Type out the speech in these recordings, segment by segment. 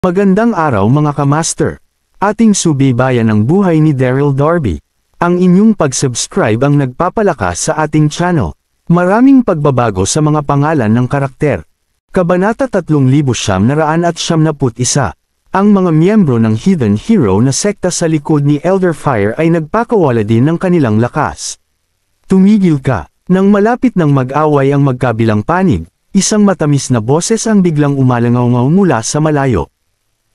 Magandang araw mga kamaster. Ating subaybayan ang buhay ni Daryl Darby. Ang inyong pag-subscribe ang nagpapalakas sa ating channel. Maraming pagbabago sa mga pangalan ng karakter. Kabanata 3971. Ang mga miyembro ng Hidden Hero na sekta sa likod ni Elder Fire ay nagpakawala din ng kanilang lakas. Tumigil ka. Nang malapit ng mag-away ang magkabilang panig, isang matamis na boses ang biglang umalangaw mula sa malayo.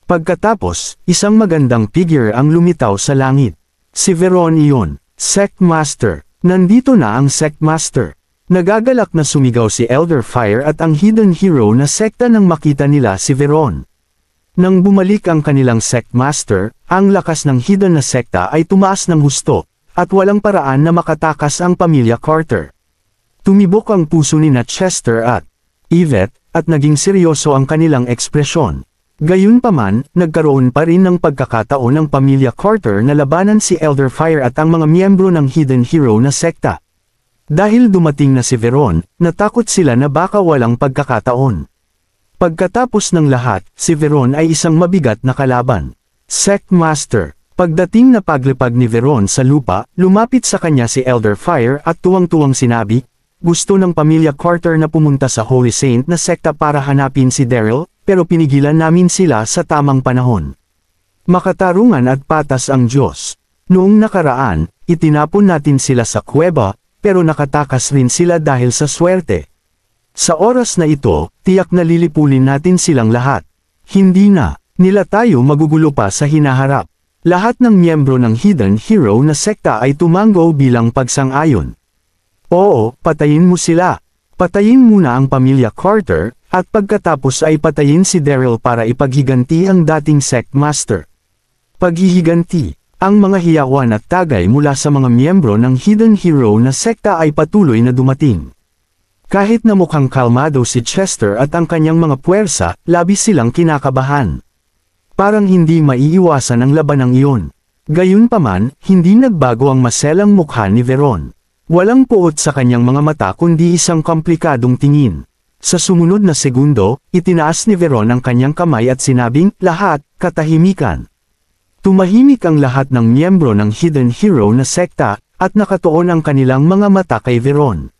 Pagkatapos, isang magandang figure ang lumitaw sa langit. Si Veron iyon, Sect Master. Nandito na ang Sect Master. Nagagalak na sumigaw si Elder Fire at ang Hidden Hero na sekta nang makita nila si Veron. Nang bumalik ang kanilang Sect Master, ang lakas ng Hidden na sekta ay tumaas ng husto, at walang paraan na makatakas ang pamilya Carter. Tumibok ang puso ni Chester at Yvette, at naging seryoso ang kanilang ekspresyon. Gayunpaman, nagkaroon pa rin ng pagkakataon ng pamilya Carter na labanan si Elder Fire at ang mga miyembro ng Hidden Hero na sekta. Dahil dumating na si Veron, natakot sila na baka walang pagkakataon. Pagkatapos ng lahat, si Veron ay isang mabigat na kalaban. Sect Master. Pagdating na paglipag ni Veron sa lupa, lumapit sa kanya si Elder Fire at tuwang-tuwang sinabi, "Gusto ng pamilya Carter na pumunta sa Holy Saint na sekta para hanapin si Daryl, pero pinigilan namin sila sa tamang panahon. Makatarungan at patas ang Diyos. Noong nakaraan, itinapon natin sila sa kuweba, pero nakatakas rin sila dahil sa swerte. Sa oras na ito, tiyak na lilipulin natin silang lahat. Hindi na nila tayo magugulo pa sa hinaharap." Lahat ng miyembro ng Hidden Hero na sekta ay tumango bilang pagsang-ayon. "Oo, patayin mo sila. Patayin muna ang pamilya Carter, at pagkatapos ay patayin si Daryl para ipaghiganti ang dating Sect Master." Paghihiganti. Ang mga hiyawan at tagay mula sa mga miyembro ng Hidden Hero na sekta ay patuloy na dumating. Kahit na mukhang kalmado si Chester at ang kanyang mga puwersa, labis silang kinakabahan. Parang hindi maiiwasan ang labanang iyon. Gayunpaman, hindi nagbago ang maselang mukha ni Veron. Walang puot sa kanyang mga mata kundi isang komplikadong tingin. Sa sumunod na segundo, itinaas ni Veron ang kanyang kamay at sinabing, "Lahat, katahimikan." Tumahimik ang lahat ng miyembro ng Hidden Hero na sekta, at nakatuon ang kanilang mga mata kay Veron.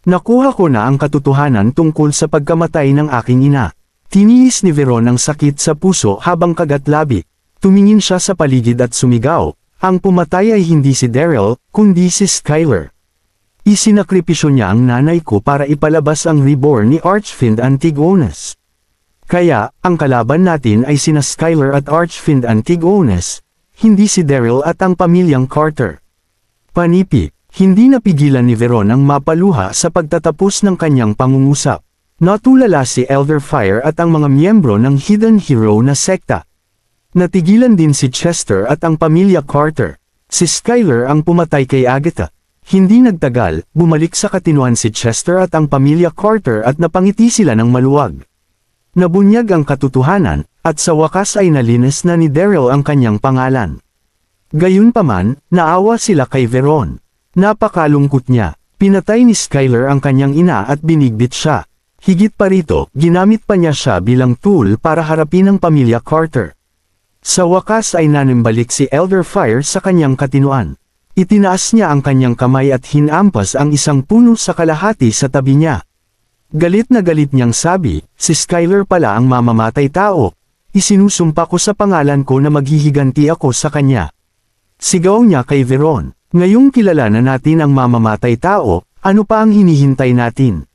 "Nakuha ko na ang katotohanan tungkol sa pagkamatay ng aking ina." Tiniis ni Veron ang sakit sa puso habang kagatlabi. Tumingin siya sa paligid at sumigaw, "Ang pumatay ay hindi si Daryl, kundi si Skyler. Isinakripisyo niya ang nanay ko para ipalabas ang reborn ni Archfiend Antigonus. Kaya, ang kalaban natin ay sina Skyler at Archfiend Antigonus, hindi si Daryl at ang pamilyang Carter." Panipi, hindi napigilan ni Veron ang mapaluha sa pagtatapos ng kanyang pangungusap. Natulala si Elder Fire at ang mga miyembro ng Hidden Hero na sekta. Natigilan din si Chester at ang pamilya Carter. Si Skyler ang pumatay kay Agatha. Hindi nagtagal, bumalik sa katinuan si Chester at ang pamilya Carter at napangiti sila ng maluwag. Nabunyag ang katotohanan, at sa wakas ay nalinis na ni Daryl ang kanyang pangalan. Gayunpaman, naawa sila kay Veron. Napakalungkot niya. Pinatay ni Skyler ang kanyang ina at binigbit siya. Higit pa rito, ginamit pa niya siya bilang tool para harapin ang pamilya Carter. Sa wakas ay nanimbalik si Elder Fire sa kanyang katinuan. Itinaas niya ang kanyang kamay at hinampas ang isang puno sa kalahati sa tabi niya. Galit na galit niyang sabi, "Si Skyler pala ang mamamatay tao. Isinusumpa ko sa pangalan ko na maghihiganti ako sa kanya." Sigaw niya kay Veron, "Ngayong kilala na natin ang mamamatay tao, ano pa ang hinihintay natin?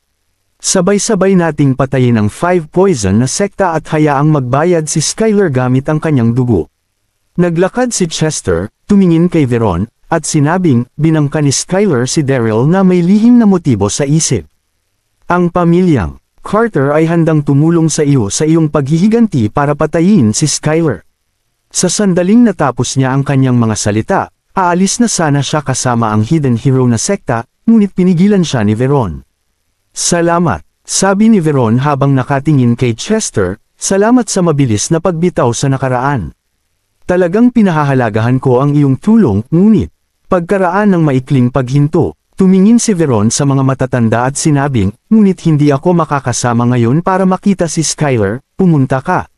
Sabay-sabay nating patayin ang 5 poison na sekta at hayaang magbayad si Skyler gamit ang kanyang dugo." Naglakad si Chester, tumingin kay Veron, at sinabing, binangka ni Skyler si Daryl na may lihim na motibo sa isip. "Ang pamilyang Carter ay handang tumulong sa iyo sa iyong paghihiganti para patayin si Skyler." Sa sandaling natapos niya ang kanyang mga salita, aalis na sana siya kasama ang Hidden Hero na sekta, ngunit pinigilan siya ni Veron. "Salamat," sabi ni Veron habang nakatingin kay Chester, "salamat sa mabilis na pagbitaw sa nakaraan. Talagang pinahahalagahan ko ang iyong tulong, ngunit, pagkaraan ng maikling paghinto, tumingin si Veron sa mga matatanda at sinabing, "Ngunit hindi ako makakasama ngayon para makita si Skyler, pumunta ka."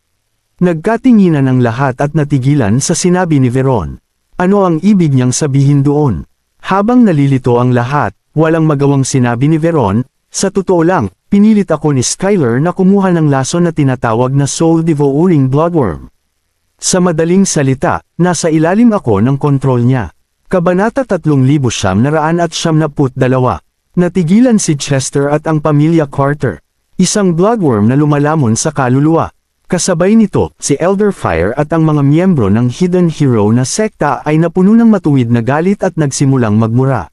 Nagkatinginan ang lahat at natigilan sa sinabi ni Veron. Ano ang ibig niyang sabihin doon? Habang nalilito ang lahat, walang magawang sinabi ni Veron, sa totoo lang, pinilit ako ni Skyler na kumuha ng lason na tinatawag na soul-devouring bloodworm. Sa madaling salita, nasa ilalim ako ng kontrol niya. Kabanata 3992. Natigilan si Chester at ang pamilya Carter. Isang bloodworm na lumalamon sa kaluluwa. Kasabay nito, si Elder Fire at ang mga miyembro ng Hidden Hero na sekta ay napuno ng matuwid na galit at nagsimulang magmura.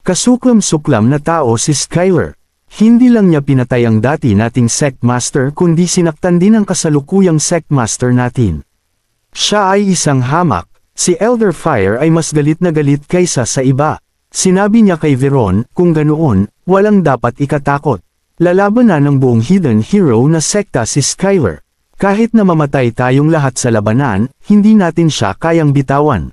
Kasuklam-suklam na tao si Skyler. Hindi lang niya pinatay ang dati nating sect master kundi sinaktan din ang kasalukuyang sect master natin. Siya ay isang hamak. Si Elder Fire ay mas galit na galit kaysa sa iba. Sinabi niya kay Veron, kung ganoon, walang dapat ikatakot. Lalaban na ng buong Hidden Hero na sekta si Skyler. Kahit na mamatay tayong lahat sa labanan, hindi natin siya kayang bitawan.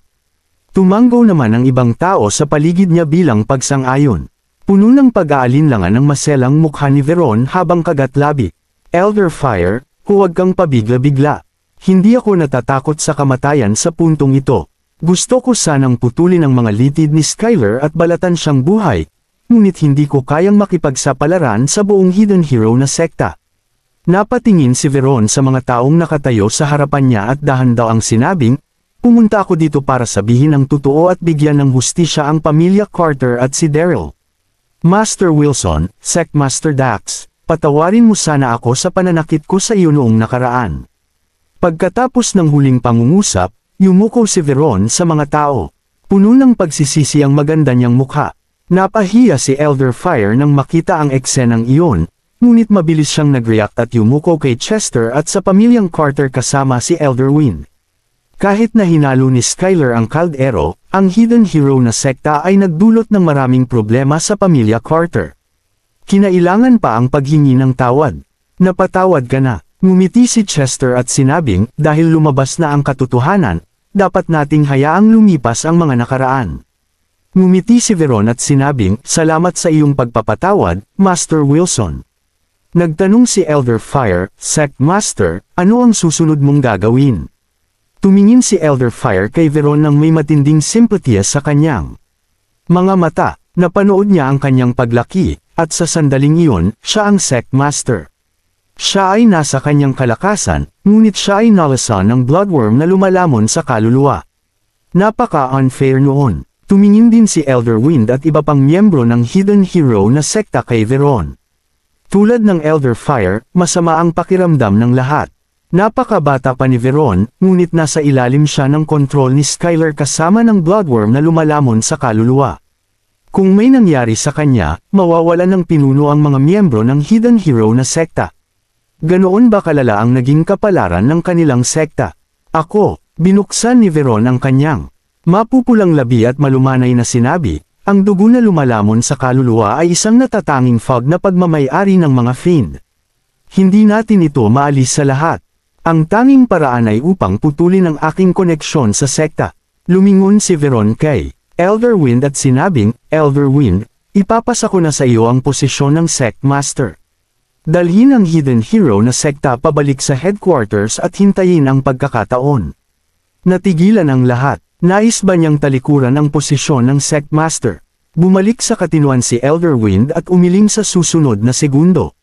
Tumanggo naman ang ibang tao sa paligid niya bilang pagsang-ayon. Puno ng pag-aalinlangan ang maselang mukha ni Veron habang kagatlabi. Elder Fire, huwag kang pabigla-bigla. Hindi ako natatakot sa kamatayan sa puntong ito. Gusto ko sanang putulin ang mga litid ni Skyler at balatan siyang buhay, ngunit hindi ko kayang makipagsapalaran sa buong Hidden Hero na sekta. Napatingin si Veron sa mga taong nakatayo sa harapan niya at dahan-daw ang sinabing, pumunta ako dito para sabihin ang totoo at bigyan ng hustisya ang pamilya Carter at si Daryl. Master Wilson, Sect Master Dax, patawarin mo sana ako sa pananakit ko sa iyo noong nakaraan. Pagkatapos ng huling pangungusap, yumuko si Veron sa mga tao. Puno ng pagsisisi ang maganda niyang mukha. Napahiya si Elder Fire nang makita ang eksenang iyon, ngunit mabilis siyang nag-react at yumuko kay Chester at sa pamilyang Carter kasama si Elder Wind. Kahit na hinalo ni Skyler ang kaldero, ang Hidden Hero na sekta ay nagdulot ng maraming problema sa pamilya Carter. Kinailangan pa ang paghingi ng tawad. Napatawad ka na. Ngumiti si Chester at sinabing, dahil lumabas na ang katotohanan, dapat nating hayaang lumipas ang mga nakaraan. Ngumiti si Veron at sinabing, salamat sa iyong pagpapatawad, Master Wilson. Nagtanong si Elder Fire, Sect Master, ano ang susunod mong gagawin? Tumingin si Elder Fire kay Veron nang may matinding simpatiya sa kanyang mga mata. Napanood niya ang kanyang paglaki, at sa sandaling iyon, siya ang Sect Master. Siya ay nasa kanyang kalakasan, ngunit siya ay nalasan ng bloodworm na lumalamon sa kaluluwa. Napaka-unfair noon. Tumingin din si Elder Wind at iba pang miyembro ng Hidden Hero na sekta kay Veron. Tulad ng Elder Fire, masama ang pakiramdam ng lahat. Napakabata pa ni Veron, ngunit nasa ilalim siya ng kontrol ni Skyler kasama ng bloodworm na lumalamon sa kaluluwa. Kung may nangyari sa kanya, mawawalan ng pinuno ang mga miyembro ng Hidden Hero na sekta. Ganoon ba kalala ang naging kapalaran ng kanilang sekta? Ako, binuksan ni Veron ang kanyang mapupulang labi at malumanay na sinabi, ang dugo na lumalamon sa kaluluwa ay isang natatanging fog na pagmamay-ari ng mga fiend. Hindi natin ito maalis sa lahat. Ang tanging paraan ay upang putulin ang aking koneksyon sa sekta. Lumingon si Veron kay Elder Wind at sinabing, Elder Wind, ipapasa ko na sa iyo ang posisyon ng Sect Master. Dalhin ang Hidden Hero na sekta pabalik sa headquarters at hintayin ang pagkakataon. Natigilan ang lahat. Nais ba niyang talikuran ang posisyon ng Sect Master? Bumalik sa katinuan si Elder Wind at umiling sa susunod na segundo.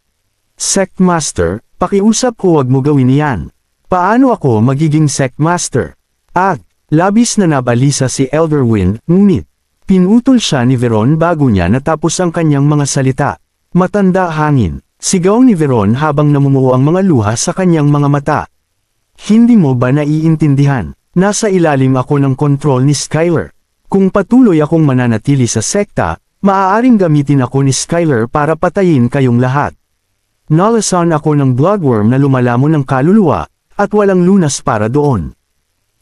Sect Master, pakiusap ko wag mo gawin iyan. Paano ako magiging Sect Master? At, labis na nabalisa si Elder Wind, ngunit, pinutol siya ni Veron bago niya natapos ang kanyang mga salita. Matanda hangin, sigaw ni Veron habang namumuo ang mga luha sa kanyang mga mata. Hindi mo ba naiintindihan? Nasa ilalim ako ng kontrol ni Skyler. Kung patuloy akong mananatili sa sekta, maaaring gamitin ako ni Skyler para patayin kayong lahat. Nalasan ako ng bloodworm na lumalamon ng kaluluwa, at walang lunas para doon.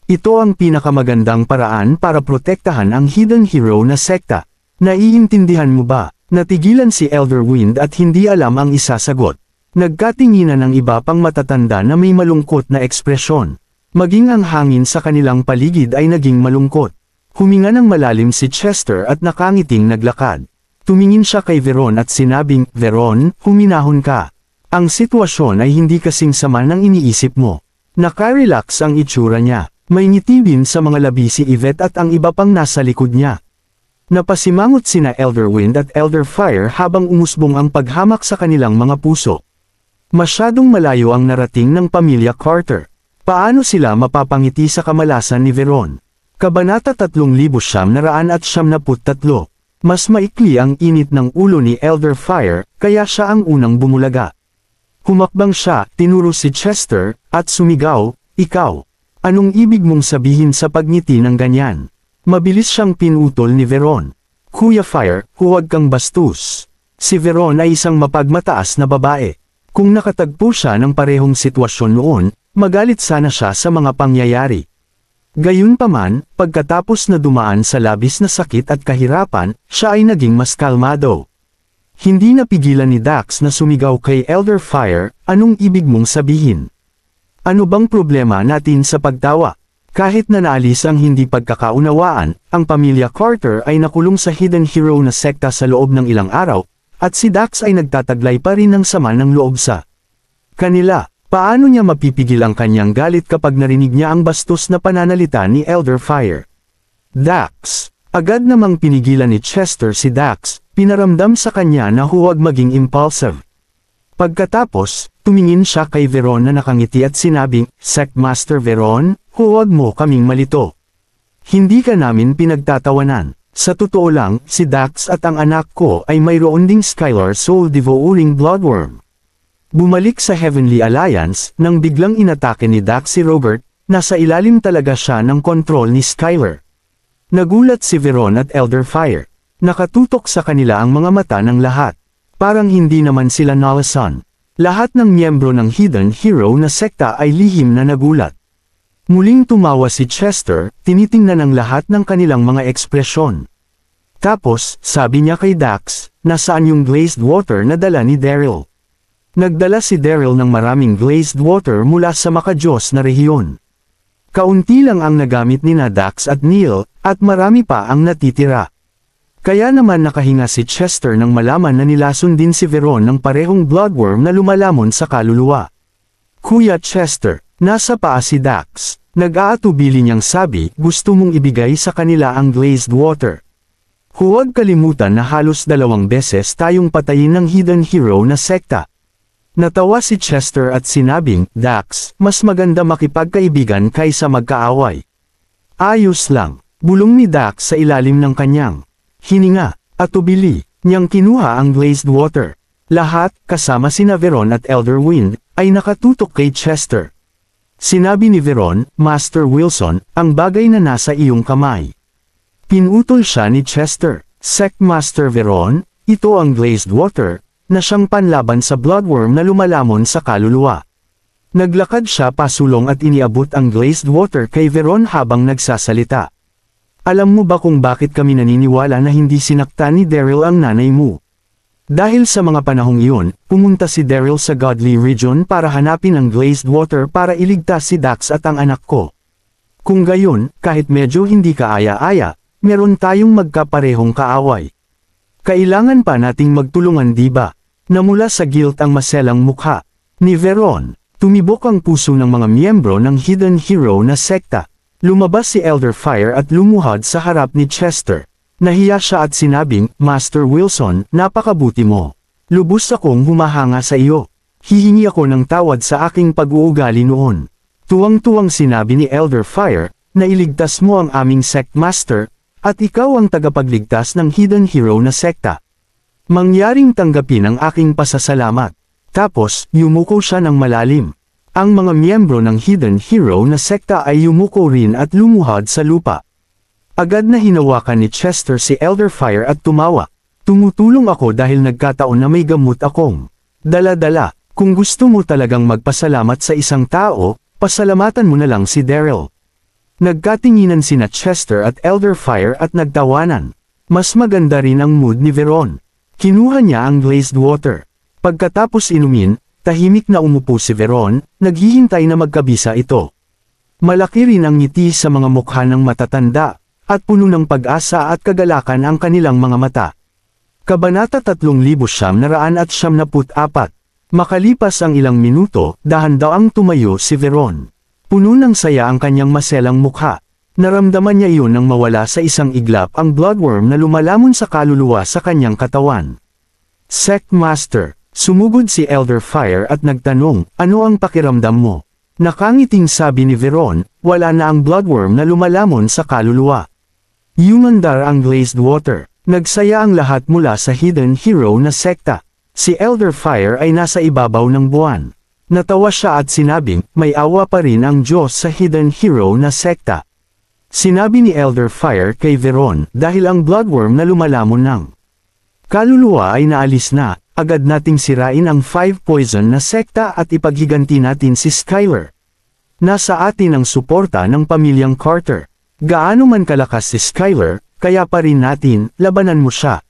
Ito ang pinakamagandang paraan para protektahan ang Hidden Hero na sekta. Naiintindihan mo ba? Natigilan si Elder Wind at hindi alam ang isasagot. Nagkatinginan ng iba pang matatanda na may malungkot na ekspresyon. Maging ang hangin sa kanilang paligid ay naging malungkot. Huminga ng malalim si Chester at nakangiting naglakad. Tumingin siya kay Veron at sinabing, Veron, huminahon ka. Ang sitwasyon ay hindi kasing sama ng iniisip mo. Nakarelax ang itsura niya. May ngiti din sa mga labi si Yvette at ang iba pang nasa likod niya. Napasimangot sina Elder Wind at Elder Fire habang umusbong ang paghamak sa kanilang mga puso. Masyadong malayo ang narating ng pamilya Carter. Paano sila mapapangiti sa kamalasan ni Veron? Kabanata 3973. Mas maikli ang init ng ulo ni Elder Fire, kaya siya ang unang bumulaga. Humakbang siya, tinuro si Chester, at sumigaw, "Ikaw! Anong ibig mong sabihin sa pagngiti ng ganyan?" Mabilis siyang pinutol ni Veron. "Kuya Fire, huwag kang bastos." Si Veron ay isang mapagmataas na babae. Kung nakatagpo siya ng parehong sitwasyon noon, magalit sana siya sa mga pangyayari. Gayunpaman, pagkatapos na dumaan sa labis na sakit at kahirapan, siya ay naging mas kalmado. Hindi napigilan ni Dax na sumigaw kay Elder Fire, "Anong ibig mong sabihin? Ano bang problema natin sa pagtawa?" Kahit na naalis ang hindi pagkakaunawaan, ang pamilya Carter ay nakulong sa Hidden Hero na sekta sa loob ng ilang araw, at si Dax ay nagtataglay pa rin ng sama ng loob sa kanila. Paano niya mapipigil ang kanyang galit kapag narinig niya ang bastos na pananalita ni Elder Fire? Dax. Agad namang pinigilan ni Chester si Dax, pinaramdam sa kanya na huwag maging impulsive. Pagkatapos, tumingin siya kay Veron na nakangiti at sinabing, "Sectmaster Veron, huwag mo kaming malito. Hindi ka namin pinagtatawanan. Sa totoo lang, si Dax at ang anak ko ay mayroon ding Skylar Soul Devouring Bloodworm." Bumalik sa Heavenly Alliance, nang biglang inatake ni Dax si Robert, nasa ilalim talaga siya ng kontrol ni Skylar. Nagulat si Veron at Elder Fire. Nakatutok sa kanila ang mga mata ng lahat. Parang hindi naman sila nalasan. Lahat ng miyembro ng Hidden Hero na sekta ay lihim na nagulat. Muling tumawa si Chester, tinitingnan ang lahat ng kanilang mga ekspresyon. Tapos, sabi niya kay Dax, "Nasaan yung glazed water na dala ni Daryl?" Nagdala si Daryl ng maraming glazed water mula sa makadiyos na rehiyon. Kaunti lang ang nagamit ni Dax at Neil, at marami pa ang natitira. Kaya naman nakahinga si Chester nang malaman na nilason din si Veron ng parehong bloodworm na lumalamon sa kaluluwa. "Kuya Chester, nasa paa si Dax." Nag-aatubili niyang sabi, "Gusto mong ibigay sa kanila ang glazed water. Huwag kalimutan na halos 2 beses tayong patayin ng Hidden Hero na sekta." Natawa si Chester at sinabing, "Dax, mas maganda makipagkaibigan kaysa magkaaway." "Ayos lang," bulong ni Dax sa ilalim ng kanyang hininga, at tubili niyang kinuha ang glazed water. Lahat, kasama sina Veron at Elder Wind, ay nakatutok kay Chester. Sinabi ni Veron, "Master Wilson, ang bagay na nasa iyong kamay." Pinutol siya ni Chester. "Sectmaster Veron, ito ang glazed water, na siyang panlaban sa bloodworm na lumalamon sa kaluluwa." Naglakad siya pasulong at iniabot ang glazed water kay Veron habang nagsasalita. "Alam mo ba kung bakit kami naniniwala na hindi sinaktan ni Daryl ang nanay mo? Dahil sa mga panahong iyon, pumunta si Daryl sa Godly Region para hanapin ang glazed water para iligtas si Dax at ang anak ko. Kung gayon, kahit medyo hindi kaaya-aya, meron tayong magkaparehong kaaway. Kailangan pa nating magtulungan, di ba?" Namula sa guilt ang maselang mukha ni Veron. Tumibok ang puso ng mga miyembro ng Hidden Hero na sekta. Lumabas si Elder Fire at lumuhad sa harap ni Chester. Nahiya siya at sinabing, "Master Wilson, napakabuti mo. Lubos akong humahanga sa iyo. Hihingi ako ng tawad sa aking pag-uugali noon." Tuwang-tuwang sinabi ni Elder Fire, na iligtas mo ang aming Sectmaster, at ikaw ang tagapagligtas ng Hidden Hero na sekta. Mangyaring tanggapin ang aking pasasalamat. Tapos, yumuko siya ng malalim. Ang mga miyembro ng Hidden Hero na sekta ay yumuko rin at lumuhad sa lupa. Agad na hinawakan ni Chester si Elder Fire at tumawa. "Tumutulong ako dahil nagkataon na may gamot akong dala-dala. Kung gusto mo talagang magpasalamat sa isang tao, pasalamatan mo na lang si Daryl." Nagkatinginan sina Chester at Elder Fire at nagtawanan. Mas maganda rin ang mood ni Veron. Kinuha niya ang glazed water. Pagkatapos inumin, tahimik na umupo si Veron, naghihintay na magkabisa ito. Malaki rin ang ngiti sa mga mukha ng matatanda, at puno ng pag-asa at kagalakan ang kanilang mga mata. Kabanata 3974. Makalipas ang ilang minuto, dahan-daang tumayo si Veron. Puno ng saya ang kanyang maselang mukha. Naramdaman niya iyon nang mawala sa isang iglap ang bloodworm na lumalamon sa kaluluwa sa kanyang katawan. Sect Master, sumugod si Elder Fire at nagtanong, ano ang pakiramdam mo? Nakangiting sabi ni Veron, wala na ang bloodworm na lumalamon sa kaluluwa. Yumandar ang glazed water. Nagsaya ang lahat mula sa hidden hero na sekta. Si Elder Fire ay nasa ibabaw ng buwan. Natawa siya at sinabing, may awa pa rin ang Diyos sa hidden hero na sekta. Sinabi ni Elder Fire kay Veron, dahil ang bloodworm na lumalamon ng kaluluwa ay naalis na, agad nating sirain ang 5 poison na sekta at ipaghiganti natin si Skyler. Nasa atin ang suporta ng pamilyang Carter. Gaano man kalakas si Skyler, kaya pa rin natin, labanan mo siya.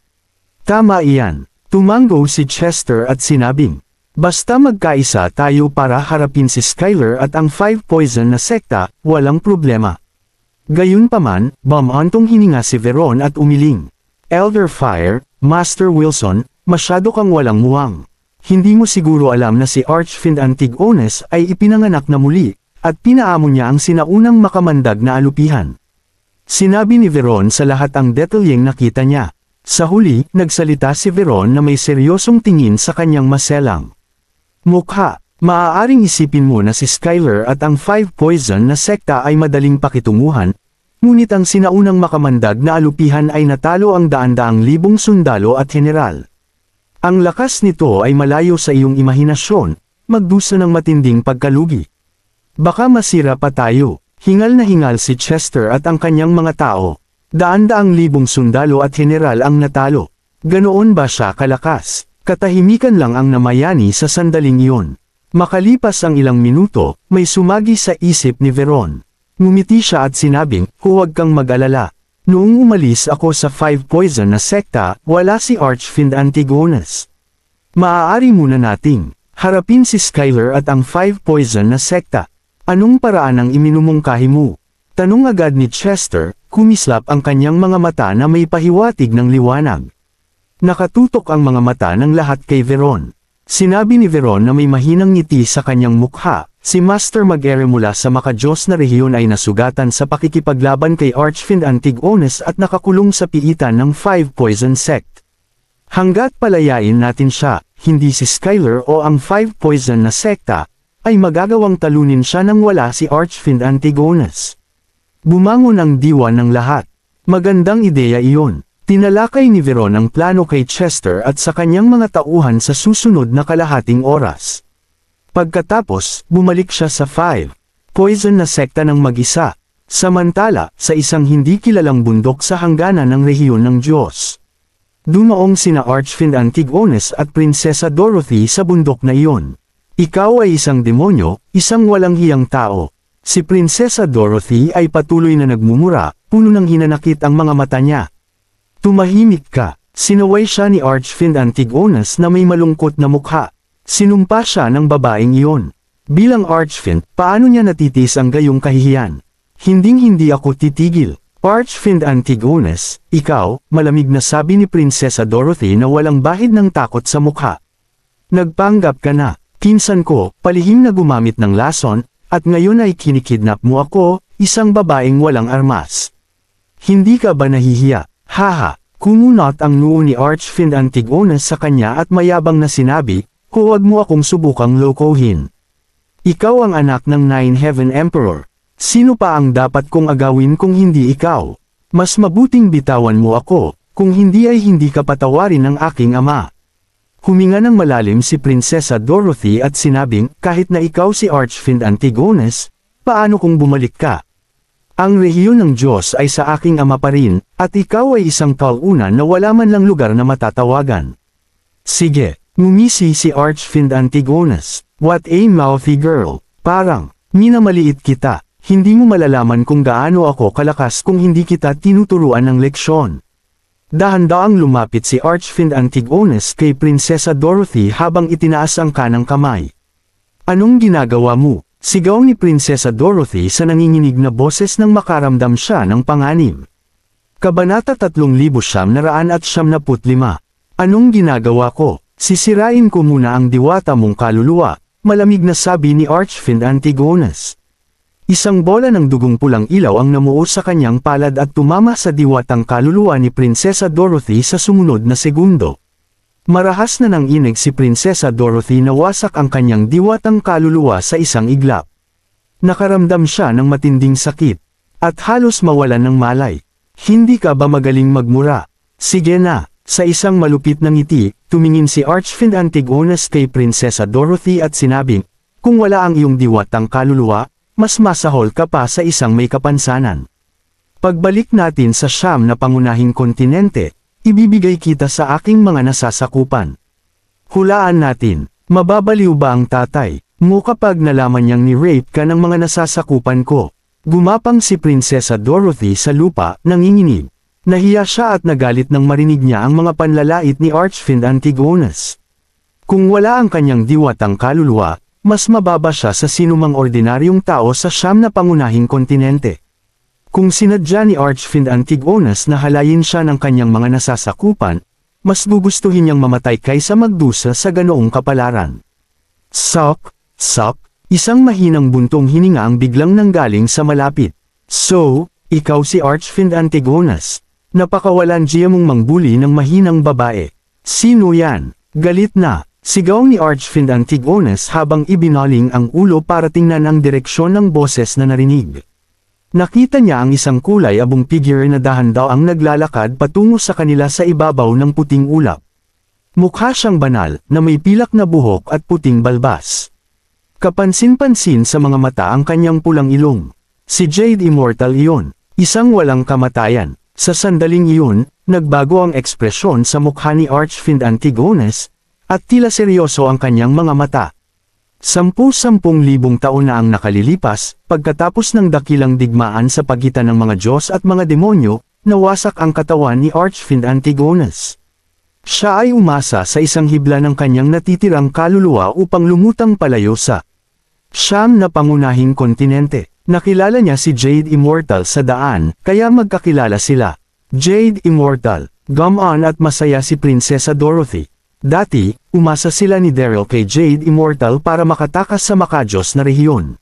Tama iyan. Tumango si Chester at sinabing, basta magkaisa tayo para harapin si Skyler at ang 5 poison na sekta, walang problema. Gayunpaman, bumantong hininga si Veron at umiling. Elder Fire, Master Wilson, masyado kang walang muwang. Hindi mo siguro alam na si Archfiend Antigones ay ipinanganak na muli, at pinaamo niya ang sinaunang makamandag na alupihan. Sinabi ni Veron sa lahat ang detalyeng nakita niya. Sa huli, nagsalita si Veron na may seryosong tingin sa kanyang maselang mukha. Maaaring isipin mo na si Skyler at ang 5 poison na sekta ay madaling pakitunguhan, ngunit ang sinaunang makamandag na alupihan ay natalo ang daan-daang libong sundalo at general. Ang lakas nito ay malayo sa iyong imahinasyon, magdusa ng matinding pagkalugi. Baka masira pa tayo. Hingal na hingal si Chester at ang kanyang mga tao. Daan-daang libong sundalo at general ang natalo. Ganoon ba siya kalakas? Katahimikan lang ang namayani sa sandaling iyon. Makalipas ang ilang minuto, may sumagi sa isip ni Veron. Ngumiti siya at sinabing, huwag kang mag-alala. Noong umalis ako sa 5 poison na sekta, wala si Archfiend Antigones. Maaari muna nating harapin si Skyler at ang 5 poison na sekta. Anong paraan ang iminumungkahi mo? Tanong agad ni Chester, kumislap ang kanyang mga mata na may pahiwatig ng liwanag. Nakatutok ang mga mata ng lahat kay Veron. Sinabi ni Veron na may mahinang ngiti sa kanyang mukha, si Master Magere mula sa makadiyos na rehiyon ay nasugatan sa pakikipaglaban kay Archfiend Antigones at nakakulong sa piitan ng 5 poison sect. Hanggat palayain natin siya, hindi si Skyler o ang 5 poison na sekta, ay magagawang talunin siya nang wala si Archfiend Antigones. Bumangon ang diwa ng lahat. Magandang ideya iyon. Tinalakay ni Veron ang plano kay Chester at sa kanyang mga tauhan sa susunod na kalahating oras. Pagkatapos, bumalik siya sa 5 poison na sekta ng mag-isa. Samantala, sa isang hindi kilalang bundok sa hangganan ng rehiyon ng Diyos. Dumaong sina Archfiend Antigones at Prinsesa Dorothy sa bundok na iyon. Ikaw ay isang demonyo, isang walang hiyang tao. Si Prinsesa Dorothy ay patuloy na nagmumura, puno ng hinanakit ang mga mata niya. Tumahimik ka. Sinaway siya ni Archfiend Antigones na may malungkot na mukha. Sinumpa siya ng babaeng iyon. Bilang Archfiend, paano niya natitiis ang gayong kahihiyan? Hinding-hindi ako titigil. Archfiend Antigones, ikaw, malamig na sabi ni Prinsesa Dorothy na walang bahid ng takot sa mukha. Nagpanggap ka na. Pinsan ko, palihim na gumamit ng lason, at ngayon ay kinikidnap mo ako, isang babaeng walang armas. Hindi ka ba nahihiya? Haha, kumunot ang noo ni Archfiend Antigones sa kanya at mayabang na sinabi, huwag mo akong subukang lokohin. Ikaw ang anak ng Nine Heaven Emperor. Sino pa ang dapat kong agawin kung hindi ikaw? Mas mabuting bitawan mo ako, kung hindi ay hindi ka patawarin ng aking ama. Huminga ng malalim si Prinsesa Dorothy at sinabing, kahit na ikaw si Archfiend Antigones, paano kung bumalik ka? Ang rehiyon ng Diyos ay sa aking ama pa rin, at ikaw ay isang talunan na wala man lang lugar na matatawagan. Sige, ngumisi si Archfiend Antigones. What a mouthy girl. Parang, minamaliit kita. Hindi mo malalaman kung gaano ako kalakas kung hindi kita tinuturuan ng leksyon. Dahan-daang lumapit si Archfiend Antigones kay Prinsesa Dorothy habang itinaas ang kanang kamay. Anong ginagawa mo? Sigaw ni Prinsesa Dorothy sa nanginginig na boses nang makaramdam siya ng panganib. Kabanata 3995. Anong ginagawa ko? Sisirain ko muna ang diwata mong kaluluwa, malamig na sabi ni Archfiend Antigones. Isang bola ng dugong pulang ilaw ang namuo sa kanyang palad at tumama sa diwatang kaluluwa ni Prinsesa Dorothy sa sumunod na segundo. Marahas na nanginig si Prinsesa Dorothy na wasak ang kanyang diwatang kaluluwa sa isang iglap. Nakaramdam siya ng matinding sakit, at halos mawalan ng malay. Hindi ka ba magaling magmura? Sige na. Sa isang malupit na ngiti, tumingin si Archfiend Antigonus kay Prinsesa Dorothy at sinabing, kung wala ang iyong diwatang kaluluwa, mas masahol ka pa sa isang may kapansanan. Pagbalik natin sa siyam na pangunahing kontinente, ibibigay kita sa aking mga nasasakupan. Hulaan natin, mababaliw ba ang tatay mo kapag nalaman niyang ni-rape ka ng mga nasasakupan ko? Gumapang si Prinsesa Dorothy sa lupa, nanginginig. Nahiya siya at nagalit nang marinig niya ang mga panlalait ni Archfiend Antigonus. Kung wala ang kanyang diwatang kaluluwa, mas mababa siya sa sinumang ordinaryong tao sa siyam na pangunahing kontinente. Kung sinadya ni Archfiend Antigonus na halayin siya ng kanyang mga nasasakupan, mas gugustuhin niyang mamatay kaysa magdusa sa ganoong kapalaran. Sok, sok, isang mahinang buntong hininga ang biglang nanggaling sa malapit. So, ikaw si Archfiend Antigonus. Napakawalan siya mong mangbuli ng mahinang babae. Sino yan? Galit na, sigaw ni Archfiend Antigonus habang ibinaling ang ulo para tingnan ang direksyon ng boses na narinig. Nakita niya ang isang kulay abong figure na dahan-daang naglalakad patungo sa kanila sa ibabaw ng puting ulap. Mukha siyang banal, na may pilak na buhok at puting balbas. Kapansin-pansin sa mga mata ang kanyang pulang ilong. Si Jade Immortal iyon, isang walang kamatayan. Sa sandaling iyon, nagbago ang ekspresyon sa mukha ni Archfiend Antigonus, at tila seryoso ang kanyang mga mata. 10,000 taon na ang nakalilipas, pagkatapos ng dakilang digmaan sa pagitan ng mga Diyos at mga demonyo, nawasak ang katawan ni Archfiend Antigonus. Siya ay umasa sa isang hibla ng kanyang natitirang kaluluwa upang lumutang palayo sa siyam na pangunahing kontinente. Nakilala niya si Jade Immortal sa daan, kaya magkakilala sila. Jade Immortal, gumaan at masaya si Prinsesa Dorothy. Dati, umasa sila ni Daryl kay Jade Immortal para makatakas sa makadiyos na rehiyon.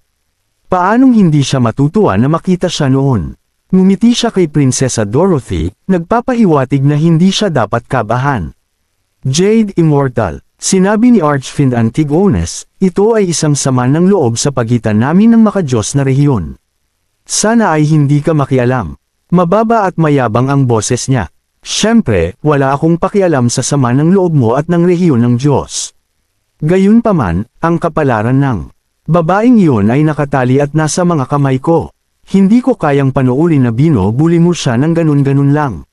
Paanong hindi siya matutuwa na makita siya noon? Ngumiti siya kay Prinsesa Dorothy, nagpapahiwatig na hindi siya dapat kabahan. Jade Immortal, sinabi ni Archfiend Antigonus, ito ay isang sama ng loob sa pagitan namin ng makadiyos na rehiyon. Sana ay hindi ka makialam. Mababa at mayabang ang boses niya. Siyempre, wala akong pakialam sa sama ng loob mo at ng rehiyon ng Diyos. Gayunpaman, ang kapalaran ng babaeng iyon ay nakatali at nasa mga kamay ko. Hindi ko kayang panuulin na binubuli mo siya ng ganun-ganun lang.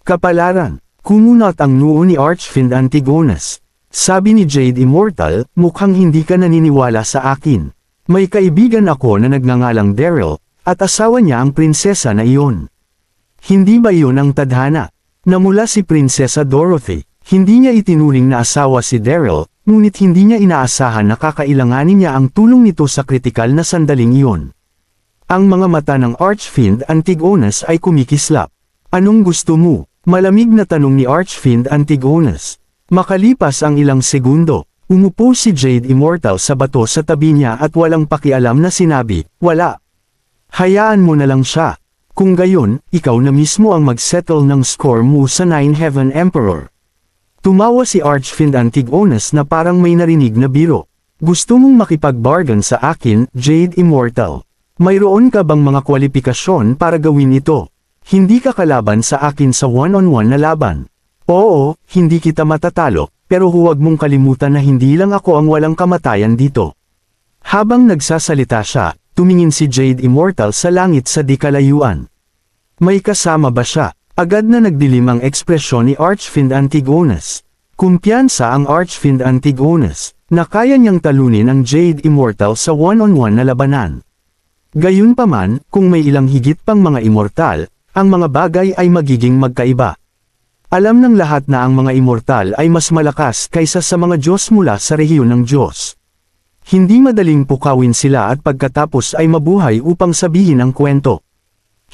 Kapalaran, kumunat ang noo ni Archfiend Antigonus. Sabi ni Jade Immortal, mukhang hindi ka naniniwala sa akin. May kaibigan ako na nagngangalang Daryl, at asawa niya ang prinsesa na iyon. Hindi ba iyon ang tadhana? Namula si Prinsesa Dorothy, hindi niya itinuring na asawa si Daryl, ngunit hindi niya inaasahan na kakailanganin niya ang tulong nito sa kritikal na sandaling iyon. Ang mga mata ng Archfiend Antigonus ay kumikislap. Anong gusto mo? Malamig na tanong ni Archfiend Antigonus. Makalipas ang ilang segundo, umupo si Jade Immortal sa bato sa tabi niya at walang pakialam na sinabi, wala. Hayaan mo na lang siya. Kung gayon, ikaw na mismo ang mag-settle ng score mo sa Nine Heaven Emperor. Tumawa si Archfiend Antigonus na parang may narinig na biro. Gusto mong makipag-bargain sa akin, Jade Immortal? Mayroon ka bang mga kwalifikasyon para gawin ito? Hindi ka kalaban sa akin sa one-on-one na laban. Oo, hindi kita matatalo, pero huwag mong kalimutan na hindi lang ako ang walang kamatayan dito. Habang nagsasalita siya, tumingin si Jade Immortal sa langit sa di kalayuan. May kasama ba siya? Agad na nagdilim ang ekspresyon ni Archfiend Antigonus. Kumpiyansa ang Archfiend Antigonus, na kaya niyang talunin ang Jade Immortal sa one-on-one na labanan. Gayunpaman, kung may ilang higit pang mga immortal, ang mga bagay ay magiging magkaiba. Alam ng lahat na ang mga immortal ay mas malakas kaysa sa mga Diyos mula sa rehiyon ng Diyos. Hindi madaling pukawin sila at pagkatapos ay mabuhay upang sabihin ang kwento.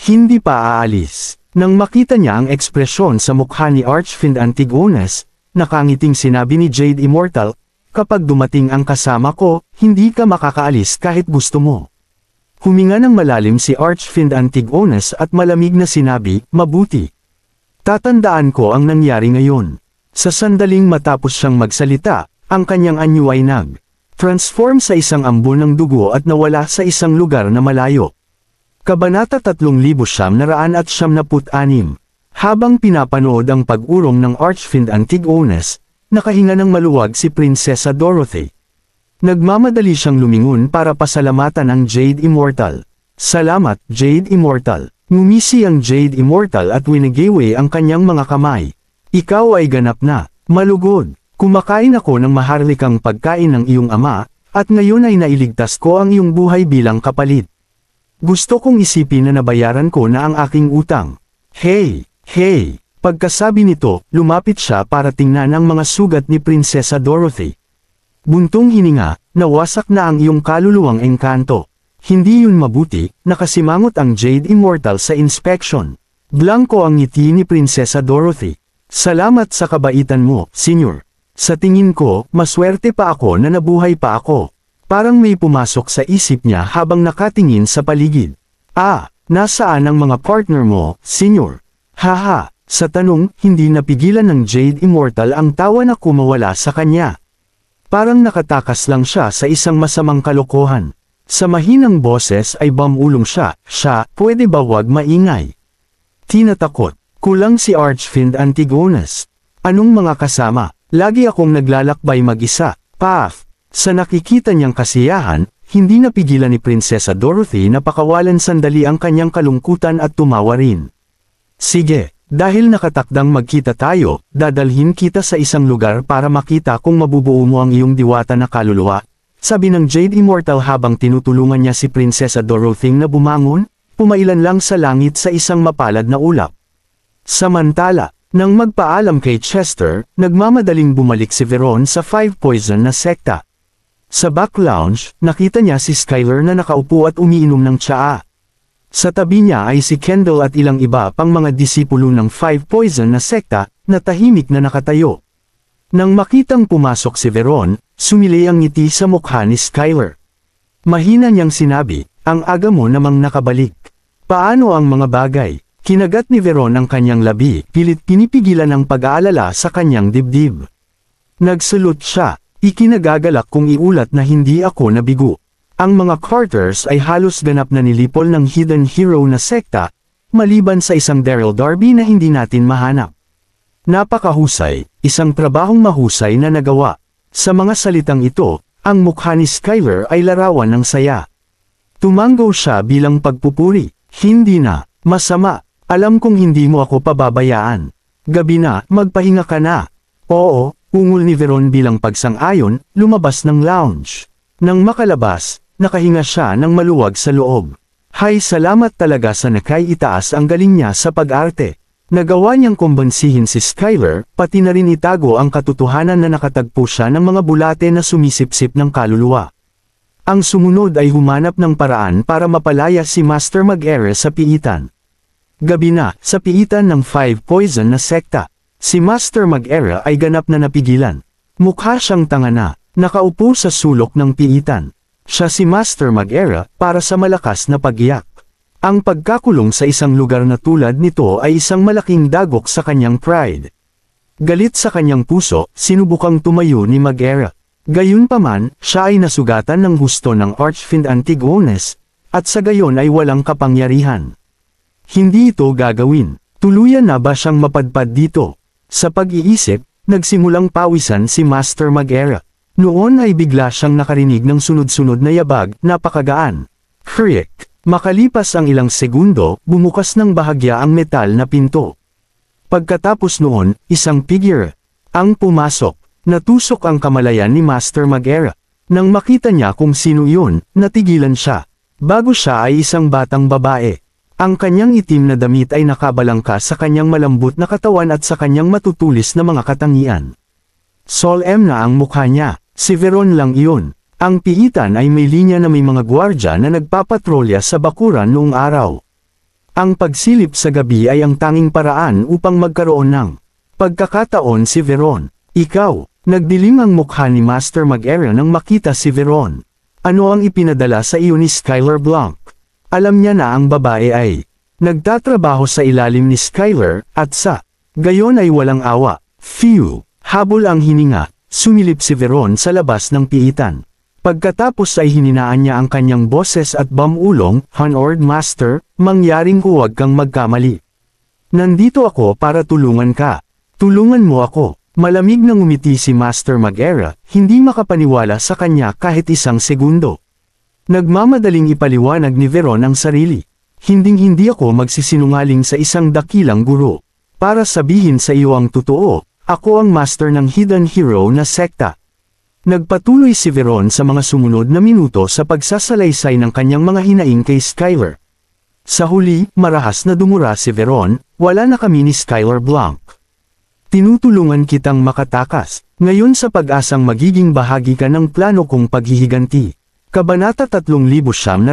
Hindi pa aalis. Nang makita niya ang ekspresyon sa mukha ni Archfiend Antigonus, nakangiting sinabi ni Jade Immortal, kapag dumating ang kasama ko, hindi ka makakaalis kahit gusto mo. Huminga ng malalim si Archfiend Antigonus at malamig na sinabi, "Mabuti. Tatandaan ko ang nangyari ngayon." Sa sandaling matapos siyang magsalita, ang kanyang anyo ay nag-transform sa isang ambon ng dugo at nawala sa isang lugar na malayo. Kabanata 3996. Habang pinapanood ang pag-urong ng Archfiend Antigonus, nakahinga ng maluwag si Prinsesa Dorothy. Nagmamadali siyang lumingon para pasalamatan ang Jade Immortal. "Salamat, Jade Immortal." Ngumisi ang Jade Immortal at winigiwi ang kanyang mga kamay. "Ikaw ay ganap na, malugod. Kumakain ako ng maharlikang pagkain ng iyong ama, at ngayon ay nailigtas ko ang iyong buhay bilang kapalit. Gusto kong isipin na nabayaran ko na ang aking utang." "Hey, hey!" Pagkasabi nito, lumapit siya para tingnan ang mga sugat ni Prinsesa Dorothy. Buntong hininga, "Nawasak na ang iyong kaluluwang engkanto." "Hindi yun mabuti," nakasimangot ang Jade Immortal sa inspection. Blanko ang ngiti ni Prinsesa Dorothy. "Salamat sa kabaitan mo, Senyor. Sa tingin ko, maswerte pa ako na nabuhay pa ako." Parang may pumasok sa isip niya habang nakatingin sa paligid. "Ah, nasaan ang mga partner mo, Senyor?" "Haha." Sa tanong, hindi napigilan ng Jade Immortal ang tawa na kumawala sa kanya. Parang nakatakas lang siya sa isang masamang kalokohan. Sa mahinang boses ay bumulong siya, "Pwede ba wag maingay?" Tinatakot. Kulang si Archfiend Antigonus. "Anong mga kasama? Lagi akong naglalakbay mag-isa." Path. Sa nakikita niyang kasiyahan, hindi napigilan ni Prinsesa Dorothy na pakawalan sandali ang kanyang kalungkutan at tumawa rin. "Sige. Dahil nakatakdang magkita tayo, dadalhin kita sa isang lugar para makita kung mabubuo mo ang iyong diwata na kaluluwa," sabi ng Jade Immortal habang tinutulungan niya si Prinsesa Dorothy na bumangon, pumailan lang sa langit sa isang mapalad na ulap. Samantala, nang magpaalam kay Chester, nagmamadaling bumalik si Veron sa Five Poison na sekta. Sa back lounge, nakita niya si Skylar na nakaupo at umiinom ng tsaa. Sa tabi niya ay si Kendall at ilang iba pang mga disipulo ng Five Poison na sekta, na tahimik na nakatayo. Nang makitang pumasok si Veron, sumili ang ngiti sa mukha ni Skylar. Mahina niyang sinabi, "Ang aga mo namang nakabalik. Paano ang mga bagay?" Kinagat ni Veron ang kanyang labi, pilit pinipigilan ang pag-aalala sa kanyang dibdib. Nagsulot siya, "Ikinagagalak kong iulat na hindi ako nabigo. Ang mga Carters ay halos ganap na nilipol ng hidden hero na sekta, maliban sa isang Daryl Darby na hindi natin mahanap. Napakahusay, isang trabahong mahusay na nagawa." Sa mga salitang ito, ang mukha ni Skylar ay larawan ng saya. Tumanggaw siya bilang pagpupuri. "Hindi na, masama. Alam kong hindi mo ako pababayaan. Gabi na, magpahinga ka na." "Oo," ungol ni Veron bilang pagsang-ayon, lumabas ng lounge. Nang makalabas, nakahinga siya ng maluwag sa loob. "Hay, salamat talaga sa nakay itaas ang galing niya sa pag-arte." Nagawa niyang kumbansihin si Skylar, pati na rin itago ang katotohanan na nakatagpo siya ng mga bulate na sumisipsip ng kaluluwa. Ang sumunod ay humanap ng paraan para mapalaya si Master Mag-Era sa piitan. Gabi na, sa piitan ng Five Poison na sekta. Si Master Mag-Era ay ganap na napigilan. Mukha siyang tanga na, nakaupo sa sulok ng piitan. Siya si Master Mag-Era para sa malakas na pag-iyak. Ang pagkakulong sa isang lugar na tulad nito ay isang malaking dagok sa kanyang pride. Galit sa kanyang puso, sinubukang tumayo ni Mag-Era. Gayunpaman, siya ay nasugatan ng husto ng Archfiend Antigonus, at sa gayon ay walang kapangyarihan. Hindi ito gagawin. Tuluyan na ba siyang mapadpad dito? Sa pag-iisip, nagsimulang pawisan si Master Mag-Era. Noon ay bigla siyang nakarinig ng sunod-sunod na yabag, napakagaan. Kriek. Makalipas ang ilang segundo, bumukas ng bahagya ang metal na pinto. Pagkatapos noon, isang figure ang pumasok. Natusok ang kamalayan ni Master Mag-Era. Nang makita niya kung sino yun, natigilan siya. Bago siya ay isang batang babae. Ang kanyang itim na damit ay nakabalangka sa kanyang malambot na katawan at sa kanyang matutulis na mga katangian. Solemn na ang mukha niya. Si Veron lang iyon. Ang piitan ay may linya na may mga gwardya na nagpapatrolya sa bakuran noong araw. Ang pagsilip sa gabi ay ang tanging paraan upang magkaroon ng pagkakataon si Veron. "Ikaw," nagdilim ang mukha ni Master Mag-Era nang makita si Veron. "Ano ang ipinadala sa iyo ni Skylar Blanc?" Alam niya na ang babae ay nagtatrabaho sa ilalim ni Skyler, at sa gayon ay walang awa. Phew! Habol ang hininga, sumilip si Veron sa labas ng piitan. Pagkatapos ay hininaan niya ang kanyang boses at bamulong, Honored Master, mangyaring huwag kang magkamali. Nandito ako para tulungan ka. Tulungan mo ako. Malamig na ngumiti si Master Magera, hindi makapaniwala sa kanya kahit isang segundo. Nagmamadaling ipaliwanag ni Veron ang sarili. Hinding-hindi ako magsisinungaling sa isang dakilang guro. Para sabihin sa iyo ang totoo, ako ang master ng Hidden Hero na sekta. Nagpatuloy si Veron sa mga sumunod na minuto sa pagsasalaysay ng kanyang mga hinaing kay Skyler. Sa huli, marahas na dumura si Veron, wala na kami ni Skyler Blanc. Tinutulungan kitang makatakas, ngayon sa pag-asang magiging bahagi ka ng plano kong paghihiganti. Kabanata 3997.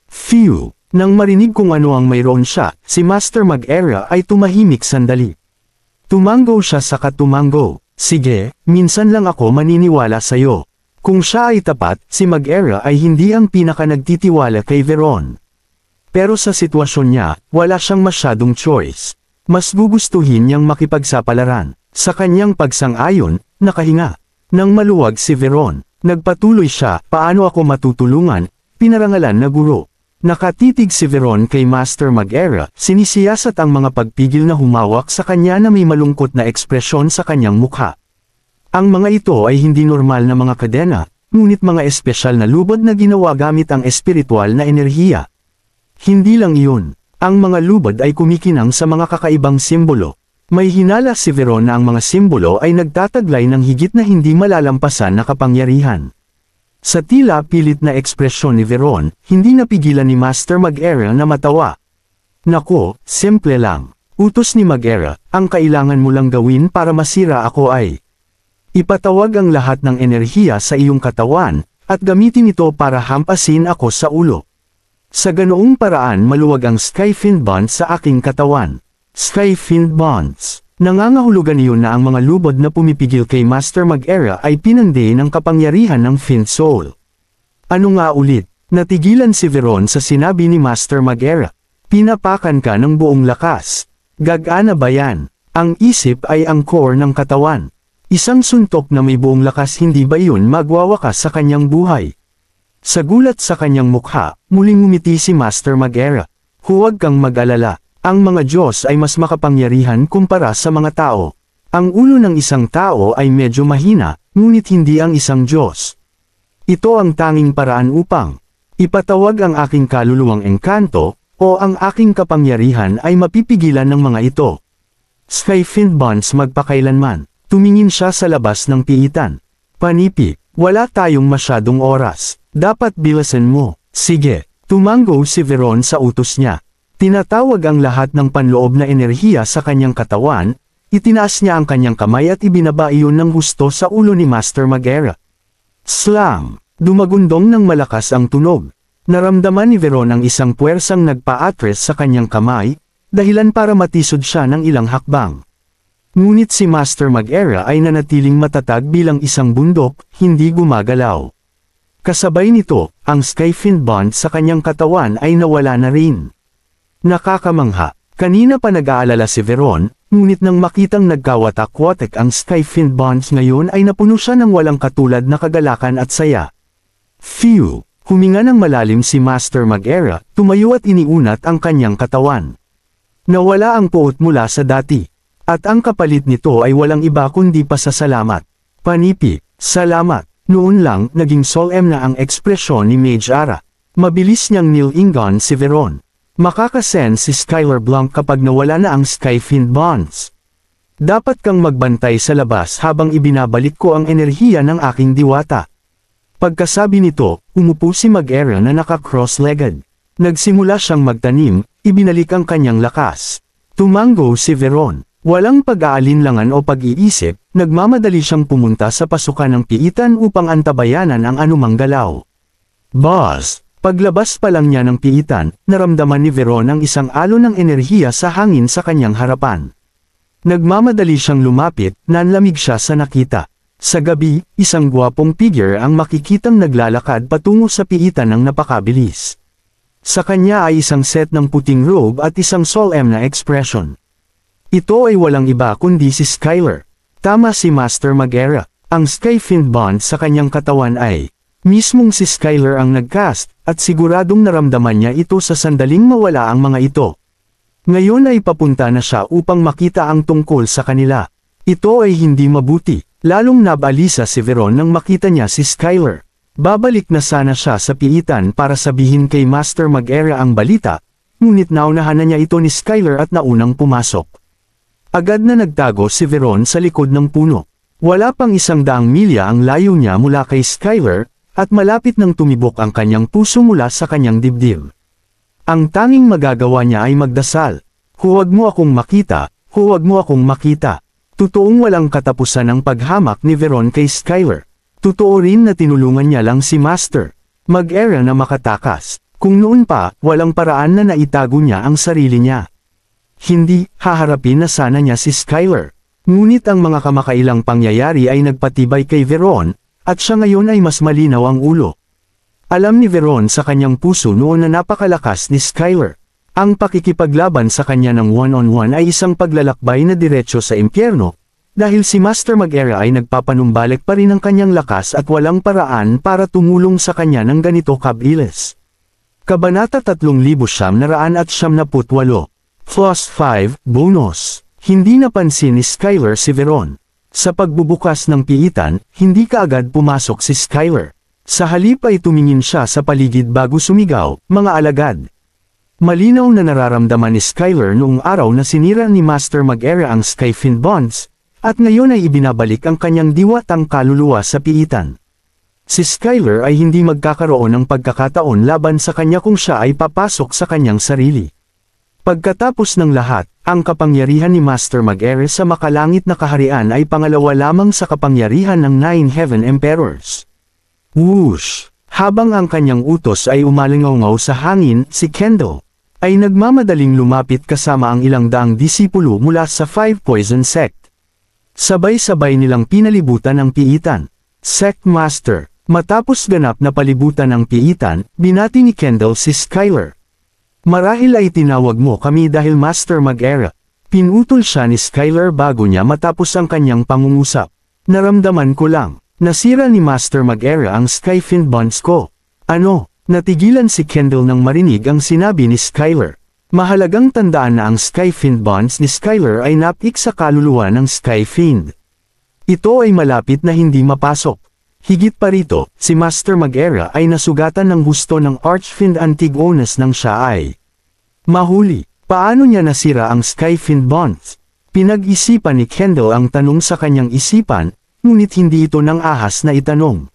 Phew! Nang marinig kung ano ang mayroon siya, si Master Magera ay tumahimik sandali. Tumango siya sa katumango. Sige, minsan lang ako maniniwala sa'yo. Kung siya ay tapat, si Magera ay hindi ang pinaka nagtitiwala kay Veron. Pero sa sitwasyon niya, wala siyang masyadong choice. Mas gugustuhin niyang makipagsapalaran. Sa kanyang pagsang-ayon, nakahinga. Nang maluwag si Veron, nagpatuloy siya, paano ako matutulungan, pinarangalan na guro. Nakatitig si Veron kay Master Magera, sinisiyasat ang mga pagpigil na humawak sa kanya na may malungkot na ekspresyon sa kanyang mukha. Ang mga ito ay hindi normal na mga kadena, ngunit mga espesyal na lubod na ginawa gamit ang espiritual na enerhiya. Hindi lang iyon. Ang mga lubod ay kumikinang sa mga kakaibang simbolo. May hinala si Veron na ang mga simbolo ay nagtataglay ng higit na hindi malalampasan na kapangyarihan. Sa tila pilit na ekspresyon ni Veron, hindi napigilan ni Master Magera na matawa. Nako, simple lang. Utos ni Magera, ang kailangan mo lang gawin para masira ako ay ipatawag ang lahat ng enerhiya sa iyong katawan, at gamitin ito para hampasin ako sa ulo. Sa ganoong paraan maluwag ang Skyfiend Bonds sa aking katawan. Skyfiend Bonds. Nangangahulugan iyon na ang mga lubod na pumipigil kay Master Magera ay pinande ng kapangyarihan ng Fiend Soul. Ano nga ulit? Natigilan si Veron sa sinabi ni Master Magera. Pinapakan ka ng buong lakas. Gagana ba yan? Ang isip ay ang core ng katawan. Isang suntok na may buong lakas, hindi ba iyon magwawakas sa kanyang buhay? Sa gulat sa kanyang mukha, muling ngumiti si Master Magera. Huwag kang mag-alala. Ang mga Diyos ay mas makapangyarihan kumpara sa mga tao. Ang ulo ng isang tao ay medyo mahina, ngunit hindi ang isang Diyos. Ito ang tanging paraan upang ipatawag ang aking kaluluwang engkanto, o ang aking kapangyarihan ay mapipigilan ng mga ito. Skyfiend Bonds magpakailanman. Tumingin siya sa labas ng piitan. Panipi, wala tayong masyadong oras. Dapat bilisan mo. Sige, tumango si Veron sa utos niya. Tinatawag ang lahat ng panloob na enerhiya sa kanyang katawan, itinaas niya ang kanyang kamay at ibinaba iyon ng husto sa ulo ni Master Magera. Slam! Dumagundong ng malakas ang tunog. Naramdaman ni Veron ang isang puwersang nagpa-atres sa kanyang kamay, dahilan para matisod siya ng ilang hakbang. Ngunit si Master Magera ay nanatiling matatag bilang isang bundok, hindi gumagalaw. Kasabay nito, ang Skyfiend Bond sa kanyang katawan ay nawala na rin. Nakakamangha, kanina pa nag-aalala si Veron, ngunit nang makitang nagkawatak-watak ang Skyfiend Bonds ngayon ay napuno siya ng walang katulad na kagalakan at saya. Phew! Huminga ng malalim si Master Magera, tumayo at iniunat ang kanyang katawan. Nawala ang puot mula sa dati. At ang kapalit nito ay walang iba kundi pasasalamat. Panipi, salamat. Noon lang, naging solemn na ang ekspresyon ni Mage Ara. Mabilis niyang nilingon si Veron. Makakasense si Skyler Blanc kapag nawala na ang Skyfiend Bonds. Dapat kang magbantay sa labas habang ibinabalik ko ang enerhiya ng aking diwata. Pagkasabi nito, umupo si Magera na naka-cross-legged. Nagsimula siyang magtanim, ibinalik ang kanyang lakas. Tumango si Veron. Walang pag-aalinlangan o pag-iisip, nagmamadali siyang pumunta sa pasukan ng piitan upang antabayanan ang anumang galaw. Boss! Paglabas pa lang niya ng piitan, naramdaman ni Veron ang isang alon ng enerhiya sa hangin sa kanyang harapan. Nagmamadali siyang lumapit, nanlamig siya sa nakita. Sa gabi, isang gwapong figure ang makikitang naglalakad patungo sa piitan ng napakabilis. Sa kanya ay isang set ng puting robe at isang solemn na expression. Ito ay walang iba kundi si Skylar. Tama si Master Magera. Ang Skyfiend bond sa kanyang katawan ay mismong si Skylar ang nagcast, at siguradong naramdaman niya ito sa sandaling mawala ang mga ito. Ngayon ay papunta na siya upang makita ang tungkol sa kanila. Ito ay hindi mabuti, lalong nabalisa si Veron nang makita niya si Skylar. Babalik na sana siya sa piitan para sabihin kay Master Magera ang balita, ngunit naunahan na niya ito ni Skylar at naunang pumasok. Agad na nagtago si Veron sa likod ng puno. Wala pang 100 milya ang layo niya mula kay Skylar, at malapit nang tumibok ang kanyang puso mula sa kanyang dibdib. Ang tanging magagawa niya ay magdasal. Huwag mo akong makita, huwag mo akong makita. Totoong walang katapusan ang paghamak ni Veron kay Skylar. Totoo rin na tinulungan niya lang si Master Magera na makatakas. Kung noon pa, walang paraan na naitago niya ang sarili niya. Hindi, haharapin na sana niya si Skylar. Ngunit ang mga kamakailang pangyayari ay nagpatibay kay Veron, at siya ngayon ay mas malinaw ang ulo. Alam ni Veron sa kanyang puso noon na napakalakas ni Skylar. Ang pakikipaglaban sa kanya ng one-on-one ay isang paglalakbay na diretso sa impyerno, dahil si Master Magera ay nagpapanumbalik pa rin ang kanyang lakas at walang paraan para tumulong sa kanya ng ganito kabilis. Kabanata 3978 Plus 5, Bonus. Hindi napansin ni Skylar si Veron. Sa pagbubukas ng piitan, hindi kaagad pumasok si Skylar. Sa halip ay tumingin siya sa paligid bago sumigaw, "Mga alagad!" Malinaw na nararamdaman ni Skylar noong araw na sinira ni Master Magera ang Skyfiend bonds, at ngayon ay ibinabalik ang kanyang diwatang kaluluwa sa piitan. Si Skylar ay hindi magkakaroon ng pagkakataon laban sa kanya kung siya ay papasok sa kanyang sarili. Pagkatapos ng lahat, ang kapangyarihan ni Master Magera sa makalangit na kaharian ay pangalawa lamang sa kapangyarihan ng 9 Heaven Emperors. Whoosh! Habang ang kanyang utos ay umalingaw sa hangin, si Kendall ay nagmamadaling lumapit kasama ang ilang daang disipulo mula sa 5 Poison Sect. Sabay-sabay nilang pinalibutan ang piitan. Sect Master, matapos ganap na palibutan ang piitan, binati ni Kendall si Skylar. "Marahil ay tinawag mo kami dahil Master Magera." Pinutol siya ni Skylar bago niya matapos ang kanyang pangungusap. "Naramdaman ko lang, nasira ni Master Magera ang Skyfiend bonds ko." "Ano?" Natigilan si Kendall nang marinig ang sinabi ni Skylar. Mahalagang tandaan na ang Skyfiend bonds ni Skylar ay napik sa kaluluwa ng Skyfiend. Ito ay malapit na hindi mapasok. Higit pa rito, si Master Magera ay nasugatan ng gusto ng Archfiend Antigonus nang siya ay mahuli. Paano niya nasira ang Skyfiend bonds? Pinag-isipan ni Kendall ang tanong sa kanyang isipan, ngunit hindi ito nang ahas na itanong.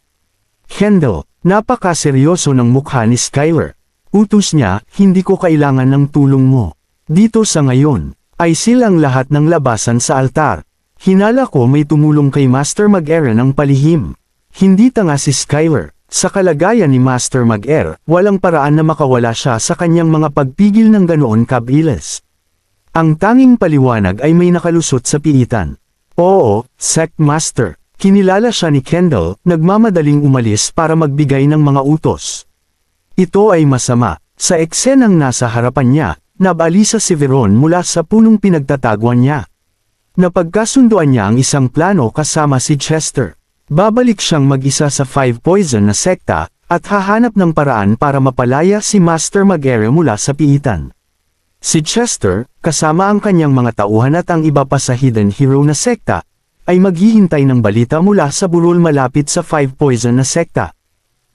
"Kendall, napakaseryoso ng mukha ni Skylar. Utos niya, hindi ko kailangan ng tulong mo. Dito sa ngayon, ay silang lahat ng labasan sa altar. Hinala ko may tumulong kay Master Magera ng palihim." Hindi tanga si Skylar. Sa kalagayan ni Master Magera, walang paraan na makawala siya sa kanyang mga pagpigil ng ganoon kabilis. Ang tanging paliwanag ay may nakalusot sa piitan. "Oo, Sect Master." Kinilala siya ni Kendall, nagmamadaling umalis para magbigay ng mga utos. Ito ay masama. Sa eksenang nasa harapan niya, nabalisa si Veron mula sa punong pinagtataguan niya. Napagkasunduan niya ang isang plano kasama si Chester. Babalik siyang mag-isa sa 5 Poison na sekta, at hahanap ng paraan para mapalaya si Master Magera mula sa piitan. Si Chester, kasama ang kanyang mga tauhan at ang iba pa sa Hidden Hero na sekta, ay maghihintay ng balita mula sa burol malapit sa 5 Poison na sekta.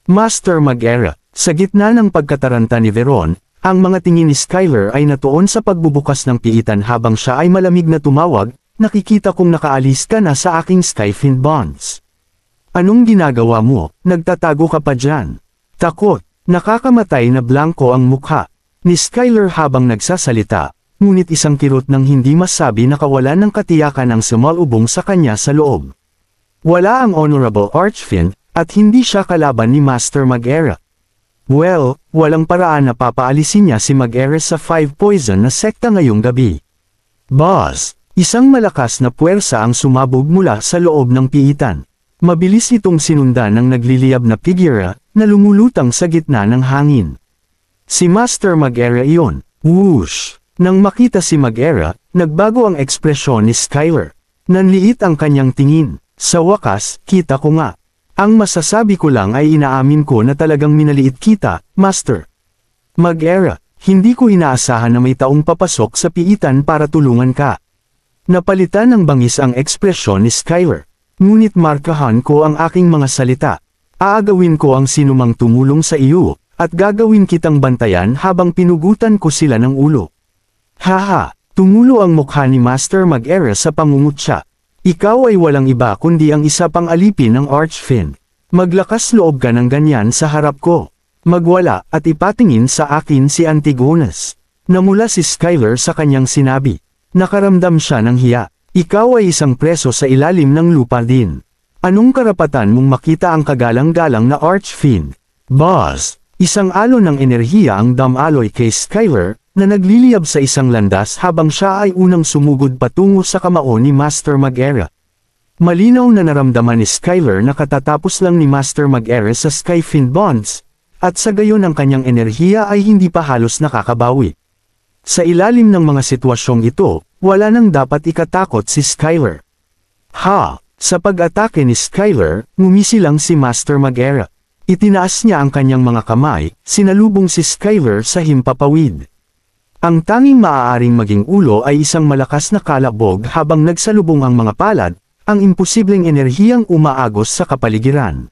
Master Magera, sa gitna ng pagkataranta ni Veron, ang mga tingin ni Skylar ay natuon sa pagbubukas ng piitan habang siya ay malamig na tumawag, "Nakikita kong nakaalis ka na sa aking Skyfiend bonds. Anong ginagawa mo? Nagtatago ka pa dyan?" Takot, nakakamatay na blanko ang mukha ni Skylar habang nagsasalita, ngunit isang kirot ng hindi masabi na kawalan ng katiyakan ang sumalubong sa kanya sa loob. Wala ang Honorable Archfiend, at hindi siya kalaban ni Master Magera. Well, walang paraan na papaalisin niya si Magera sa 5 Poison na sekta ngayong gabi. "Boss!" Isang malakas na puwersa ang sumabog mula sa loob ng piitan. Mabilis itong sinundan ng nagliliyab na figura, na lumulutang sa gitna ng hangin. Si Master Mag-era iyon. Whoosh! Nang makita si Mag-era, nagbago ang ekspresyon ni Skyler. Nanliit ang kanyang tingin. Sa wakas, kita ko nga. Ang masasabi ko lang ay inaamin ko na talagang minaliit kita, Master Mag-era. Hindi ko inaasahan na may taong papasok sa piitan para tulungan ka. Napalitan ng bangis ang ekspresyon ni Skyler. Ngunit markahan ko ang aking mga salita. Aagawin ko ang sinumang tumulong sa iyo, at gagawin kitang bantayan habang pinugutan ko sila ng ulo. Haha, tumulo ang mukha ni Master Mag-era sa pangungutya. Ikaw ay walang iba kundi ang isa pang alipin ng Archfiend. Maglakas loob ka ng ganyan sa harap ko. Magwala at ipatingin sa akin si Antigonus. Namula si Skyler sa kanyang sinabi. Nakaramdam siya ng hiya. Ikaw ay isang preso sa ilalim ng lupa din. Anong karapatan mong makita ang kagalang-galang na Archfiend? Boss! Isang alon ng enerhiya ang damaloy kay Skyler, na nagliliyab sa isang landas habang siya ay unang sumugod patungo sa kamao ni Master Mag-era. Malinaw na naramdaman ni Skyler na katatapos lang ni Master Mag-era sa Skyfiend Bonds, at sa gayon ang kanyang enerhiya ay hindi pa halos nakakabawi. Sa ilalim ng mga sitwasyong ito, wala nang dapat ikatakot si Skyler. Ha! Sa pag-atake ni Skyler, ngumisi lang si Master Mag-era. Itinaas niya ang kanyang mga kamay, sinalubong si Skyler sa himpapawid. Ang tanging maaaring maging ulo ay isang malakas na kalabog habang nagsalubong ang mga palad, ang imposibleng enerhiyang umaagos sa kapaligiran.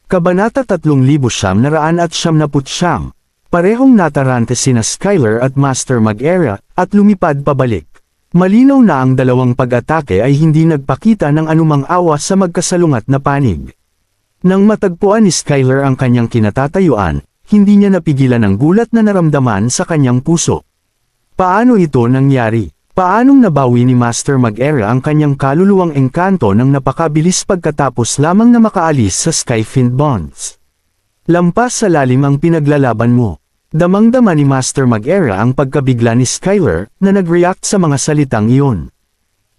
Kabanata 3979. Parehong natarante sina Skyler at Master Mag-era, at lumipad pabalik. Malinaw na ang dalawang pag-atake ay hindi nagpakita ng anumang awa sa magkasalungat na panig. Nang matagpuan ni Skyler ang kanyang kinatatayuan, hindi niya napigilan ang gulat na naramdaman sa kanyang puso. Paano ito nangyari? Paanong nabawi ni Master Mag-era ang kanyang kaluluwang engkanto nang napakabilis pagkatapos lamang na makaalis sa Skyfiend Bonds? Lampas sa lalim ang pinaglalaban mo. Damang-dama ni Master Mag-era ang pagkabigla ni Skyler, na nag-react sa mga salitang iyon.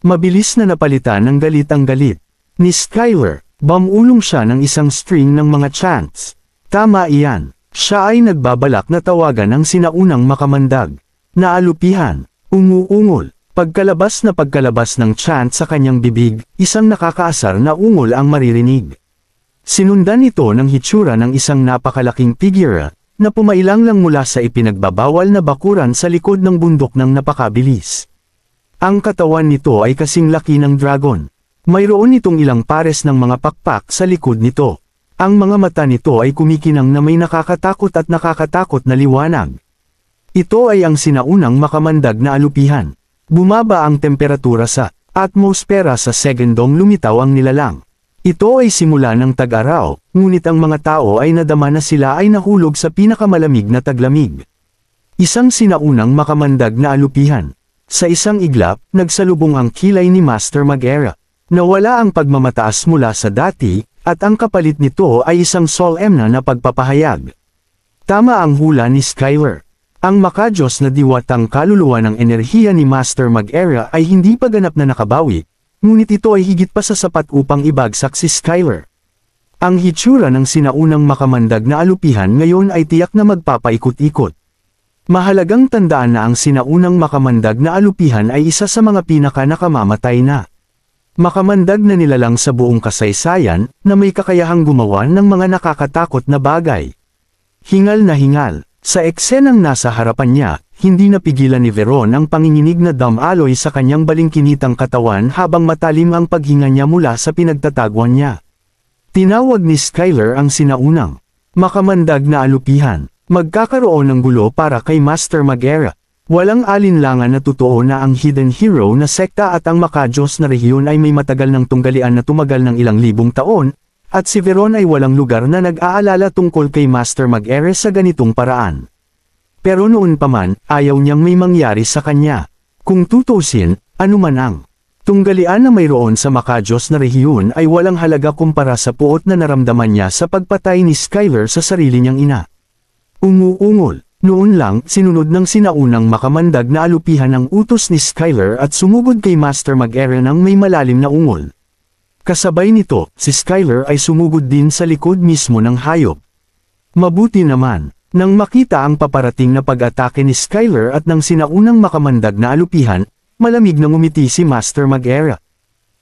Mabilis na napalitan ng galit ang galit ni Skyler. Bamulong siya ng isang string ng mga chants. Tama iyan. Siya ay nagbabalak na tawagan ang sinaunang makamandag. Naalupihan. Umuungol. Pagkalabas ng chant sa kanyang bibig, isang nakakaasar na ungol ang maririnig. Sinundan ito ng hitsura ng isang napakalaking figura, na pumailang lang mula sa ipinagbabawal na bakuran sa likod ng bundok ng napakabilis. Ang katawan nito ay kasing laki ng dragon. Mayroon itong ilang pares ng mga pakpak sa likod nito. Ang mga mata nito ay kumikinang na may nakakatakot na liwanag. Ito ay ang sinaunang makamandag na alupihan. Bumaba ang temperatura sa atmosfera sa segundong lumitaw ang nilalang. Ito ay simula ng tag-araw, ngunit ang mga tao ay nadama na sila ay nahulog sa pinakamalamig na taglamig. Isang sinaunang makamandag na alupihan. Sa isang iglap, nagsalubong ang kilay ni Master Mag-era. Nawala ang pagmamataas mula sa dati, at ang kapalit nito ay isang solemn na pagpapahayag. Tama ang hula ni Skyler. Ang makadiyos na diwatang kaluluwa ng enerhiya ni Master Mag-era ay hindi pa ganap na nakabawi, ngunit ito ay higit pa sa sapat upang ibagsak si Skyler. Ang hitsura ng sinaunang makamandag na alupihan ngayon ay tiyak na magpapaikot-ikot. Mahalagang tandaan na ang sinaunang makamandag na alupihan ay isa sa mga pinaka-nakamamatay na makamandag na nilalang sa buong kasaysayan, na may kakayahang gumawa ng mga nakakatakot na bagay. Hingal na hingal. Sa eksenang nasa harapan niya, hindi napigilan ni Veron ang panginginig na damaloy sa kanyang balingkinitang katawan habang matalim ang paghinga niya mula sa pinagtatagwan niya. Tinawag ni Skyler ang sinaunang makamandag na alupihan. Magkakaroon ng gulo para kay Master Mag-era. Walang alinlangan na totoo na ang Hidden Hero na sekta at ang makadiyos na rehiyon ay may matagal ng tunggalian na tumagal ng ilang libong taon, at si Veron ay walang lugar na nag-aalala tungkol kay Master Mag-era sa ganitong paraan. Pero noon pa man, ayaw niyang may mangyari sa kanya. Kung tutusin, anuman ang tunggalian na mayroon sa makadiyos na rehiyon ay walang halaga kumpara sa puot na naramdaman niya sa pagpatay ni Skyler sa sarili niyang ina. Umuungol. Noon lang, sinunod ng sinaunang makamandag na alupihan ang utos ni Skyler at sumugod kay Master Mag-era ng may malalim na ungol. Kasabay nito, si Skyler ay sumugod din sa likod mismo ng hayop. Mabuti naman, Nang makita ang paparating na pag-atake ni Skyler at ng sinaunang makamandag na alupihan, malamig na ngumiti si Master Mag-era.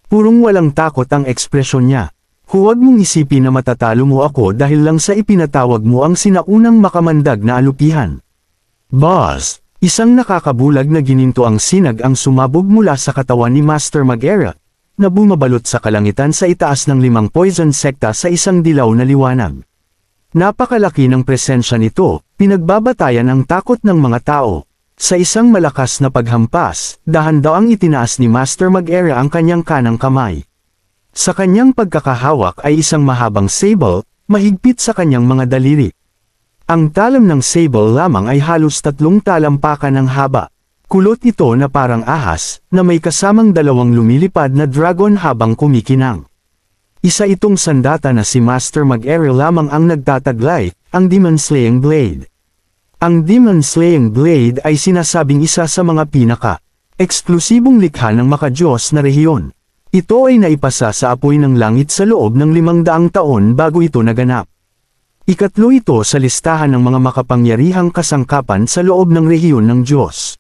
Purong walang takot ang ekspresyon niya. Huwag mong isipin na matatalo mo ako dahil lang sa ipinatawag mo ang sinaunang makamandag na alupihan. Boss! Isang nakakabulag na gininto ang sinag ang sumabog mula sa katawan ni Master Mag-era, na bumabalot sa kalangitan sa itaas ng 5 poison sekta sa isang dilaw na liwanag. Napakalaki ng presensya nito, pinagbabatayan ang takot ng mga tao. Sa isang malakas na paghampas, dahan-daang itinaas ni Master Mag-era ang kanyang kanang kamay. Sa kanyang pagkakahawak ay isang mahabang sable, mahigpit sa kanyang mga daliri. Ang talam ng sable lamang ay halos 3 talampakan ng haba. Kulot ito na parang ahas, na may kasamang 2 lumilipad na dragon habang kumikinang. Isa itong sandata na si Master Mag-era lamang ang nagtataglay, ang Demon Slaying Blade. Ang Demon Slaying Blade ay sinasabing isa sa mga pinaka-eksklusibong likha ng makadiyos na rehiyon. Ito ay naipasa sa apoy ng langit sa loob ng 500 taon bago ito naganap. Ikatlo ito sa listahan ng mga makapangyarihang kasangkapan sa loob ng rehiyon ng Diyos.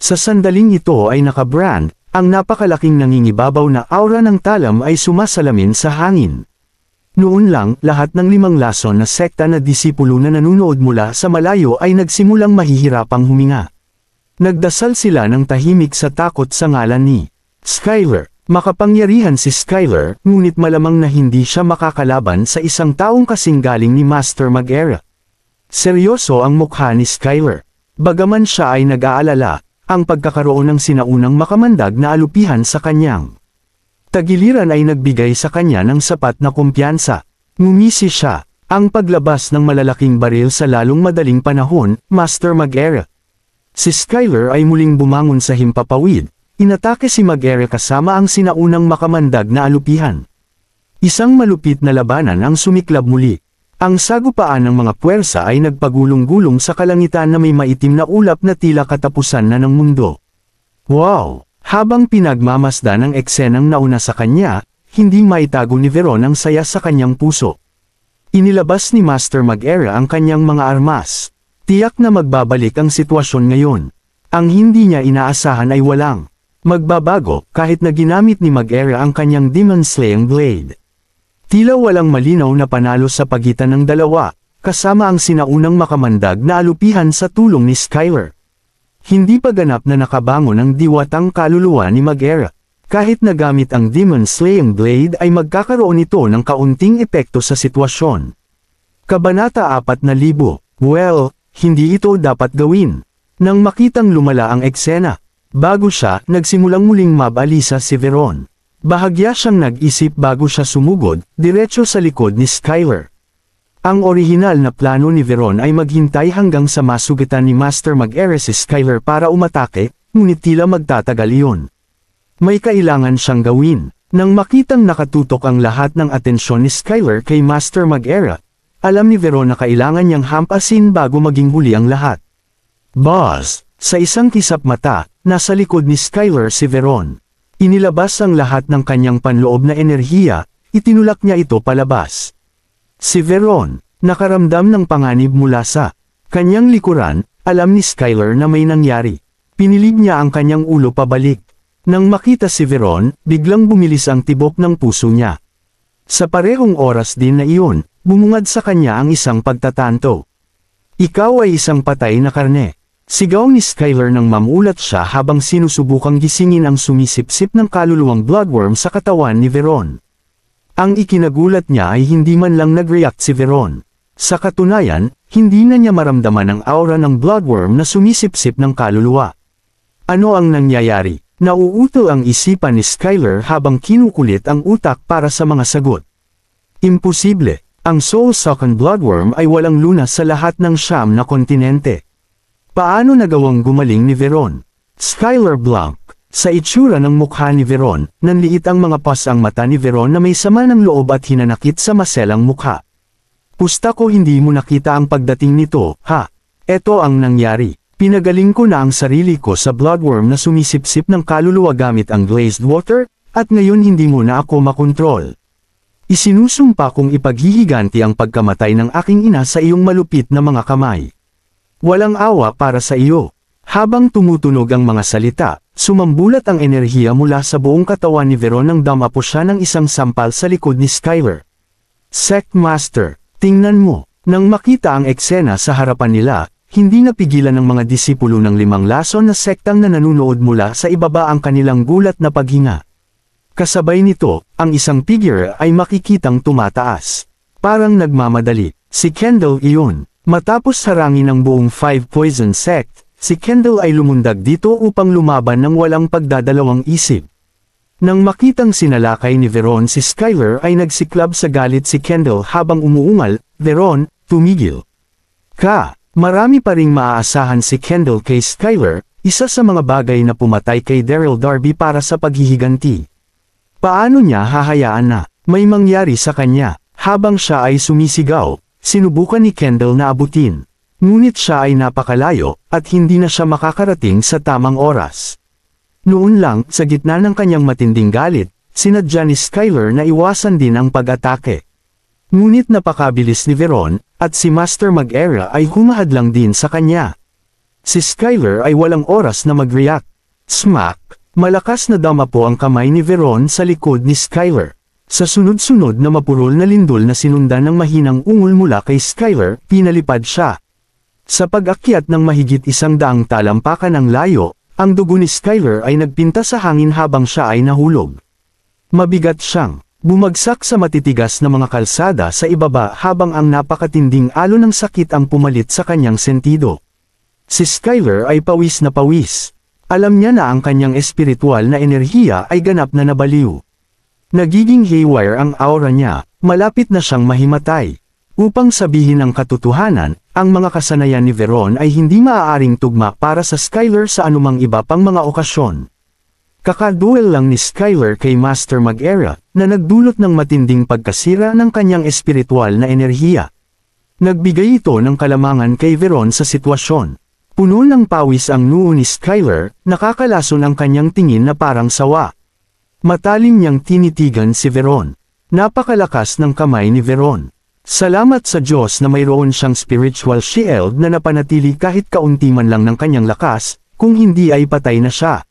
Sa sandaling ito ay nakabrand, ang napakalaking nangingibabaw na aura ng talam ay sumasalamin sa hangin. Noon lang, lahat ng 5 lason na sekta na disipulo na nanunood mula sa malayo ay nagsimulang mahihirapang huminga. Nagdasal sila ng tahimik sa takot sa ngalan ni Skyler. Makapangyarihan si Skyler, ngunit malamang na hindi siya makakalaban sa isang taong kasing galing ni Master Mag-era. Seryoso ang mukha ni Skyler. Bagaman siya ay nag-aalala, ang pagkakaroon ng sinaunang makamandag na alupihan sa kanyang tagiliran ay nagbigay sa kanya ng sapat na kumpiyansa. Ngumisi siya, ang paglabas ng malalaking baril sa lalong madaling panahon, Master Mag-era. Si Skyler ay muling bumangon sa himpapawid, inatake si Mag-era kasama ang sinaunang makamandag na alupihan. Isang malupit na labanan ang sumiklab muli. Ang sagupaan ng mga puwersa ay nagpagulong-gulong sa kalangitan na may maitim na ulap na tila katapusan na ng mundo. Wow! Habang pinagmamasdan ang eksenang nauna sa kanya, hindi maitago ni Veron ang saya sa kanyang puso. Inilabas ni Master Mag-era ang kanyang mga armas. Tiyak na magbabalik ang sitwasyon ngayon. Ang hindi niya inaasahan ay walang magbabago kahit na ginamit ni Mag-era ang kanyang Demon Slaying Blade. Tila walang malinaw na panalo sa pagitan ng dalawa, kasama ang sinaunang makamandag na alupihan sa tulong ni Skyler. Hindi pa ganap na nakabangon ang diwatang kaluluwa ni Mag-era. Kahit nagamit ang Demon Slaying Blade ay magkakaroon ito ng kaunting epekto sa sitwasyon. Kabanata 4,000. Well, hindi ito dapat gawin. Nang makitang lumala ang eksena, bago siya, nagsimulang muling mabalisa si Veron. Bahagya siyang nag-isip bago siya sumugod, diretso sa likod ni Skyler. Ang orihinal na plano ni Veron ay maghintay hanggang sa masugatan ni Master Mag-era si Skyler para umatake, ngunit tila magtatagal iyon. May kailangan siyang gawin. Nang makitang nakatutok ang lahat ng atensyon ni Skyler kay Master Mag-era, alam ni Veron na kailangan niyang hampasin bago maging huli ang lahat. Boss! Sa isang kisap mata, nasa likod ni Skyler si Veron. Inilabas ang lahat ng kanyang panloob na enerhiya, itinulak niya ito palabas. Si Veron, nakaramdam ng panganib mula sa kanyang likuran, alam ni Skyler na may nangyari. Pinilig niya ang kanyang ulo pabalik. Nang makita si Veron, biglang bumilis ang tibok ng puso niya. Sa parehong oras din na iyon, bumungad sa kanya ang isang pagtatanto. Ikaw ay isang patay na karne. Sigaw ni Skyler nang mamulat siya habang sinusubukang gisingin ang sumisipsip ng kaluluwang bloodworm sa katawan ni Veron. Ang ikinagulat niya ay hindi man lang nag-react si Veron. Sa katunayan, hindi na niya maramdaman ang aura ng bloodworm na sumisipsip ng kaluluwa. Ano ang nangyayari? Nauuto ang isipan ni Skyler habang kinukulit ang utak para sa mga sagot. Imposible. Ang soul-sucking bloodworm ay walang lunas sa lahat ng 9 na kontinente. Paano nagawang gumaling ni Veron? Skyler Blanc. Sa itsura ng mukha ni Veron, nanliit ang mga pas ang mata ni Veron na may sama ng loob at hinanakit sa maselang mukha. Pusta ko hindi mo nakita ang pagdating nito, ha? Eto ang nangyari. Pinagaling ko na ang sarili ko sa bloodworm na sumisipsip ng kaluluwa gamit ang glazed water, at ngayon hindi mo na ako makontrol. Isinusumpa kong ipaghihiganti ang pagkamatay ng aking ina sa iyong malupit na mga kamay. Walang awa para sa iyo. Habang tumutunog ang mga salita, sumambulat ang enerhiya mula sa buong katawan ni Veron nang damapo siya ng isang sampal sa likod ni Skyler. Sect Master, tingnan mo. Nang makita ang eksena sa harapan nila, hindi napigilan ng mga disipulo ng 5 lason na sektang na nanunood mula sa ibaba ang kanilang gulat na paghinga. Kasabay nito, ang isang figure ay makikitang tumataas. Parang nagmamadali. Si Kendall iyon. Matapos harangin ang buong 5 Poison Sect, si Kendall ay lumundag dito upang lumaban ng walang pagdadalawang isip. Nang makitang sinalakay ni Veron si Skyler ay nagsiklab sa galit si Kendall habang umuungal, "Veron, tumigil ka." Marami pa ring maaasahan si Kendall kay Skyler, isa sa mga bagay na pumatay kay Daryl Darby para sa paghihiganti. Paano niya hahayaan na may mangyari sa kanya? Habang siya ay sumisigaw, sinubukan ni Kendall na abutin. Ngunit siya ay napakalayo, at hindi na siya makakarating sa tamang oras. Noon lang, sa gitna ng kanyang matinding galit, sinadya ni Skyler na iwasan din ang pag-atake. Ngunit napakabilis ni Veron, at si Master Mag-era ay humahadlang din sa kanya. Si Skyler ay walang oras na mag-react. Smack! Malakas na damapo ang kamay ni Veron sa likod ni Skyler. Sa sunod-sunod na mapurol na lindol na sinundan ng mahinang ungol mula kay Skyler, pinalipad siya. Sa pag-akyat ng mahigit 100 talampakan ng layo, ang dugo ni Skyler ay nagpinta sa hangin habang siya ay nahulog. Mabigat siyang bumagsak sa matitigas na mga kalsada sa ibaba habang ang napakatinding alon ng sakit ang pumalit sa kanyang sentido. Si Skyler ay pawis na pawis. Alam niya na ang kanyang espiritual na enerhiya ay ganap na nabaliw. Nagiging haywire ang aura niya, malapit na siyang mahimatay. Upang sabihin ang katotohanan, ang mga kasanayan ni Veron ay hindi maaaring tugma para sa Skyler sa anumang iba pang mga okasyon. Kakaduel lang ni Skyler kay Master Mag-era, na nagdulot ng matinding pagkasira ng kanyang espiritual na enerhiya. Nagbigay ito ng kalamangan kay Veron sa sitwasyon. Puno ng pawis ang noo ni Skyler, nakakalason ang kanyang tingin na parang sawa. Matalim niyang tinitigan si Veron. Napakalakas ng kamay ni Veron. Salamat sa Diyos na mayroon siyang spiritual shield na napanatili kahit kaunti man lang ng kanyang lakas, kung hindi ay patay na siya.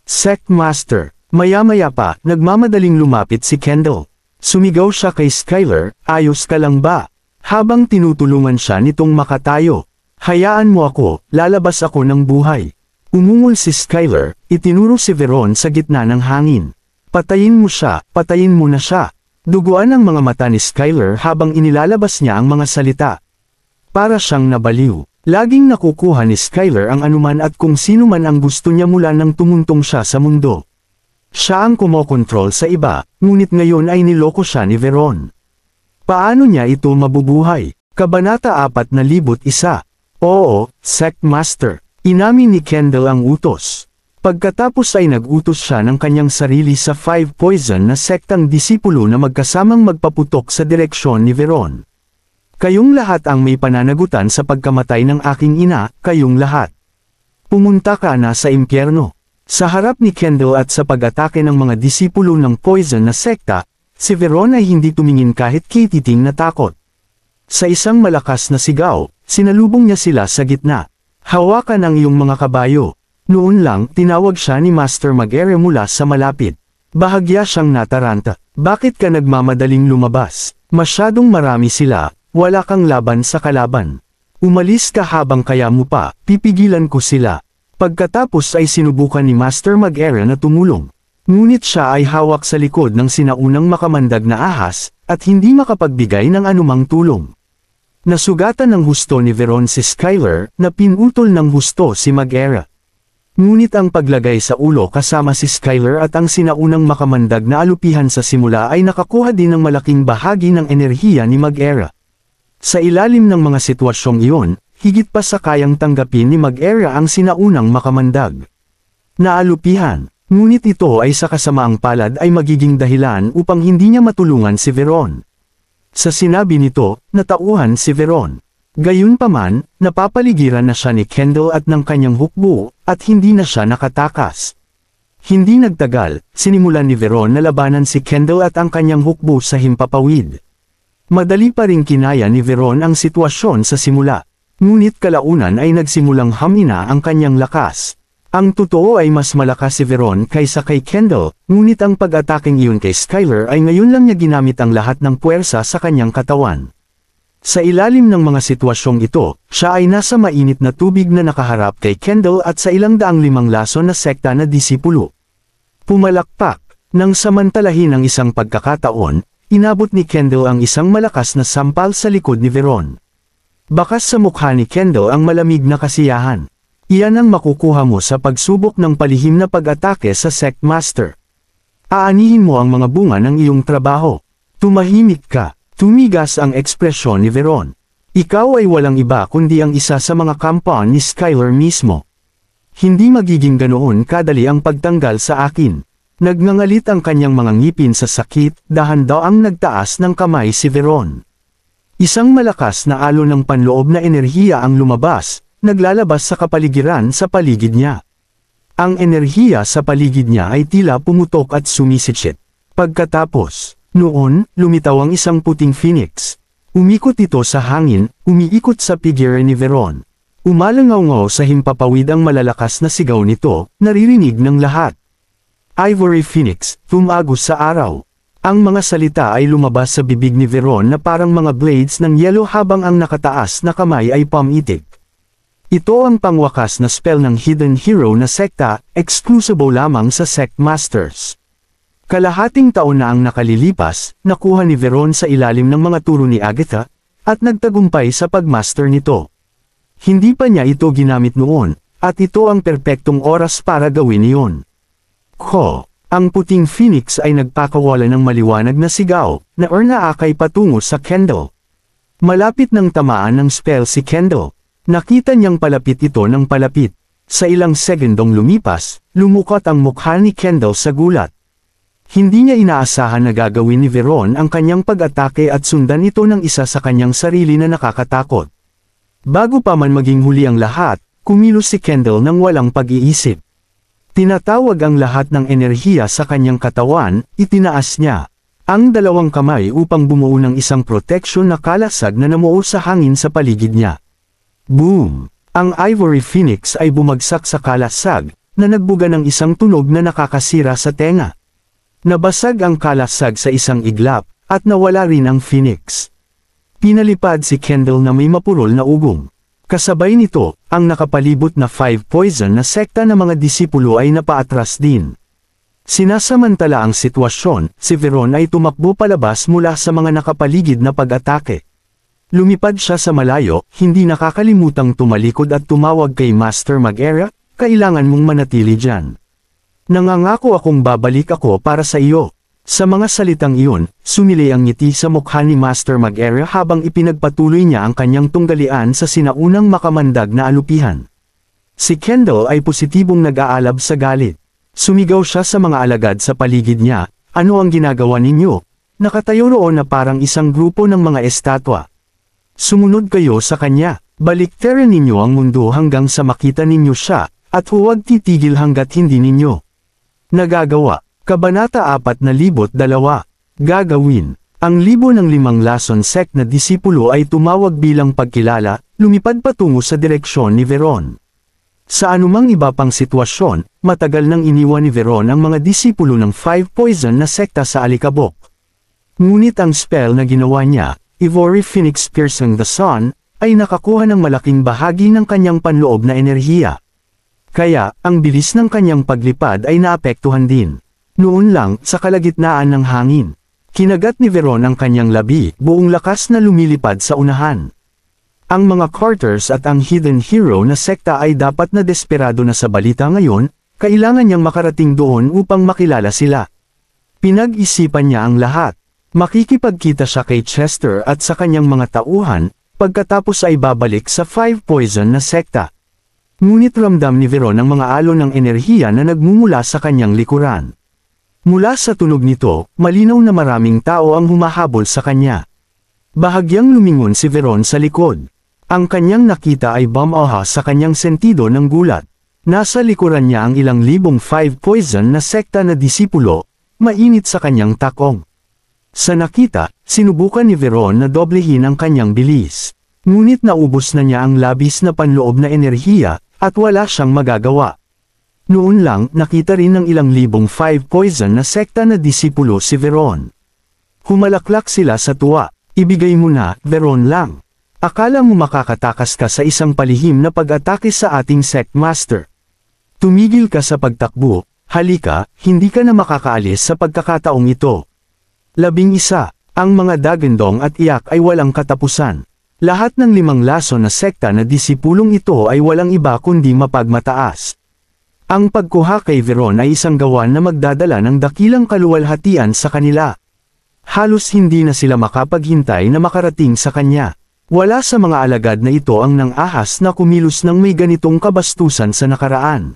Sect Master, maya-maya pa, nagmamadaling lumapit si Kendall. Sumigaw siya kay Skyler, "Ayos ka lang ba?" Habang tinutulungan siya nitong makatayo. "Hayaan mo ako, lalabas ako ng buhay." Umungol si Skyler, itinuro si Veron sa gitna ng hangin. "Patayin mo siya, patayin mo na siya." Duguan ang mga mata ni Skyler habang inilalabas niya ang mga salita. Para siyang nabaliw. Laging nakukuha ni Skyler ang anuman at kung sino man ang gusto niya mula nang tumuntong siya sa mundo. Siya ang kumokontrol sa iba, ngunit ngayon ay niloko siya ni Veron. Paano niya ito mabubuhay? Kabanata 4,001. Oo, Sect Master. Inamin ni Kendall ang utos. Pagkatapos ay nag-utos siya ng kanyang sarili sa 5 Poison na sektang disipulo na magkasamang magpaputok sa direksyon ni Veron. "Kayong lahat ang may pananagutan sa pagkamatay ng aking ina, kayong lahat. Pumunta ka na sa impyerno." Sa harap ni Kendall at sa pag-atake ng mga disipulo ng Poison na sekta, si Veron ay hindi tumingin kahit kititing na takot. Sa isang malakas na sigaw, sinalubong niya sila sa gitna. "Hawakan ang iyong mga kabayo." Noon lang, tinawag siya ni Master Mag-era mula sa malapit. Bahagya siyang nataranta. "Bakit ka nagmamadaling lumabas? Masyadong marami sila, wala kang laban sa kalaban. Umalis ka habang kaya mo pa, pipigilan ko sila." Pagkatapos ay sinubukan ni Master Mag-era na tumulong. Ngunit siya ay hawak sa likod ng sinaunang makamandag na ahas, at hindi makapagbigay ng anumang tulong. Nasugatan ng husto ni Veron si Skyler, na pinutol ng husto si Mag-era. Ngunit ang paglagay sa ulo kasama si Skyler at ang sinaunang makamandag na alupihan sa simula ay nakakuha din ng malaking bahagi ng enerhiya ni Mag-era. Sa ilalim ng mga sitwasyong iyon, higit pa sa kayang tanggapin ni Mag-era ang sinaunang makamandag. Naalupihan, ngunit ito ay sa kasamaang palad ay magiging dahilan upang hindi niya matulungan si Veron. Sa sinabi nito, natauhan si Veron. Gayunpaman, napapaligiran na siya ni Kendall at ng kanyang hukbo, at hindi na siya nakatakas. Hindi nagtagal, sinimulan ni Veron na labanan si Kendall at ang kanyang hukbo sa himpapawid. Madali pa ring kinaya ni Veron ang sitwasyon sa simula. Ngunit kalaunan ay nagsimulang hamina ang kanyang lakas. Ang totoo ay mas malakas si Veron kaysa kay Kendall, ngunit ang pag-ataking iyon kay Skyler ay ngayon lang niya ginamit ang lahat ng puwersa sa kanyang katawan. Sa ilalim ng mga sitwasyong ito, siya ay nasa mainit na tubig na nakaharap kay Kendall at sa 105 lason na sekta na disipulo. Pumalakpak, nang samantalahin ang isang pagkakataon, inabot ni Kendall ang isang malakas na sampal sa likod ni Veron. Bakas sa mukha ni Kendall ang malamig na kasiyahan. Iyan ang makukuha mo sa pagsubok ng palihim na pag-atake sa Sect Master. Aanihin mo ang mga bunga ng iyong trabaho. Tumahimik ka. Tumigas ang ekspresyon ni Veron. Ikaw ay walang iba kundi ang isa sa mga kampon ni Skyler mismo. Hindi magiging ganoon kadali ang pagtanggal sa akin. Nagngangalit ang kanyang mga ngipin sa sakit, dahan-daang nagtaas ng kamay si Veron. Isang malakas na alon ng panloob na enerhiya ang lumabas, naglalabas sa kapaligiran sa paligid niya. Ang enerhiya sa paligid niya ay tila pumutok at sumisitsit. Pagkatapos, noon, lumitaw ang isang puting phoenix. Umikot ito sa hangin, umiikot sa figure ni Veron. Umalangaw-ngaw sa himpapawid ang malalakas na sigaw nito, naririnig ng lahat. Ivory Phoenix, tumagos sa araw. Ang mga salita ay lumabas sa bibig ni Veron na parang mga blades ng yelo habang ang nakataas na kamay ay pamitik. Ito ang pangwakas na spell ng Hidden Hero na sekta, exclusive lamang sa Sect Masters. Kalahating taon na ang nakalilipas, nakuha ni Veron sa ilalim ng mga turo ni Agatha, at nagtagumpay sa pagmaster nito. Hindi pa niya ito ginamit noon, at ito ang perpektong oras para gawin iyon. Ang puting phoenix ay nagpakawala ng maliwanag na sigaw, na naakay patungo sa Kendall. Malapit ng tamaan ng spell si Kendall. Nakita niyang palapit ito ng palapit. Sa ilang segundong lumipas, lumukot ang mukha ni Kendall sa gulat. Hindi niya inaasahan na gagawin ni Veron ang kanyang pag-atake at sundan ito ng isa sa kanyang sarili na nakakatakot. Bago pa man maging huli ang lahat, kumilos si Kendall ng walang pag-iisip. Tinatawag ang lahat ng enerhiya sa kanyang katawan, itinaas niya ang dalawang kamay upang bumuo ng isang proteksyon na kalasag na namuo sa hangin sa paligid niya. Boom! Ang Ivory Phoenix ay bumagsak sa kalasag, na nagbuga ng isang tunog na nakakasira sa tenga. Nabasag ang kalasag sa isang iglap, at nawala rin ang Phoenix. Pinalipad si Kendall na may mapurol na ugong. Kasabay nito, ang nakapalibot na 5 poison na sekta ng mga disipulo ay napaatras din. Sinasamantala ang sitwasyon, si Veron ay tumakbo palabas mula sa mga nakapaligid na pag-atake. Lumipad siya sa malayo, hindi nakakalimutang tumalikod at tumawag kay Master Mag-Era, kailangan mong manatili dyan. Nangangako akong babalik ako para sa iyo. Sa mga salitang iyon, sumili ang ngiti sa mukha ni Master Mag-Era habang ipinagpatuloy niya ang kanyang tunggalian sa sinaunang makamandag na alupihan. Si Kendall ay positibong nag-aalab sa galit. Sumigaw siya sa mga alagad sa paligid niya, "Ano ang ginagawa ninyo?" Nakatayo roon na parang isang grupo ng mga estatwa. Sumunod kayo sa kanya, baliktarin ninyo ang mundo hanggang sa makita ninyo siya, at huwag titigil hanggat hindi ninyo nagagawa. Kabanata 4,002. Gagawin. Ang libo ng 5 lason sect na disipulo ay tumawag bilang pagkilala, lumipad patungo sa direksyon ni Veron. Sa anumang iba pang sitwasyon, matagal nang iniwan ni Veron ang mga disipulo ng 5 poison na sekta sa alikabok. Ngunit ang spell na ginawa niya, Ivory Phoenix Piercing the Sun, ay nakakuha ng malaking bahagi ng kanyang panloob na enerhiya. Kaya, ang bilis ng kanyang paglipad ay naapektuhan din. Noon lang, sa kalagitnaan ng hangin, kinagat ni Veron ang kanyang labi, buong lakas na lumilipad sa unahan. Ang mga Carters at ang Hidden Hero na sekta ay dapat na desperado na sa balita ngayon, kailangan niyang makarating doon upang makilala sila. Pinag-isipan niya ang lahat. Makikipagkita siya kay Chester at sa kanyang mga tauhan, pagkatapos ay babalik sa 5 poison na sekta. Ngunit ramdam ni Veron ang mga alon ng enerhiya na nagmumula sa kanyang likuran. Mula sa tunog nito, malinaw na maraming tao ang humahabol sa kanya. Bahagyang lumingon si Veron sa likod. Ang kanyang nakita ay bumaha sa kanyang sentido ng gulat. Nasa likuran niya ang ilang libong 5 poison na sekta na disipulo, mainit sa kanyang takong. Sa nakita, sinubukan ni Veron na doblehin ang kanyang bilis. Ngunit naubos na niya ang labis na panloob na enerhiya, at wala siyang magagawa. Noon lang, nakita rin ng ilang libong 5 poison na sekta na disipulo si Veron. Humalaklak sila sa tuwa. Ibigay mo na, Veron lang. Akala mo makakatakas ka sa isang palihim na pag-atake sa ating sect master. Tumigil ka sa pagtakbo, halika, hindi ka na makakaalis sa pagkakataong ito. 11. Ang mga dagandong at iyak ay walang katapusan. Lahat ng 5 laso na sekta na disipulong ito ay walang iba kundi mapagmataas. Ang pagkuha kay Veron ay isang gawan na magdadala ng dakilang kaluwalhatian sa kanila. Halos hindi na sila makapaghintay na makarating sa kanya. Wala sa mga alagad na ito ang nang-ahas na kumilos ng may ganitong kabastusan sa nakaraan.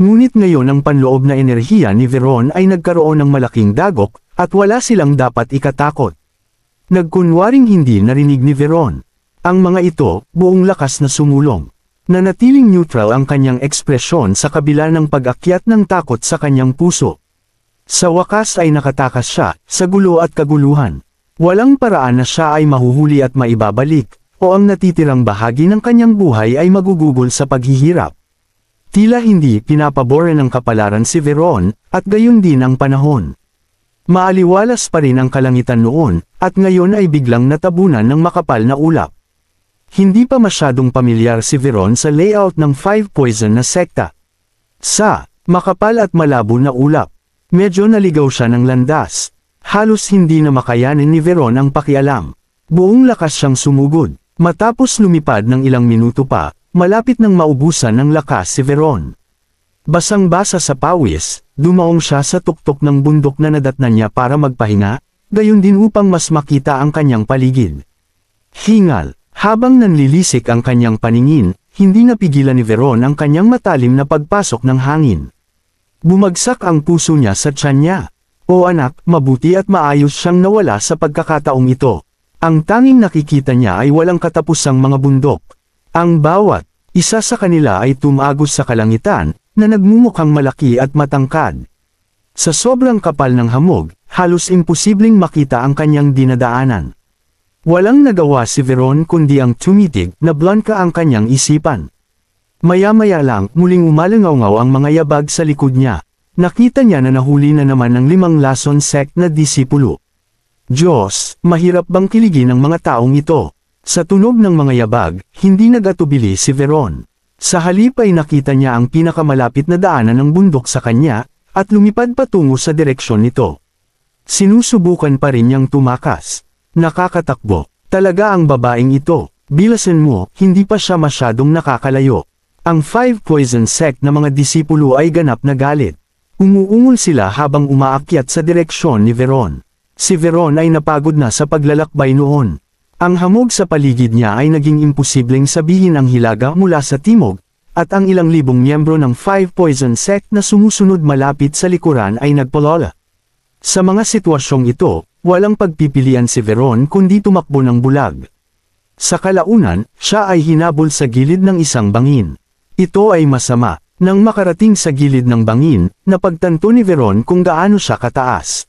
Ngunit ngayon ang panloob na enerhiya ni Veron ay nagkaroon ng malaking dagok, at wala silang dapat ikatakot. Nagkunwaring hindi narinig ni Veron. Ang mga ito, buong lakas na sumulong. Nanatiling neutral ang kanyang ekspresyon sa kabila ng pag-akyat ng takot sa kanyang puso. Sa wakas ay nakatakas siya, sa gulo at kaguluhan. Walang paraan na siya ay mahuhuli at maibabalik, o ang natitirang bahagi ng kanyang buhay ay magugugol sa paghihirap. Tila hindi pinapabore ng kapalaran si Veron, at gayon din ang panahon. Maaliwalas pa rin ang kalangitan noon, at ngayon ay biglang natabunan ng makapal na ulap. Hindi pa masyadong pamilyar si Veron sa layout ng 5 poison na sekta. Sa makapal at malabo na ulap, medyo naligaw siya ng landas. Halos hindi na makayanin ni Veron ang pakialam. Buong lakas siyang sumugod. Matapos lumipad ng ilang minuto pa, malapit nang maubusan ng lakas si Veron. Basang-basa sa pawis, dumaong siya sa tuktok ng bundok na nadatnan niya para magpahinga, gayon din upang mas makita ang kanyang paligid. Hingal, habang nanlilisik ang kanyang paningin, hindi napigilan ni Veron ang kanyang matalim na pagpasok ng hangin. Bumagsak ang puso niya sa tiyan niya. O anak, mabuti at maayos siyang nawala sa pagkakataong ito. Ang tanging nakikita niya ay walang katapusang mga bundok. Ang bawat isa sa kanila ay tumagos sa kalangitan, na nagmumukhang malaki at matangkad. Sa sobrang kapal ng hamog, halos imposibleng makita ang kanyang dinadaanan. Walang nagawa si Veron kundi ang tumitig na blanka ang kanyang isipan. Maya-maya lang, muling umalangaw-ngaw ang mga yabag sa likod niya. Nakita niya na nahuli na naman ng 5 lason sect na disipulo. Diyos, mahirap bang kiligin ang mga taong ito? Sa tunog ng mga yabag, hindi nagatubili si Veron. Sa halip ay nakita niya ang pinakamalapit na daanan ng bundok sa kanya, at lumipad patungo sa direksyon nito. Sinusubukan pa rin niyang tumakas. Nakakatakbo. Talaga ang babaeng ito. Bilasan mo, hindi pa siya masyadong nakakalayo. Ang 5 poison sect na mga disipulo ay ganap na galit. Umuungol sila habang umaakyat sa direksyon ni Veron. Si Veron ay napagod na sa paglalakbay noon. Ang hamog sa paligid niya ay naging imposibleng sabihin ang hilaga mula sa timog, at ang ilang libong miyembro ng 5 poison sect na sumusunod malapit sa likuran ay nagpalola. Sa mga sitwasyong ito, walang pagpipilian si Veron kundi tumakbo ng bulag. Sa kalaunan, siya ay hinabol sa gilid ng isang bangin. Ito ay masama. Nang makarating sa gilid ng bangin, napagtanto ni Veron kung gaano siya kataas.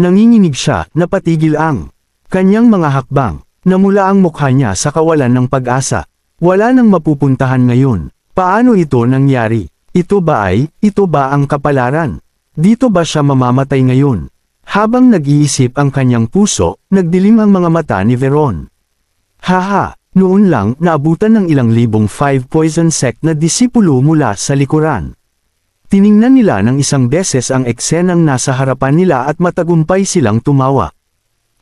Nanginginig siya, napatigil ang kanyang mga hakbang. Namula ang mukha niya sa kawalan ng pag-asa. Wala nang mapupuntahan ngayon. Paano ito nangyari? Ito ba ang kapalaran? Dito ba siya mamamatay ngayon? Habang nag-iisip ang kanyang puso, nagdilim ang mga mata ni Veron. Haha, noon lang naabutan ng ilang libong 5 poison sect na disipulo mula sa likuran. Tiningnan nila ng isang beses ang eksenang nasa harapan nila at matagumpay silang tumawa.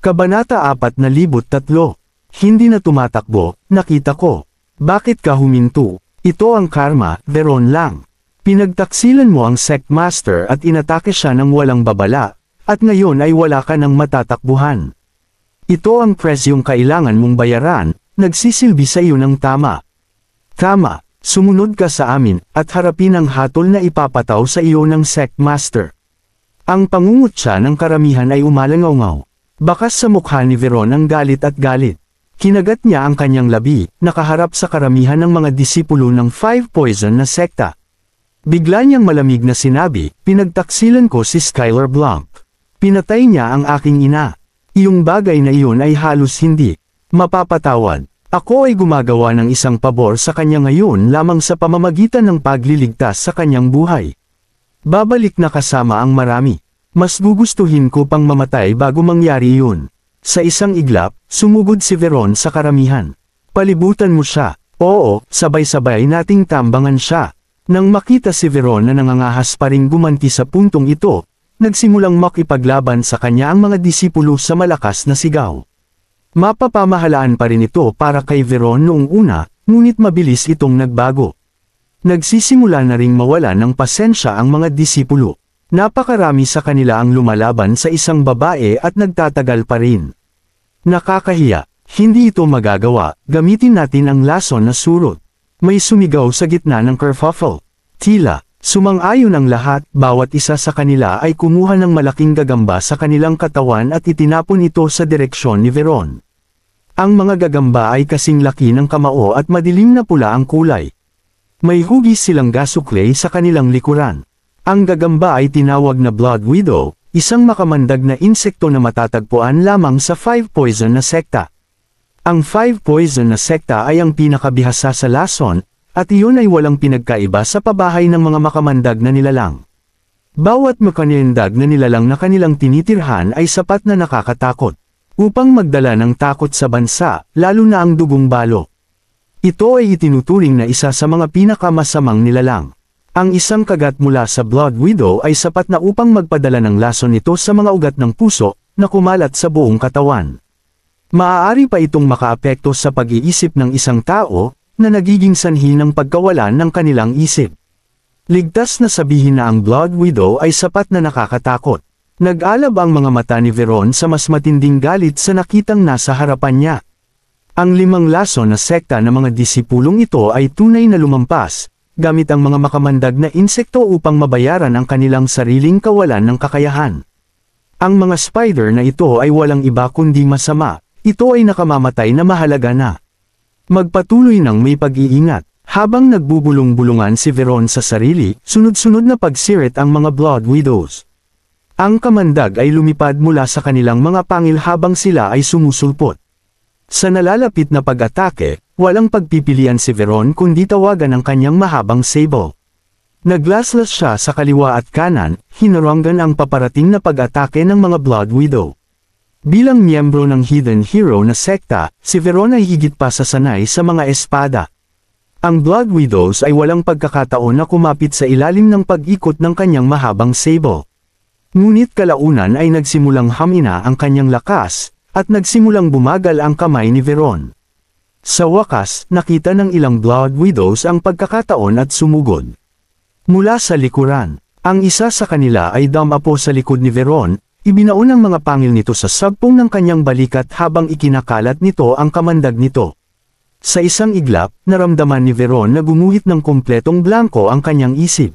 Kabanata 4,003. Hindi na tumatakbo, nakita ko. Bakit ka huminto? Ito ang karma, Veron lang. Pinagtaksilan mo ang sect master at inatake siya ng walang babala, at ngayon ay wala ka ng matatakbuhan. Ito ang presyong kailangan mong bayaran, nagsisilbi sa iyo ng tama. Tama, sumunod ka sa amin, at harapin ang hatol na ipapataw sa iyo ng sect master. Ang pangungutya ng karamihan ay umalangaw-ngaw. Bakas sa mukha ni Veron ang galit at galit. Kinagat niya ang kanyang labi, nakaharap sa karamihan ng mga disipulo ng 5 poison na sekta. Bigla niyang malamig na sinabi, pinagtaksilan ko si Skylar Blanc. Pinatay niya ang aking ina. Iyong bagay na iyon ay halos hindi mapapatawad. Ako ay gumagawa ng isang pabor sa kanya ngayon lamang sa pamamagitan ng pagliligtas sa kanyang buhay. Babalik na kasama ang marami. Mas gugustuhin ko pang mamatay bago mangyari iyon. Sa isang iglap, sumugod si Veron sa karamihan. Palibutan mo siya. Oo, sabay-sabay nating tambangan siya. Nang makita si Veron na nangangahas pa ring gumanti sa puntong ito, nagsimulang makipaglaban sa kanya ang mga disipulo sa malakas na sigaw. Mapapamahalaan pa rin ito para kay Veron noong una, ngunit mabilis itong nagbago. Nagsisimula na ring mawala ng pasensya ang mga disipulo. Napakarami sa kanila ang lumalaban sa isang babae at nagtatagal pa rin. Nakakahiya, hindi ito magagawa, gamitin natin ang lason na surot. May sumigaw sa gitna ng kerfuffle. Tila, sumang-ayon ang lahat, bawat isa sa kanila ay kumuha ng malaking gagamba sa kanilang katawan at itinapon ito sa direksyon ni Veron. Ang mga gagamba ay kasing laki ng kamao at madilim na pula ang kulay. May hugis silang gasuklay sa kanilang likuran. Ang gagamba ay tinawag na Blood Widow, isang makamandag na insekto na matatagpuan lamang sa 5 poison na sekta. Ang 5 poison na sekta ay ang pinakabihasa sa lason, at iyon ay walang pinagkaiba sa pabahay ng mga makamandag na nilalang. Bawat makamandag na nilalang na kanilang tinitirhan ay sapat na nakakatakot, upang magdala ng takot sa bansa, lalo na ang dugong balo. Ito ay itinuturing na isa sa mga pinakamasamang nilalang. Ang isang kagat mula sa Blood Widow ay sapat na upang magpadala ng lason nito sa mga ugat ng puso, na kumalat sa buong katawan. Maaari pa itong makaapekto sa pag-iisip ng isang tao, na nagiging sanhi ng pagkawalan ng kanilang isip. Ligtas na sabihin na ang Blood Widow ay sapat na nakakatakot. Nag-alab ang mga mata ni Veron sa mas matinding galit sa nakitang nasa harapan niya. Ang 5 lason na sekta ng mga disipulong ito ay tunay na lumampas, gamit ang mga makamandag na insekto upang mabayaran ang kanilang sariling kawalan ng kakayahan. Ang mga spider na ito ay walang iba kundi masama, ito ay nakamamatay na mahalaga na. Magpatuloy ng may pag-iingat, habang nagbubulong-bulungan si Veron sa sarili, sunod-sunod na pagsirit ang mga Blood Widows. Ang kamandag ay lumipad mula sa kanilang mga pangil habang sila ay sumusulpot. Sa nalalapit na pag-atake, walang pagpipilian si Veron kundi tawagan ang kanyang mahabang sable. Naglaslas siya sa kaliwa at kanan, hinaranggan ang paparating na pag-atake ng mga Blood Widow. Bilang miyembro ng Hidden Hero na sekta, si Veron ay higit pa sa sanay sa mga espada. Ang Blood Widows ay walang pagkakataon na kumapit sa ilalim ng pag-ikot ng kanyang mahabang sable. Ngunit kalaunan ay nagsimulang hamina ang kanyang lakas, at nagsimulang bumagal ang kamay ni Veron. Sa wakas, nakita ng ilang Blood Widows ang pagkakataon at sumugod. Mula sa likuran, ang isa sa kanila ay dumapo sa likod ni Veron, ibinaon ang mga pangil nito sa sagpong ng kanyang balikat habang ikinakalat nito ang kamandag nito. Sa isang iglap, naramdaman ni Veron na gumuhit ng kumpletong blanko ang kanyang isip.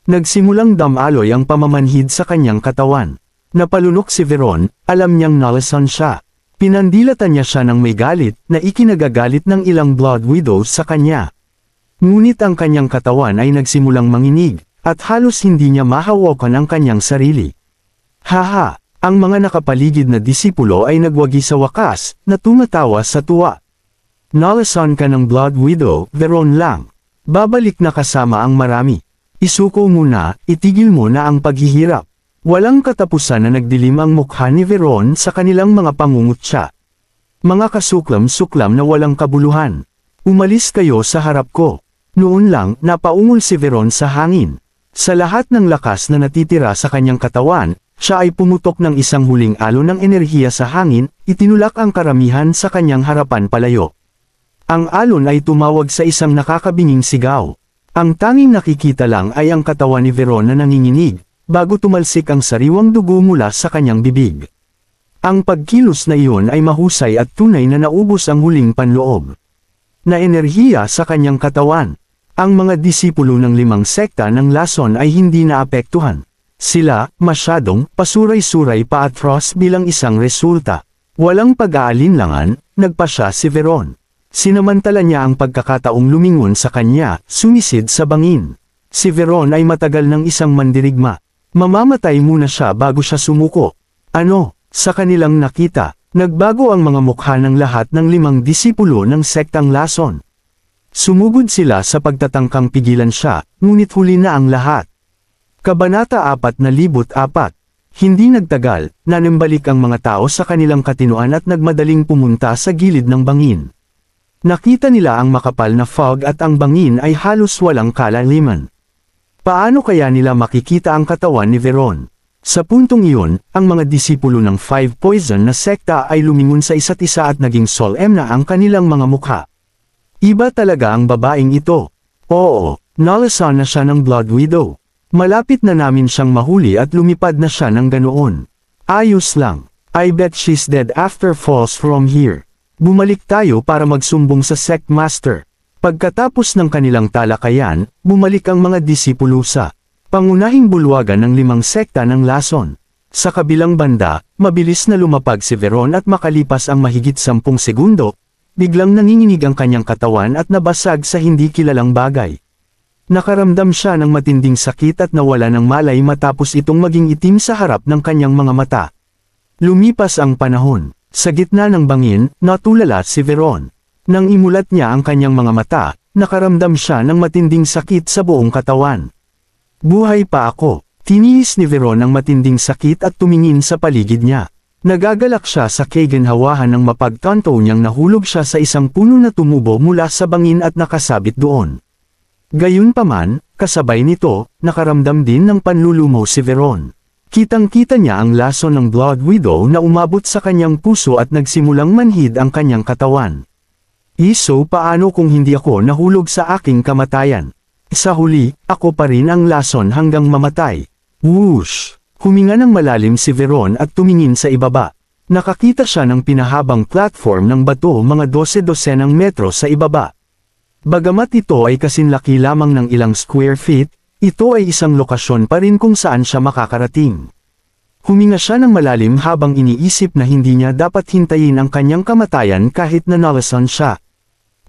Nagsimulang damaloy ang pamamanhid sa kanyang katawan. Napalunok si Veron, alam niyang nalasan siya. Pinandilatan niya siya ng may galit na ikinagagalit ng ilang Blood Widows sa kanya. Ngunit ang kanyang katawan ay nagsimulang manginig, at halos hindi niya mahawakan ang kanyang sarili. Haha, ang mga nakapaligid na disipulo ay nagwagi sa wakas, na tumatawa sa tuwa. Nalasan ka ng Blood Widow, Veron lang. Babalik na kasama ang marami. Isuko mo na, itigil mo na ang paghihirap. Walang katapusan na nagdilim ang mukha ni Veron sa kanilang mga pangungutya. Mga kasuklam-suklam na walang kabuluhan. Umalis kayo sa harap ko. Noon lang, napaungol si Veron sa hangin. Sa lahat ng lakas na natitira sa kanyang katawan, siya ay pumutok ng isang huling alon ng enerhiya sa hangin, itinulak ang karamihan sa kanyang harapan palayo. Ang alon ay tumawag sa isang nakakabinging sigaw. Ang tanging nakikita lang ay ang katawan ni Veron na nanginginig, bago tumalsik ang sariwang dugo mula sa kanyang bibig. Ang pagkilos na iyon ay mahusay at tunay na naubos ang huling panloob na enerhiya sa kanyang katawan. Ang mga disipulo ng 5 sekta ng lason ay hindi naapektuhan. Sila, masyadong, pasuray-suray pa atros bilang isang resulta. Walang pag-aalinlangan, nagpa siya si Veron. Sinamantala niya ang pagkakataong lumingon sa kanya, sumisid sa bangin. Si Veron ay matagal ng isang mandirigma. Mamamatay muna siya bago siya sumuko. Ano? Sa kanilang nakita, nagbago ang mga mukha ng lahat ng 5 disipulo ng sektang Lason. Sumugod sila sa pagtatangkang pigilan siya, ngunit huli na ang lahat. Kabanata 4:4. Hindi nagtagal, nanimbalik ang mga tao sa kanilang katinuan at nagmadaling pumunta sa gilid ng bangin. Nakita nila ang makapal na fog at ang bangin ay halos walang kalaliman. Paano kaya nila makikita ang katawan ni Veron? Sa puntong iyon, ang mga disipulo ng Five Poison na sekta ay lumingon sa isa't isa at naging solemn na ang kanilang mga mukha. Iba talaga ang babaeng ito. Oo, nalasan na siya ng Blood Widow. Malapit na namin siyang mahuli at lumipad na siya ng ganoon. Ayos lang. I bet she's dead after falls from here. Bumalik tayo para magsumbong sa sect master. Pagkatapos ng kanilang talakayan, bumalik ang mga disipulo sa pangunahing bulwagan ng 5 sekta ng Lason. Sa kabilang banda, mabilis na lumapag si Veron at makalipas ang mahigit 10 segundo, biglang nanginginig ang kanyang katawan at nabasag sa hindi kilalang bagay. Nakaramdam siya ng matinding sakit at nawala ng malay matapos itong maging itim sa harap ng kanyang mga mata. Lumipas ang panahon. Sa gitna ng bangin, natulala si Veron. Nang imulat niya ang kanyang mga mata, nakaramdam siya ng matinding sakit sa buong katawan. Buhay pa ako. Tiniis ni Veron ang matinding sakit at tumingin sa paligid niya. Nagagalak siya sa kaginhawahan ng mapagtanto niyang nahulog siya sa isang puno na tumubo mula sa bangin at nakasabit doon. Gayunpaman, kasabay nito, nakaramdam din ng panlulumo si Veron. Kitang-kita niya ang laso ng Blood Widow na umabot sa kanyang puso at nagsimulang manhid ang kanyang katawan. So paano kung hindi ako nahulog sa aking kamatayan? Sa huli, ako pa rin ang lason hanggang mamatay. Whoosh! Huminga ng malalim si Veron at tumingin sa ibaba. Nakakita siya ng pinahabang platform ng bato mga 12 metro sa ibaba. Bagamat ito ay kasinlaki lamang ng ilang square feet, ito ay isang lokasyon pa rin kung saan siya makakarating. Huminga siya ng malalim habang iniisip na hindi niya dapat hintayin ang kanyang kamatayan kahit na nalasan siya.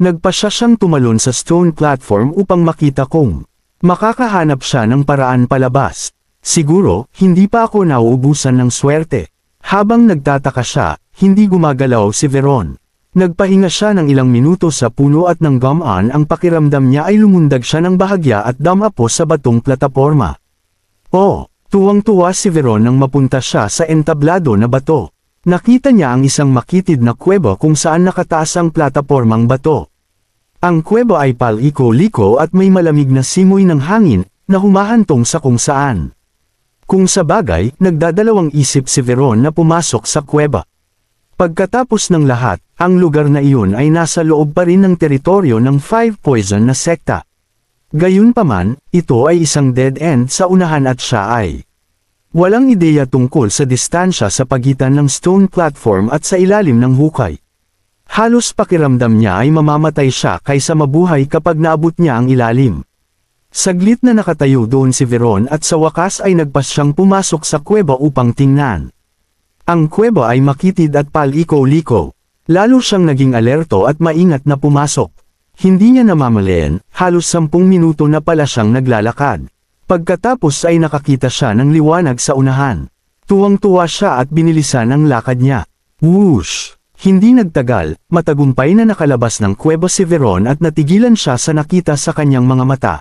Nagpasya siyang tumalon sa stone platform upang makita kung makakahanap siya ng paraan palabas. Siguro, hindi pa ako nauubusan ng swerte. Habang nagtataka siya, hindi gumagalaw si Veron. Nagpahinga siya ng ilang minuto sa puno at nang gamaan ang pakiramdam niya ay lumundag siya ng bahagya at damapo sa batong plataporma. Oh, tuwang-tuwa si Veron nang mapunta siya sa entablado na bato. Nakita niya ang isang makitid na kuweba kung saan nakataas ang platapormang bato. Ang kuweba ay paliko-liko at may malamig na simoy ng hangin na humahantong sa kung saan. Kung sa bagay, nagdadalawang isip si Veron na pumasok sa kuweba. Pagkatapos ng lahat, ang lugar na iyon ay nasa loob pa rin ng teritoryo ng Five Poison na sekta. Gayunpaman, ito ay isang dead end sa unahan at siya ay walang ideya tungkol sa distansya sa pagitan ng stone platform at sa ilalim ng hukay. Halos pakiramdam niya ay mamamatay siya kaysa mabuhay kapag naabot niya ang ilalim. Saglit na nakatayo doon si Veron at sa wakas ay nagpas siyang pumasok sa kuweba upang tingnan. Ang kuweba ay makitid at paliko-liko. Lalo siyang naging alerto at maingat na pumasok. Hindi niya namamalayan, halos 10 minuto na pala siyang naglalakad. Pagkatapos ay nakakita siya ng liwanag sa unahan. Tuwang-tuwa siya at binilisan ang lakad niya. Whoosh! Hindi nagtagal, matagumpay na nakalabas ng kuweba si Veron at natigilan siya sa nakita sa kanyang mga mata.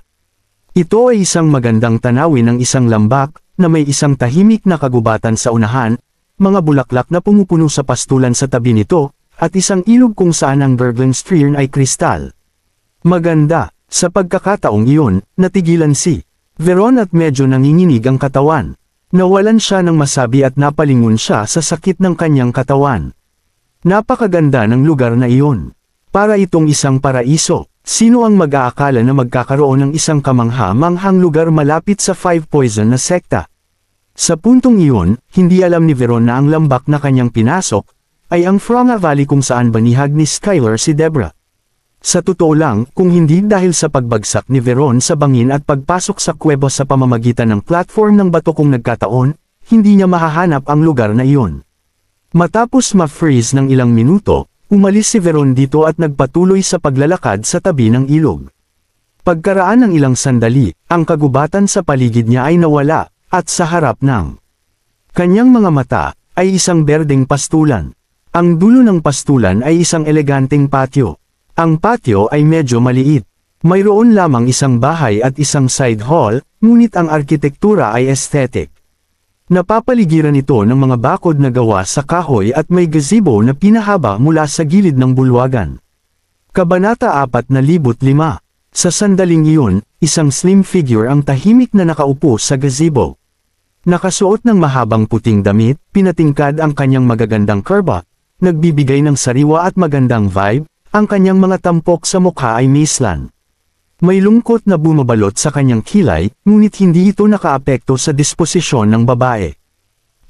Ito ay isang magandang tanawin ng isang lambak, na may isang tahimik na kagubatan sa unahan, mga bulaklak na pumupuno sa pastulan sa tabi nito, at isang ilog kung saan ang gurgling stream ay kristal. Maganda, sa pagkakataong iyon, natigilan si Veron at medyo nanginginig ang katawan. Nawalan siya ng masabi at napalingon siya sa sakit ng kanyang katawan. Napakaganda ng lugar na iyon. Para itong isang paraiso. Sino ang mag-aakala na magkakaroon ng isang kamangha-manghang lugar malapit sa Five Poison na sekta? Sa puntong iyon, hindi alam ni Veron na ang lambak na kanyang pinasok, ay ang Fronga Valley kung saan banihag ni Skylar si Debra. Sa totoo lang, kung hindi dahil sa pagbagsak ni Veron sa bangin at pagpasok sa kuweba sa pamamagitan ng platform ng bato kung nagkataon, hindi niya mahahanap ang lugar na iyon. Matapos ma-freeze ng ilang minuto, umalis si Veron dito at nagpatuloy sa paglalakad sa tabi ng ilog. Pagkaraan ng ilang sandali, ang kagubatan sa paligid niya ay nawala, at sa harap ng kanyang mga mata, ay isang berdeng pastulan. Ang dulo ng pastulan ay isang eleganteng patio. Ang patio ay medyo maliit. Mayroon lamang isang bahay at isang side hall, ngunit ang arkitektura ay aesthetic. Napapaligiran ito ng mga bakod na gawa sa kahoy at may gazebo na pinahaba mula sa gilid ng bulwagan. Kabanata 405. Sa sandaling iyon, isang slim figure ang tahimik na nakaupo sa gazebo. Nakasuot ng mahabang puting damit, pinatingkad ang kanyang magagandang kurba, nagbibigay ng sariwa at magandang vibe, ang kanyang mga tampok sa mukha ay mislan. May lungkot na bumabalot sa kanyang kilay, ngunit hindi ito nakaapekto sa disposisyon ng babae.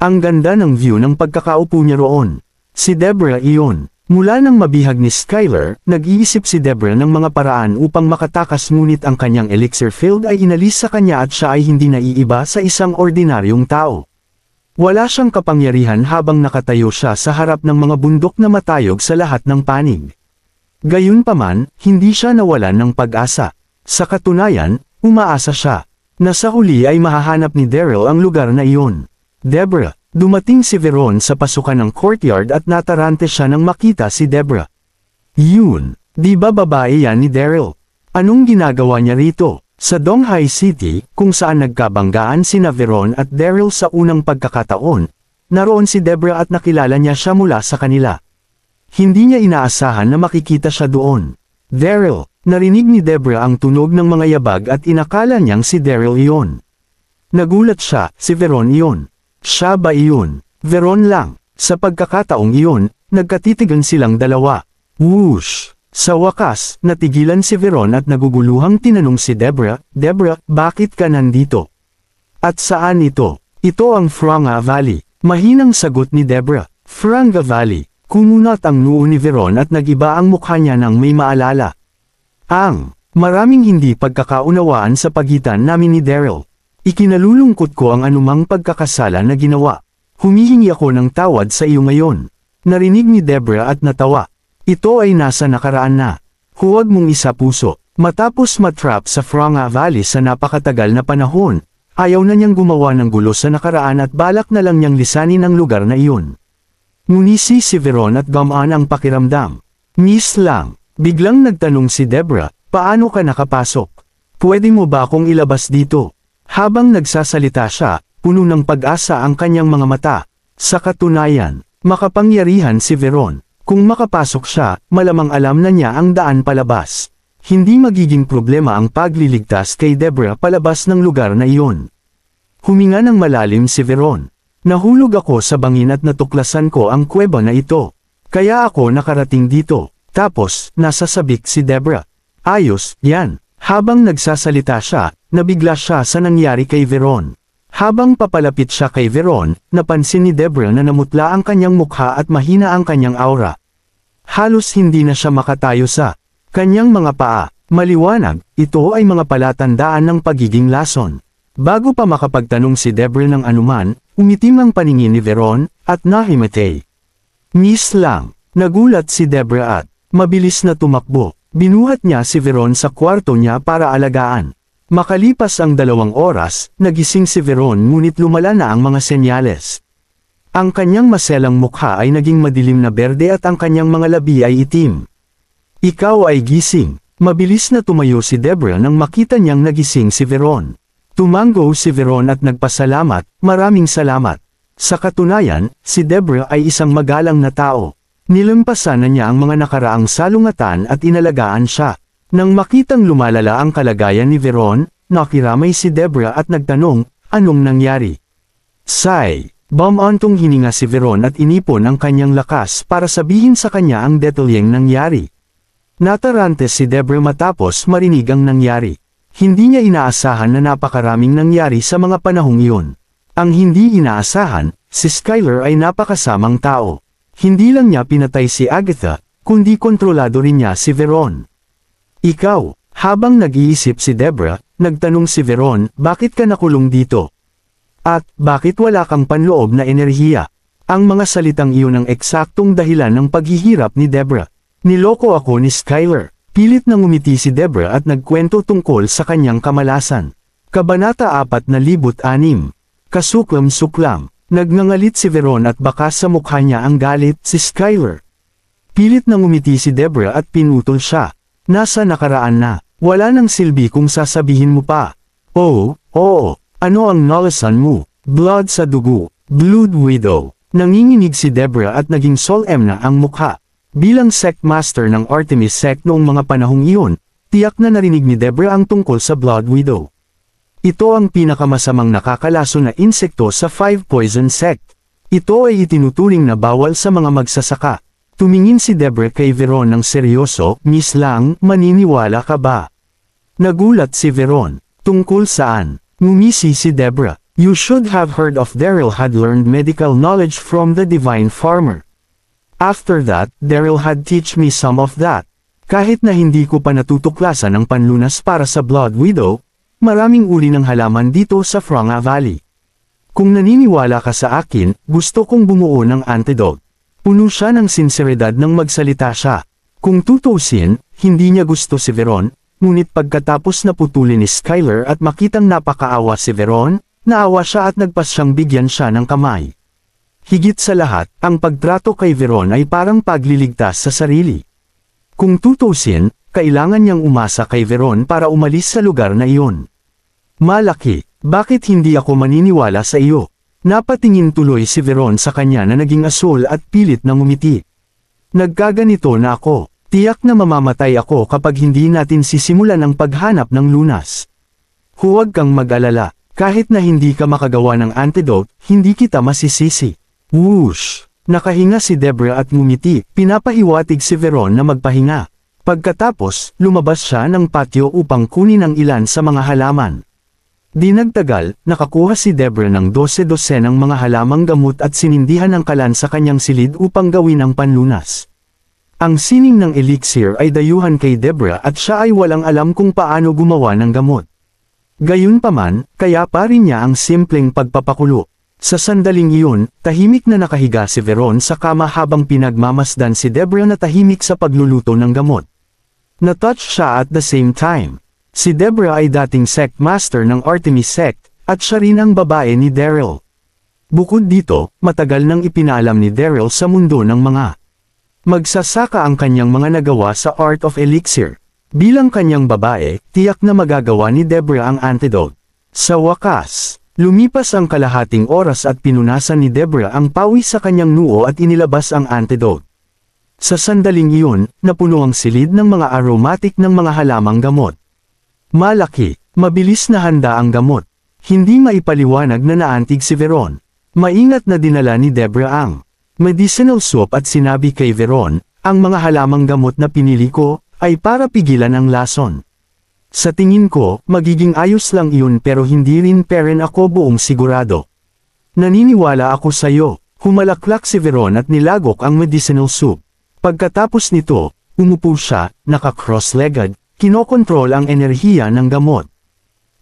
Ang ganda ng view ng pagkakaupo niya roon. Si Deborah iyon. Mula nang mabihag ni Skyler, nag-iisip si Deborah ng mga paraan upang makatakas ngunit ang kanyang elixir field ay inalis sa kanya at siya ay hindi naiiba sa isang ordinaryong tao. Wala siyang kapangyarihan habang nakatayo siya sa harap ng mga bundok na matayog sa lahat ng panig. Gayunpaman, hindi siya nawalan ng pag-asa. Sa katunayan, umaasa siya na sa huli ay mahahanap ni Daryl ang lugar na iyon. Deborah. Dumating si Veron sa pasukan ng courtyard at natarante siya nang makita si Deborah. Yun, di ba babae yan ni Daryl? Anong ginagawa niya rito? Sa Donghai City, kung saan nagkabanggaan sina Veron at Daryl sa unang pagkakataon, naroon si Deborah at nakilala niya siya mula sa kanila. Hindi niya inaasahan na makikita siya doon. Daryl, narinig ni Deborah ang tunog ng mga yabag at inakala niyang si Daryl iyon. Nagulat siya, si Veron iyon. Siya ba iyon? Veron lang. Sa pagkakataong iyon, nagkatitigan silang dalawa. Whoosh! Sa wakas, natigilan si Veron at naguguluhang tinanong si Deborah, Deborah, bakit ka nandito? At saan ito? Ito ang Franga Valley. Mahinang sagot ni Deborah. Franga Valley. Kumunat ang noo ni Veron at nagiba ang mukha niya nang may maalala. Maraming hindi pagkakaunawaan sa pagitan namin ni Daryl. Ikinalulungkot ko ang anumang pagkakasala na ginawa. Humihingi ako ng tawad sa iyo ngayon. Narinig ni Deborah at natawa. Ito ay nasa nakaraan na. Huwag mong isa puso. Matapos matrap sa Franga Valley sa napakatagal na panahon, ayaw na niyang gumawa ng gulo sa nakaraan at balak na lang niyang lisanin ang lugar na iyon. Ngunisi si Veron at gamaan ang pakiramdam. Miss lang. Biglang nagtanong si Deborah, paano ka nakapasok? Pwede mo ba akong ilabas dito? Habang nagsasalita siya, puno ng pag-asa ang kanyang mga mata. Sa katunayan, makapangyarihan si Veron. Kung makapasok siya, malamang alam na niya ang daan palabas. Hindi magiging problema ang pagliligtas kay Deborah palabas ng lugar na iyon. Huminga ng malalim si Veron. Nahulog ako sa bangin at natuklasan ko ang kuweba na ito. Kaya ako nakarating dito. Tapos, nasasabik si Deborah. Ayos, yan. Habang nagsasalita siya, nabigla siya sa nangyari kay Veron. Habang papalapit siya kay Veron, napansin ni Deborah na namutla ang kanyang mukha at mahina ang kanyang aura. Halos hindi na siya makatayo sa kanyang mga paa. Maliwanag, ito ay mga palatandaan ng pagiging lason. Bago pa makapagtanong si Deborah ng anuman, umitim ang paningin ni Veron, at nahimatay. Miss lang, nagulat si Deborah at mabilis na tumakbo. Binuhat niya si Veron sa kwarto niya para alagaan. Makalipas ang 2 oras, nagising si Veron ngunit lumala na ang mga senyales. Ang kanyang maselang mukha ay naging madilim na berde at ang kanyang mga labi ay itim. Ikaw ay gising. Mabilis na tumayo si Deborah nang makita niyang nagising si Veron. Tumango si Veron at nagpasalamat, maraming salamat. Sa katunayan, si Deborah ay isang magalang na tao. Nilampasan na niya ang mga nakaraang salungatan at inalagaan siya. Nang makitang lumalala ang kalagayan ni Veron, nakiramay si Deborah at nagtanong, anong nangyari? Sigh. Bumantong hininga si Veron at inipon ang kanyang lakas para sabihin sa kanya ang detalyeng nangyari. Natarante si Deborah matapos marinig ang nangyari. Hindi niya inaasahan na napakaraming nangyari sa mga panahong iyon. Ang hindi inaasahan, si Skyler ay napakasamang tao. Hindi lang niya pinatay si Agatha, kundi kontrolado rin niya si Veron. Ikaw, habang nag-iisip si Deborah, nagtanong si Veron, bakit ka nakulong dito? At, bakit wala kang panloob na enerhiya? Ang mga salitang iyon ang eksaktong dahilan ng paghihirap ni Deborah. Niloko ako ni Skyler. Pilit na ngumiti si Debra at nagkwento tungkol sa kanyang kamalasan. Kabanata 4,006. Kasuklam-suklam. Nagngangalit si Veron at baka sa mukha niya ang galit si Skyler. Pilit na ngumiti si Debra at pinutol siya. Nasa nakaraan na. Wala nang silbi kung sasabihin mo pa. Oo. Ano ang nalasan mo? Blood sa dugo. Blood Widow. Nanginginig si Debra at naging solemn na ang mukha. Bilang sect master ng Artemis sect noong mga panahong iyon, tiyak na narinig ni Debra ang tungkol sa Blood Widow. Ito ang pinakamasamang nakakalaso na insekto sa Five Poison Sect. Ito ay itinuturing na bawal sa mga magsasaka. Tumingin si Debra kay Veron ng seryoso, Miss Lang, maniniwala ka ba? Nagulat si Veron. Tungkol saan? Ngumisi si Debra. You should have heard of Daryl had learned medical knowledge from the Divine Farmer. After that, Daryl had teach me some of that. Kahit na hindi ko pa natutuklasan ang panlunas para sa Blood Widow, maraming uri ng halaman dito sa Franga Valley. Kung naniniwala ka sa akin, gusto kong bumuo ng antidote. Puno siya ng sinseridad nang magsalita siya. Kung tutusin, hindi niya gusto si Veron, ngunit pagkatapos na putulin ni Skyler at makitang napakaawa si Veron, naawa siya at nagpas siyang bigyan siya ng kamay. Higit sa lahat, ang pagtrato kay Veron ay parang pagliligtas sa sarili. Kung tutusin, kailangan niyang umasa kay Veron para umalis sa lugar na iyon. Malaki, bakit hindi ako maniniwala sa iyo? Napatingin tuloy si Veron sa kanya na naging asul at pilit na ngumiti. Nagkaganito na ako, tiyak na mamamatay ako kapag hindi natin sisimulan ang paghanap ng lunas. Huwag kang mag-alala, kahit na hindi ka makagawa ng antidote, hindi kita masisisi. Whoosh! Nakahinga si Debra at ngumiti, pinapahiwatig si Veron na magpahinga. Pagkatapos, lumabas siya ng patio upang kunin ang ilan sa mga halaman. Di nagtagal, nakakuha si Debra ng 12 ng mga halamang gamot at sinindihan ang kalan sa kanyang silid upang gawin ang panlunas. Ang sining ng elixir ay dayuhan kay Debra at siya ay walang alam kung paano gumawa ng gamot. Gayunpaman, kaya pa rin niya ang simpleng pagpapakulo. Sa sandaling iyon, tahimik na nakahiga si Veron sa kama habang pinagmamasdan si Debra na tahimik sa pagluluto ng gamot. Na-touch siya at the same time. Si Debra ay dating sect master ng Artemis sect, at siya rin ang babae ni Daryl. Bukod dito, matagal nang ipinaalam ni Daryl sa mundo ng mga magsasaka ang kanyang mga nagawa sa Art of Elixir. Bilang kanyang babae, tiyak na magagawa ni Debra ang antidote. Sa wakas, lumipas ang kalahating oras at pinunasan ni Debra ang pawis sa kanyang noo at inilabas ang antidote. Sa sandaling iyon, napuno ang silid ng mga aromatic ng mga halamang gamot. Malaki, mabilis na handa ang gamot. Hindi maipaliwanag na naantig si Veron. Maingat na dinala ni Debra ang medicinal soup at sinabi kay Veron, ang mga halamang gamot na pinili ko, ay para pigilan ang lason. Sa tingin ko, magiging ayos lang iyon pero hindi rin ako buong sigurado. Naniniwala ako sa iyo. Humalaklak si Veron at nilagok ang medicinal soup. Pagkatapos nito, umupo siya, naka-cross-legged, kinokontrol ang enerhiya ng gamot.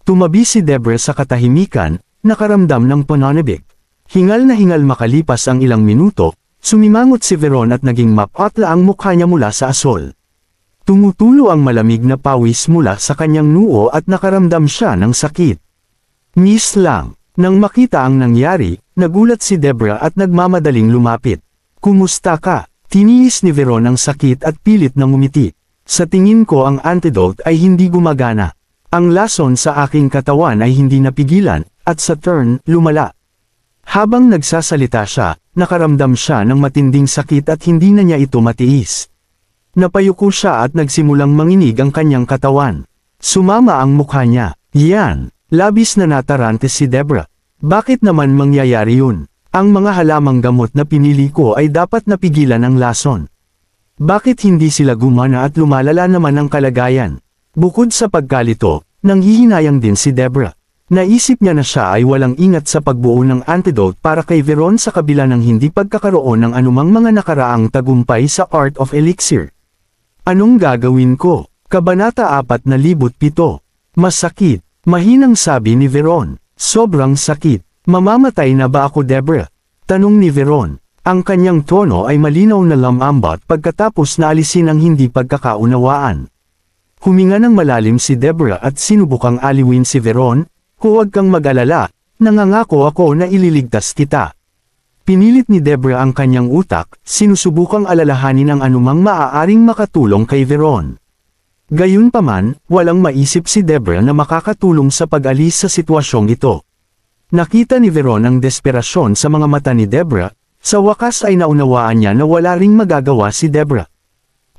Tumabi si Debra sa katahimikan, nakaramdam ng pananabik. Hingal na hingal makalipas ang ilang minuto, sumimangot si Veron at naging mapatla ang mukha niya mula sa asol. Tumutulo ang malamig na pawis mula sa kanyang noo at nakaramdam siya ng sakit. Miss Lang, nang makita ang nangyari, nagulat si Debra at nagmamadaling lumapit. Kumusta ka? Tiniis ni Veron ang sakit at pilit na ngumiti. Sa tingin ko ang antidote ay hindi gumagana. Ang lason sa aking katawan ay hindi napigilan, at sa turn, lumala. Habang nagsasalita siya, nakaramdam siya ng matinding sakit at hindi na niya ito matiis. Napayuko siya at nagsimulang manginig ang kanyang katawan. Sumama ang mukha niya. Yan, labis na natarante si Debra. Bakit naman mangyayari yun? Ang mga halamang gamot na pinili ko ay dapat napigilan ang lason. Bakit hindi sila gumana at lumalala naman ang kalagayan? Bukod sa pagkalito, nanghihinayang din si Debra. Naisip niya na siya ay walang ingat sa pagbuo ng antidote para kay Veron sa kabila ng hindi pagkakaroon ng anumang mga nakaraang tagumpay sa Art of Elixir. Anong gagawin ko? Kabanata 4,007. Masakit. Mahinang sabi ni Veron. Sobrang sakit. Mamamatay na ba ako, Debra? Tanong ni Veron. Ang kanyang tono ay malinaw na lamambat pagkatapos na alisin ang hindi pagkakaunawaan. Huminga ng malalim si Deborah at sinubukang aliwin si Veron. Huwag kang mag-alala, nangangako ako na ililigtas kita. Pinilit ni Deborah ang kanyang utak, sinusubukang alalahanin ang anumang maaaring makatulong kay Veron. Gayunpaman, walang maisip si Deborah na makakatulong sa pag-alis sa sitwasyong ito. Nakita ni Veron ang desperasyon sa mga mata ni Deborah, sa wakas ay naunawaan niya na wala ring magagawa si Deborah.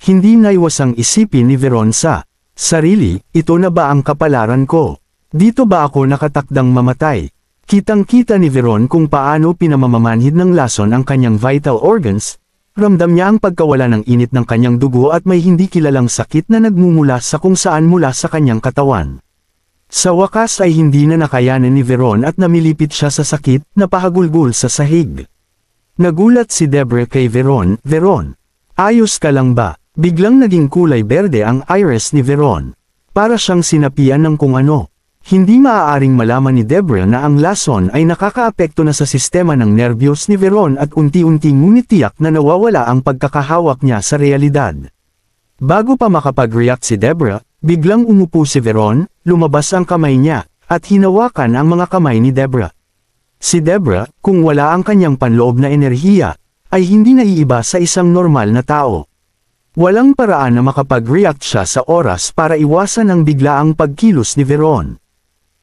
Hindi naiwasang isipin ni Veron sa sarili, ito na ba ang kapalaran ko? Dito ba ako nakatakdang mamatay? Kitang-kita ni Veron kung paano pinamamamanhid ng lason ang kanyang vital organs, ramdam niya ang pagkawala ng init ng kanyang dugo at may hindi kilalang sakit na nagmumula sa kung saan mula sa kanyang katawan. Sa wakas ay hindi na nakayanan ni Veron at namilipit siya sa sakit na pahagulgul sa sahig. Nagulat si Deborah kay Veron, "Veron, ayos ka lang ba?" Biglang naging kulay berde ang iris ni Veron. Para siyang sinapian ng kung ano. Hindi maaaring malaman ni Deborah na ang lason ay nakakaapekto na sa sistema ng nerbiyos ni Veron at unti-unting ngunit tiyak na nawawala ang pagkakahawak niya sa realidad. Bago pa makapag-react si Deborah, biglang umupo si Veron, lumabas ang kamay niya, at hinawakan ang mga kamay ni Deborah. Si Deborah, kung wala ang kanyang panloob na enerhiya, ay hindi naiiba sa isang normal na tao. Walang paraan na makapag-react siya sa oras para iwasan ang biglaang pagkilos ni Veron.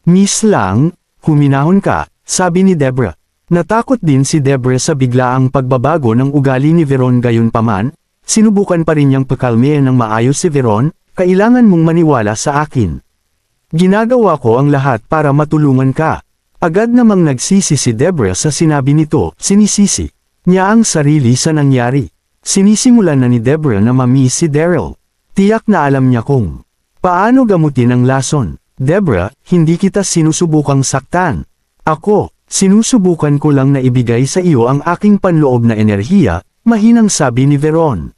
"Miss Lang, huminahon ka," sabi ni Deborah. Natakot din si Deborah sa biglaang pagbabago ng ugali ni Veron gayunpaman, sinubukan pa rin niyang pakalmehan ng maayos si Veron, "Kailangan mong maniwala sa akin. Ginagawa ko ang lahat para matulungan ka." Agad namang nagsisi si Deborah sa sinabi nito, sinisisi niya ang sarili sa nangyari. Sinisimulan na ni Deborah na ma-miss si Daryl. Tiyak na alam niya kung paano gamutin ang lason. "Deborah, hindi kita sinusubukang saktan. Ako, sinusubukan ko lang na ibigay sa iyo ang aking panloob na enerhiya," mahinang sabi ni Veron.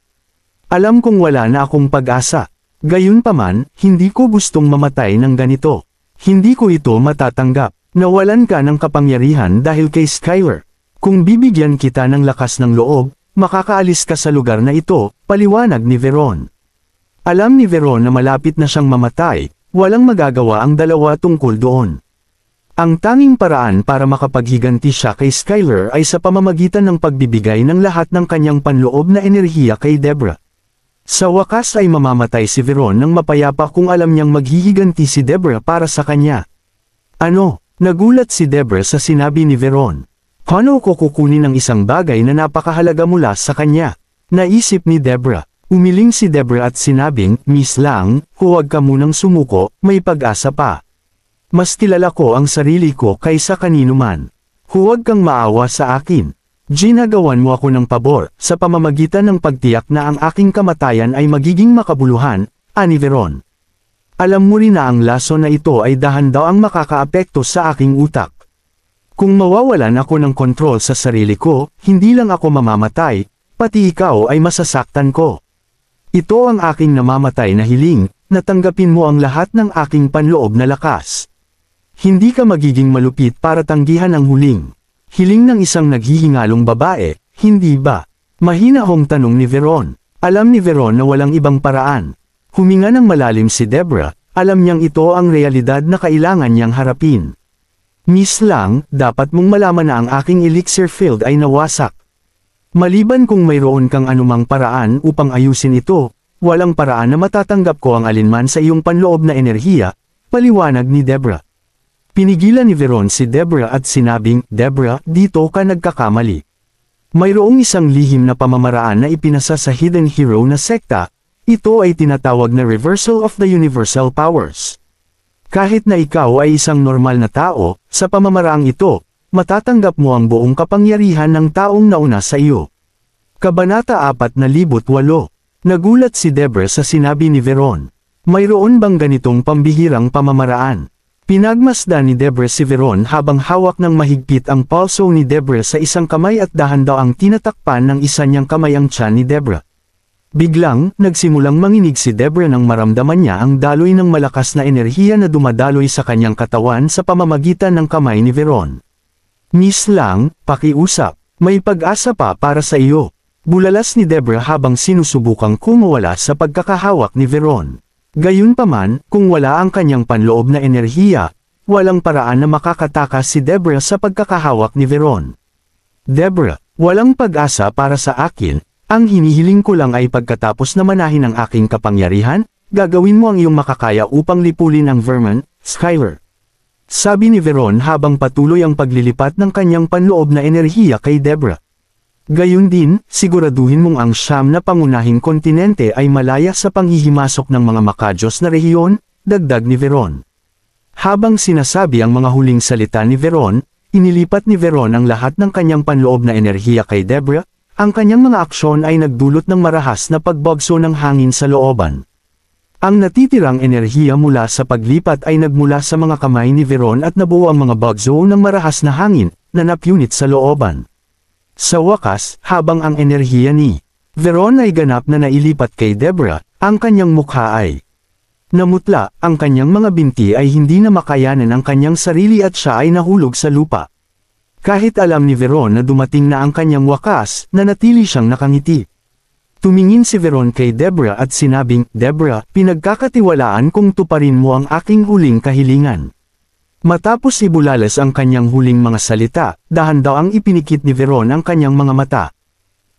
"Alam kong wala na akong pag-asa. Gayunpaman, hindi ko gustong mamatay ng ganito. Hindi ko ito matatanggap. Nawalan ka ng kapangyarihan dahil kay Skylar. Kung bibigyan kita ng lakas ng loob, makakaalis ka sa lugar na ito," paliwanag ni Veron. Alam ni Veron na malapit na siyang mamatay, walang magagawa ang dalawa tungkol doon. Ang tanging paraan para makapaghiganti siya kay Skylar ay sa pamamagitan ng pagbibigay ng lahat ng kanyang panloob na enerhiya kay Deborah. Sa wakas ay mamamatay si Veron ng mapayapa kung alam niyang maghihiganti si Deborah para sa kanya. "Ano?" Nagulat si Deborah sa sinabi ni Veron. "Paano ko kukunin ang isang bagay na napakahalaga mula sa kanya?" Naisip ni Deborah. Umiling si Deborah at sinabing, "Miss Lang, huwag ka munang sumuko, may pag-asa pa. Mas kilala ko ang sarili ko kaysa kanino man. Huwag kang maawa sa akin. Ginagawan mo ako ng pabor, sa pamamagitan ng pagtiyak na ang aking kamatayan ay magiging makabuluhan," ani Veron. "Alam mo rin na ang lason na ito ay dahan-daw ang makakaapekto sa aking utak. Kung mawawalan ako ng kontrol sa sarili ko, hindi lang ako mamamatay, pati ikaw ay masasaktan ko. Ito ang aking namamatay na hiling, natanggapin mo ang lahat ng aking panloob na lakas. Hindi ka magiging malupit para tanggihan ang huling hiling ng isang naghihingalong babae, hindi ba?" Mahinahong tanong ni Veron. Alam ni Veron na walang ibang paraan. Huminga ng malalim si Deborah, alam niyang ito ang realidad na kailangan niyang harapin. "Miss Lang, dapat mong malaman na ang aking elixir field ay nawasak. Maliban kung mayroon kang anumang paraan upang ayusin ito, walang paraan na matatanggap ko ang alinman sa iyong panloob na enerhiya," paliwanag ni Deborah. Pinigilan ni Veron si Deborah at sinabing, "Deborah, dito ka nagkakamali. Mayroong isang lihim na pamamaraan na ipinasa sa Hidden Hero na sekta. Ito ay tinatawag na Reversal of the Universal Powers. Kahit na ikaw ay isang normal na tao, sa pamamaraang ito, matatanggap mo ang buong kapangyarihan ng taong nauna sa iyo." Kabanata 4:8. Nagulat si Deborah sa sinabi ni Veron. Mayroon bang ganitong pambihirang pamamaraan? Pinagmasdan ni Deborah si Veron habang hawak ng mahigpit ang palso ni Deborah sa isang kamay at dahan-daw ang tinatakpan ng isa niyang kamay ang tiyan ni Deborah. Biglang, nagsimulang manginig si Deborah nang maramdaman niya ang daloy ng malakas na enerhiya na dumadaloy sa kanyang katawan sa pamamagitan ng kamay ni Veron. "Miss Lang, pakiusap, may pag-asa pa para sa iyo," bulalas ni Deborah habang sinusubukang kumawala sa pagkakahawak ni Veron. Gayunpaman, kung wala ang kanyang panloob na enerhiya, walang paraan na makakatakas si Deborah sa pagkakahawak ni Veron. Deborah, walang pag-asa para sa akin, ang hinihiling ko lang ay pagkatapos na manahin ang aking kapangyarihan, gagawin mo ang iyong makakaya upang lipulin ang vermin, Skylar. Sabi ni Veron habang patuloy ang paglilipat ng kanyang panloob na enerhiya kay Deborah. Gayun din, siguraduhin mong ang siyam na pangunahing kontinente ay malaya sa panghihimasok ng mga makajos na rehiyon, dagdag ni Veron. Habang sinasabi ang mga huling salita ni Veron, inilipat ni Veron ang lahat ng kanyang panloob na enerhiya kay Deborah, ang kanyang mga aksyon ay nagdulot ng marahas na pagbagso ng hangin sa looban. Ang natitirang enerhiya mula sa paglipat ay nagmula sa mga kamay ni Veron at nabuo ang mga bagso ng marahas na hangin, na napunit sa looban. Sa wakas, habang ang enerhiya ni Veron ay ganap na nailipat kay Deborah, ang kanyang mukha ay namutla, ang kanyang mga binti ay hindi na makayanan ang kanyang sarili at siya ay nahulog sa lupa. Kahit alam ni Veron na dumating na ang kanyang wakas, nanatili siyang nakangiti. Tumingin si Veron kay Deborah at sinabing, Deborah, pinagkakatiwalaan kong tuparin mo ang aking huling kahilingan. Matapos ibulalas ang kanyang huling mga salita, dahan-daang ipinikit ni Veron ang kanyang mga mata.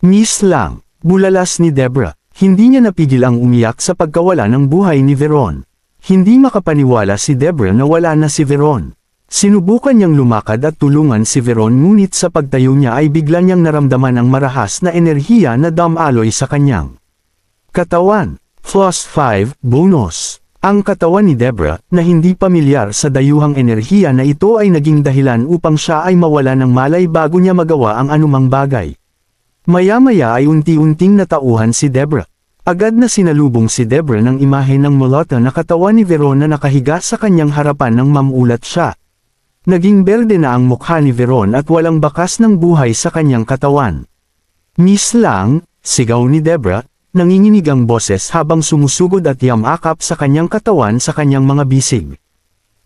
Miss lang, bulalas ni Deborah, hindi niya napigil ang umiyak sa pagkawala ng buhay ni Veron. Hindi makapaniwala si Deborah na wala na si Veron. Sinubukan niyang lumakad at tulungan si Veron ngunit sa pagtayo niya ay bigla niyang naramdaman ang marahas na enerhiya na dumaloy sa kanyang katawan. Plus 5, bonus. Ang katawan ni Deborah, na hindi pamilyar sa dayuhang enerhiya na ito ay naging dahilan upang siya ay mawala ng malay bago niya magawa ang anumang bagay. Maya-maya ay unti-unting natauhan si Deborah. Agad na sinalubong si Deborah ng imahe ng mulata na katawan ni Veron na nakahiga sa kanyang harapan nang mamulat siya. Naging berde na ang mukha ni Veron at walang bakas ng buhay sa kanyang katawan. Miss lang, sigaw ni Deborah, nanginginig ang boses habang sumusugod at yamakap sa kanyang katawan sa kanyang mga bisig.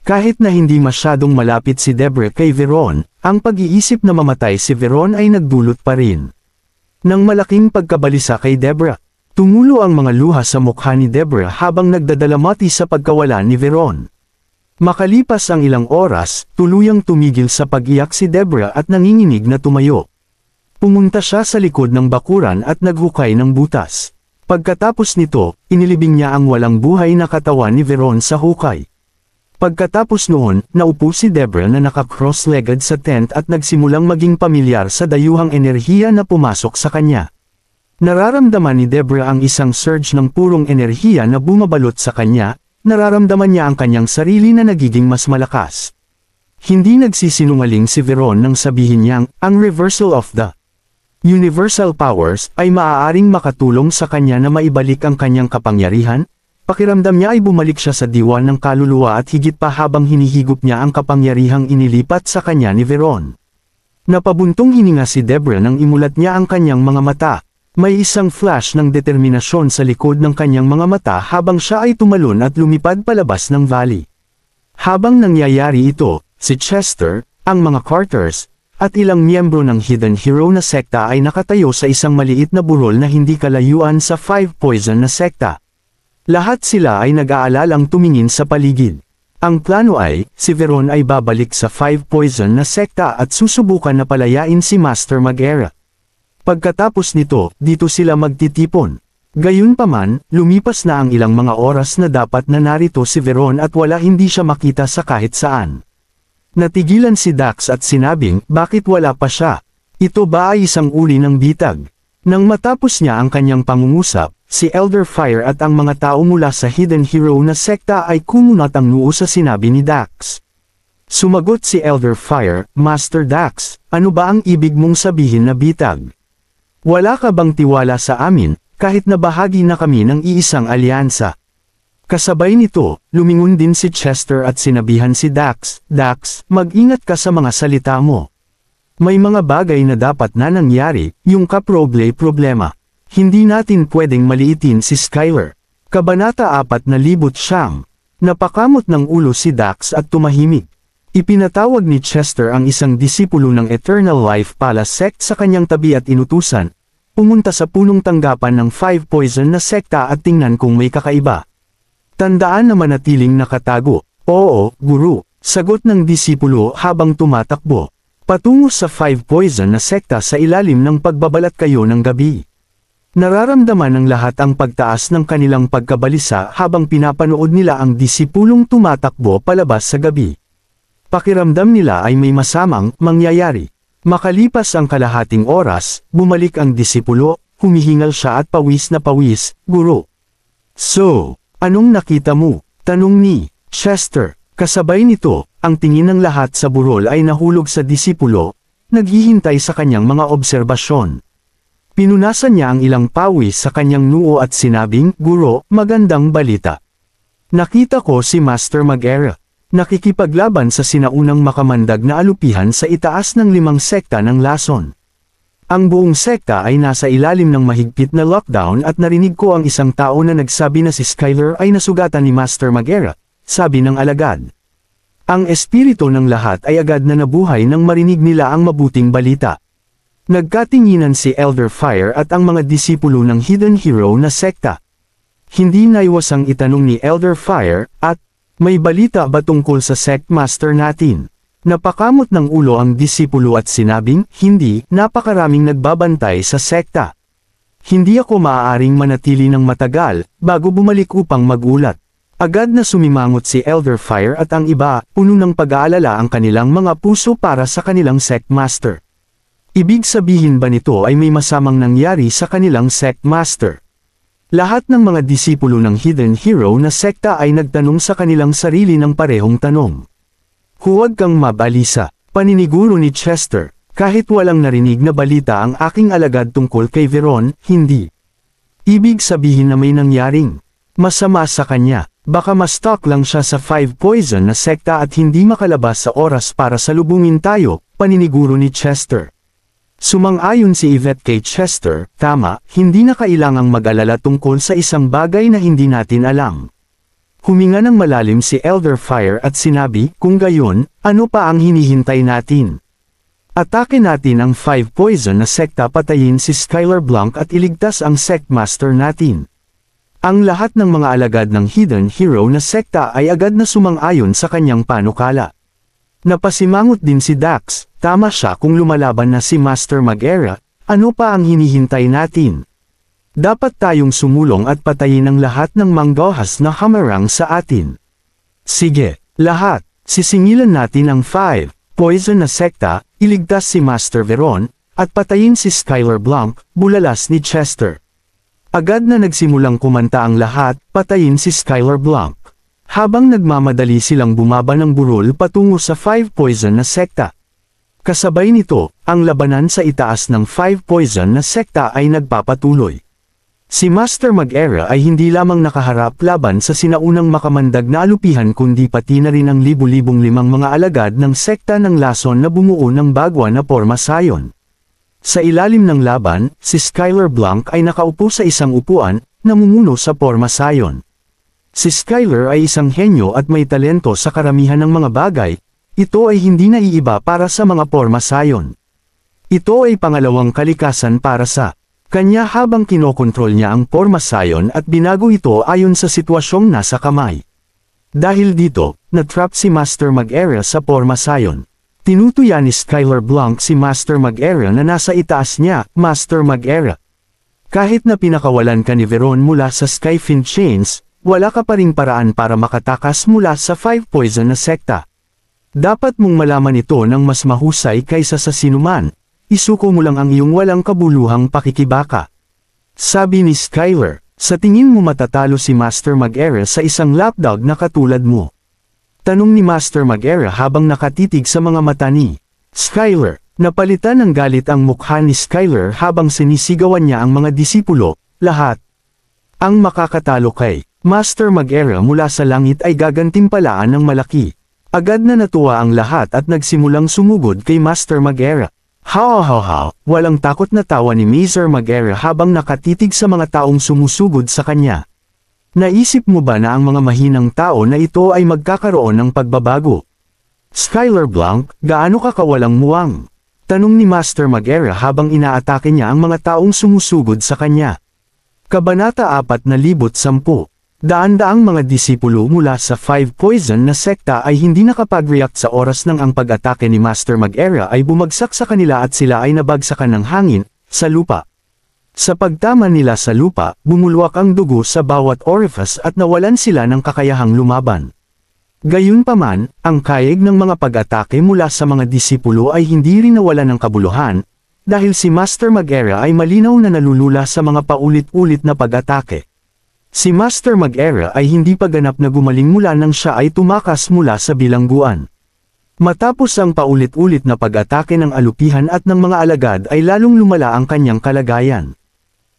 Kahit na hindi masyadong malapit si Deborah kay Veron, ang pag-iisip na mamatay si Veron ay nagdulot pa rin ng malaking pagkabalisa kay Deborah. Tumulo ang mga luha sa mukha ni Deborah habang nagdadalamati sa pagkawala ni Veron. Makalipas ang ilang oras, tuluyang tumigil sa pag-iyak si Deborah at nanginginig na tumayo. Pumunta siya sa likod ng bakuran at naghukay ng butas. Pagkatapos nito, inilibing niya ang walang buhay na katawan ni Veron sa hukay. Pagkatapos noon, naupo si Deborah na naka-cross-legged sa tent at nagsimulang maging pamilyar sa dayuhang enerhiya na pumasok sa kanya. Nararamdaman ni Deborah ang isang surge ng purong enerhiya na bumabalot sa kanya. Nararamdaman niya ang kanyang sarili na nagiging mas malakas. Hindi nagsisinungaling si Veron nang sabihin niyang, ang reversal of the universal powers ay maaaring makatulong sa kanya na maibalik ang kanyang kapangyarihan. Pakiramdam niya ay bumalik siya sa diwan ng kaluluwa at higit pa habang hinihigop niya ang kapangyarihang inilipat sa kanya ni Veron. Napabuntong hininga si Deborah nang imulat niya ang kanyang mga mata. May isang flash ng determinasyon sa likod ng kanyang mga mata habang siya ay tumalon at lumipad palabas ng valley. Habang nangyayari ito, si Chester, ang mga Carters, at ilang miyembro ng Hidden Hero na sekta ay nakatayo sa isang maliit na burol na hindi kalayuan sa Five Poison na sekta. Lahat sila ay nag-aalalang tumingin sa paligid. Ang plano ay, si Veron ay babalik sa Five Poison na sekta at susubukan na palayain si Master Magera. Pagkatapos nito, dito sila magtitipon. Gayunpaman, lumipas na ang ilang mga oras na dapat na narito si Veron at wala hindi siya makita sa kahit saan. Natigilan si Dax at sinabing, bakit wala pa siya? Ito ba ay isang uri ng bitag? Nang matapos niya ang kanyang pangungusap, si Elder Fire at ang mga tao mula sa Hidden Hero na sekta ay kumunat ang noo sa sinabi ni Dax. Sumagot si Elder Fire, Master Dax, ano ba ang ibig mong sabihin na bitag? Wala ka bang tiwala sa amin, kahit na bahagi na kami ng iisang alyansa? Kasabay nito, lumingon din si Chester at sinabihan si Dax, Dax, mag-ingat ka sa mga salita mo. May mga bagay na dapat na nangyari, yung kaproblema. Hindi natin pwedeng maliitin si Skylar. Kabanata 4,900. Napakamot ng ulo si Dax at tumahimik. Ipinatawag ni Chester ang isang disipulo ng Eternal Life Palace sect sa kanyang tabi at inutusan, pumunta sa punong tanggapan ng Five Poison na sekta at tingnan kung may kakaiba. Tandaan na manatiling nakatago. Oo, guru, sagot ng disipulo habang tumatakbo. Patungo sa 5 Poison na sekta sa ilalim ng pagbabalat kayo ng gabi. Nararamdaman ng lahat ang pagtaas ng kanilang pagkabalisa habang pinapanood nila ang disipulong tumatakbo palabas sa gabi. Pakiramdam nila ay may masamang mangyayari. Makalipas ang kalahating oras, bumalik ang disipulo, humihingal siya at pawis na pawis, guru. So, anong nakita mo? Tanong ni Chester. Kasabay nito, ang tingin ng lahat sa burol ay nahulog sa disipulo, naghihintay sa kanyang mga obserbasyon. Pinunasan niya ang ilang pawis sa kanyang noo at sinabing, Guro, magandang balita. Nakita ko si Master Mag-era. Nakikipaglaban sa sinaunang makamandag na alupihan sa itaas ng 5 sekta ng lason. Ang buong sekta ay nasa ilalim ng mahigpit na lockdown at narinig ko ang isang tao na nagsabi na si Skyler ay nasugatan ni Master Mag-era, sabi ng alagad. Ang espiritu ng lahat ay agad na nabuhay nang marinig nila ang mabuting balita. Nagkatinginan si Elder Fire at ang mga disipulo ng Hidden Hero na sekta. Hindi naiwasang itanong ni Elder Fire, at, may balita ba tungkol sa sect master natin? Napakamot ng ulo ang disipulo at sinabing, hindi, napakaraming nagbabantay sa sekta. Hindi ako maaaring manatili ng matagal, bago bumalik upang magulat. Agad na sumimangot si Elder Fire at ang iba, puno ng pag-aalala ang kanilang mga puso para sa kanilang sect master. Ibig sabihin ba nito ay may masamang nangyari sa kanilang sect master? Lahat ng mga disipulo ng Hidden Hero na sekta ay nagtanong sa kanilang sarili ng parehong tanong. Huwag kang mabalisa, paniniguro ni Chester, kahit walang narinig na balita ang aking alagad tungkol kay Veron, hindi. Ibig sabihin na may nangyaring masama sa kanya, baka ma-stuck lang siya sa 5 Poison na sekta at hindi makalabas sa oras para salubungin tayo, paniniguro ni Chester. Sumang-ayon si Yvette kay Chester, tama, hindi na kailangang mag-alala tungkol sa isang bagay na hindi natin alam. Huminga ng malalim si Elder Fire at sinabi, kung gayon, ano pa ang hinihintay natin? Atake natin ang 5 Poison na sekta, patayin si Skyler Blanc at iligtas ang sect master natin. Ang lahat ng mga alagad ng Hidden Hero na sekta ay agad na sumang-ayon sa kanyang panukala. Napasimangot din si Dax, tama siya kung lumalaban na si Master Mag-era, ano pa ang hinihintay natin? Dapat tayong sumulong at patayin ang lahat ng manggahas na hamarang sa atin. Sige, lahat, sisingilan natin ang 5 Poison na sekta, iligtas si Master Veron, at patayin si Skyler Blanc, bulalas ni Chester. Agad na nagsimulang kumanta ang lahat, patayin si Skyler Blanc. Habang nagmamadali silang bumaba ng burol patungo sa 5 Poison na sekta. Kasabay nito, ang labanan sa itaas ng 5 Poison na sekta ay nagpapatuloy. Si Master Mag-era ay hindi lamang nakaharap laban sa sinaunang makamandag na alupihan kundi pati na rin ang libu-libong limang mga alagad ng sekta ng lason na bumuo ng bagwa na porma sayon. Sa ilalim ng laban, si Skyler Blanc ay nakaupo sa isang upuan, namumuno sa porma sayon. Si Skyler ay isang henyo at may talento sa karamihan ng mga bagay, ito ay hindi naiiba para sa mga porma sayon. Ito ay pangalawang kalikasan para sa kanya habang kinokontrol niya ang porma sayon at binago ito ayon sa sitwasyong nasa kamay. Dahil dito, natrap si Master Mag-era sa porma sayon. Tinutuya ni Skyler Blanc si Master Mag-era na nasa itaas niya, Master Mag-era. Kahit na pinakawalan ka ni Veron mula sa Skyfin Chains, wala ka pa ring paraan para makatakas mula sa 5 Poison na sekta. Dapat mong malaman ito ng mas mahusay kaysa sa sinuman, isuko mo lang ang iyong walang kabuluhang pakikibaka. Sabi ni Skyler, sa tingin mo matatalo si Master Mag-era sa isang lapdog na katulad mo? Tanong ni Master Mag-era habang nakatitig sa mga mata ni Skyler. Napalitan ng galit ang mukha ni Skyler habang sinisigawan niya ang mga disipulo, lahat. Ang makakatalo kay Master Mag-era mula sa langit ay gagantimpalaan ng malaki. Agad na natuwa ang lahat at nagsimulang sumugod kay Master Mag-era. Haw, walang takot na tawa ni Master Mag-era habang nakatitig sa mga taong sumusugod sa kanya. Naisip mo ba na ang mga mahinang tao na ito ay magkakaroon ng pagbabago? Skyler Blanc, gaano ka kawalang muwang? Tanong ni Master Mag-era habang inaatake niya ang mga taong sumusugod sa kanya. Kabanata 4:10. Daan-daang mga disipulo mula sa Five Poison na sekta ay hindi nakapag-react sa oras ng ang pag-atake ni Master Mag-era ay bumagsak sa kanila at sila ay nabagsakan ng hangin, sa lupa. Sa pagtama nila sa lupa, bumulwak ang dugo sa bawat orifice at nawalan sila ng kakayahang lumaban. Gayunpaman, ang kaig ng mga pag-atake mula sa mga disipulo ay hindi rin nawalan ng kabuluhan, dahil si Master Mag-era ay malinaw na nalulula sa mga paulit-ulit na pag-atake. Si Master Mag-era ay hindi pa ganap na gumaling mula nang siya ay tumakas mula sa bilangguan. Matapos ang paulit-ulit na pag-atake ng alupihan at ng mga alagad ay lalong lumala ang kanyang kalagayan.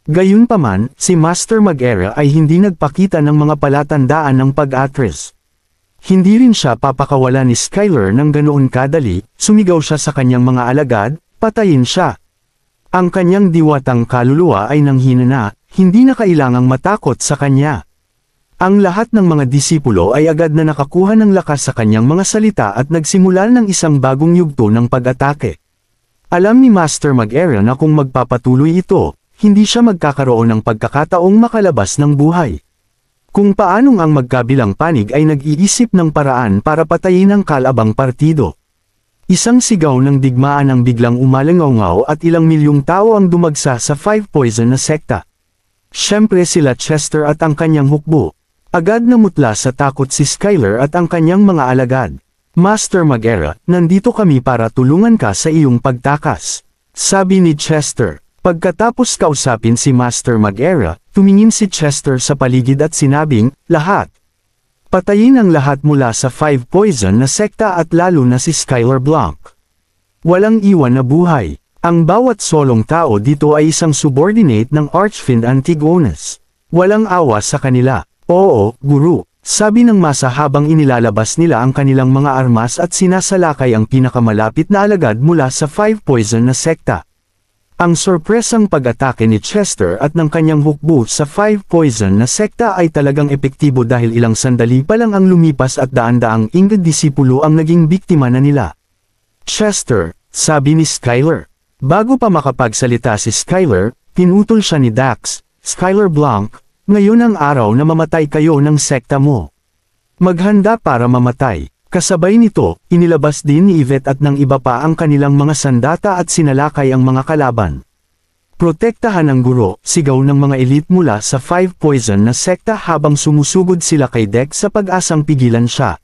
Gayunpaman, si Master Mag-era ay hindi nagpakita ng mga palatandaan ng pag-atras. Hindi rin siya papakawala ni Skyler ng ganoon kadali, sumigaw siya sa kanyang mga alagad, patayin siya. Ang kanyang diwatang kaluluwa ay nanghina na, hindi na kailangang matakot sa kanya. Ang lahat ng mga disipulo ay agad na nakakuha ng lakas sa kanyang mga salita at nagsimula ng isang bagong yugto ng pag-atake. Alam ni Master Mag-era na kung magpapatuloy ito, hindi siya magkakaroon ng pagkakataong makalabas ng buhay. Kung paanong ang magkabilang panig ay nag-iisip ng paraan para patayin ang kalabang partido. Isang sigaw ng digmaan ang biglang umalangaw at ilang milyong tao ang dumagsa sa Five Poison na sekta. Siyempre sila Chester at ang kanyang hukbo. Agad namutla sa takot si Skyler at ang kanyang mga alagad. Master Mag-era, nandito kami para tulungan ka sa iyong pagtakas. Sabi ni Chester. Pagkatapos kausapin si Master Mag-era, tumingin si Chester sa paligid at sinabing, lahat. Patayin ang lahat mula sa Five Poison na sekta at lalo na si Skyler Blanc. Walang iwan na buhay. Ang bawat solong tao dito ay isang subordinate ng Archfiend Antigonus. Walang awa sa kanila. Oo, guru, sabi ng masa habang inilalabas nila ang kanilang mga armas at sinasalakay ang pinakamalapit na alagad mula sa Five Poison na sekta. Ang sorpresang pag-atake ni Chester at ng kanyang hukbo sa Five Poison na sekta ay talagang epektibo dahil ilang sandali pa lang ang lumipas at daan-daang ingrid disipulo ang naging biktima na nila. Chester, sabi ni Skyler. Bago pa makapagsalita si Skyler, pinutol siya ni Dax. Skyler Blanc, ngayon ang araw na mamatay kayo ng sekta mo. Maghanda para mamatay. Kasabay nito, inilabas din ni Yvette at ng iba pa ang kanilang mga sandata at sinalakay ang mga kalaban. Protektahan ang guro, sigaw ng mga elite mula sa Five Poison na sekta habang sumusugod sila kay Dex sa pag-asang pigilan siya.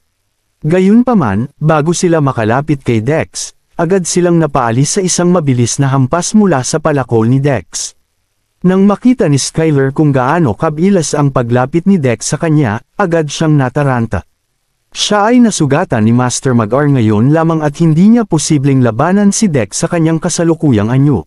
Gayunpaman, bago sila makalapit kay Dex, agad silang napaalis sa isang mabilis na hampas mula sa palakol ni Dex. Nang makita ni Skyler kung gaano kabilas ang paglapit ni Dex sa kanya, agad siyang nataranta. Siya ay nasugatan ni Master Mag-ar ngayon lamang at hindi niya posibleng labanan si Dex sa kanyang kasalukuyang anyo.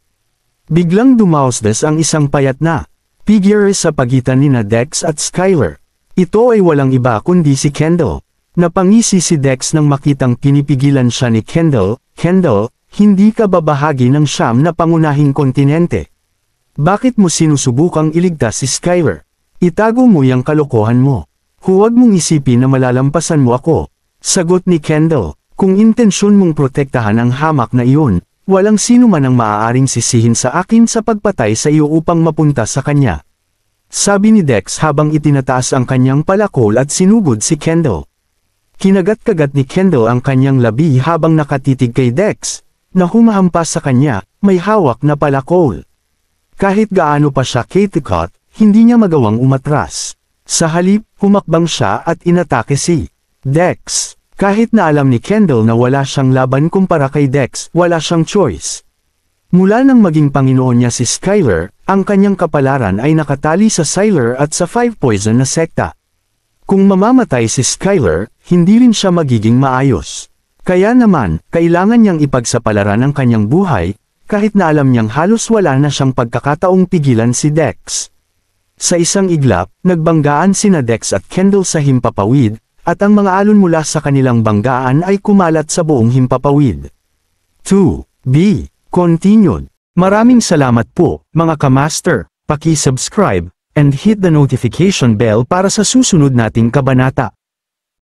Biglang dumausdas ang isang payat na figure sa pagitan ni Dex at Skyler. Ito ay walang iba kundi si Kendall. Napangisi si Dex nang makitang pinipigilan siya ni Kendall. Kendall, hindi ka babahagi ng siyam na pangunahing kontinente. Bakit mo sinusubukang iligtas si Skyler? Itago mo yung kalokohan mo. Huwag mong isipin na malalampasan mo ako. Sagot ni Kendall, kung intensyon mong protektahan ang hamak na iyon, walang sino man ang maaaring sisihin sa akin sa pagpatay sa iyo upang mapunta sa kanya. Sabi ni Dex habang itinataas ang kanyang palakol at sinugod si Kendall. Kinagat-kagat ni Kendall ang kanyang labi habang nakatitig kay Dex, na humahampas sa kanya, may hawak na palakol. Kahit gaano pa siya kitikot, hindi niya magawang umatras. Sa halip, humakbang siya at inatake si Dex. Kahit na alam ni Kendall na wala siyang laban kumpara kay Dex, wala siyang choice. Mula nang maging Panginoon niya si Skyler, ang kanyang kapalaran ay nakatali sa Sylar at sa Five Poison na sekta. Kung mamamatay si Skyler, hindi rin siya magiging maayos. Kaya naman, kailangan niyang ipagsapalaran ang kanyang buhay, kahit na alam niyang halos wala na siyang pagkakataong pigilan si Dex. Sa isang iglap, nagbanggaan sina Dex at Kendall sa himpapawid, at ang mga alon mula sa kanilang banggaan ay kumalat sa buong himpapawid. 2. Continued. Maraming salamat po, mga kamaster. Paki-subscribe, and hit the notification bell para sa susunod nating kabanata.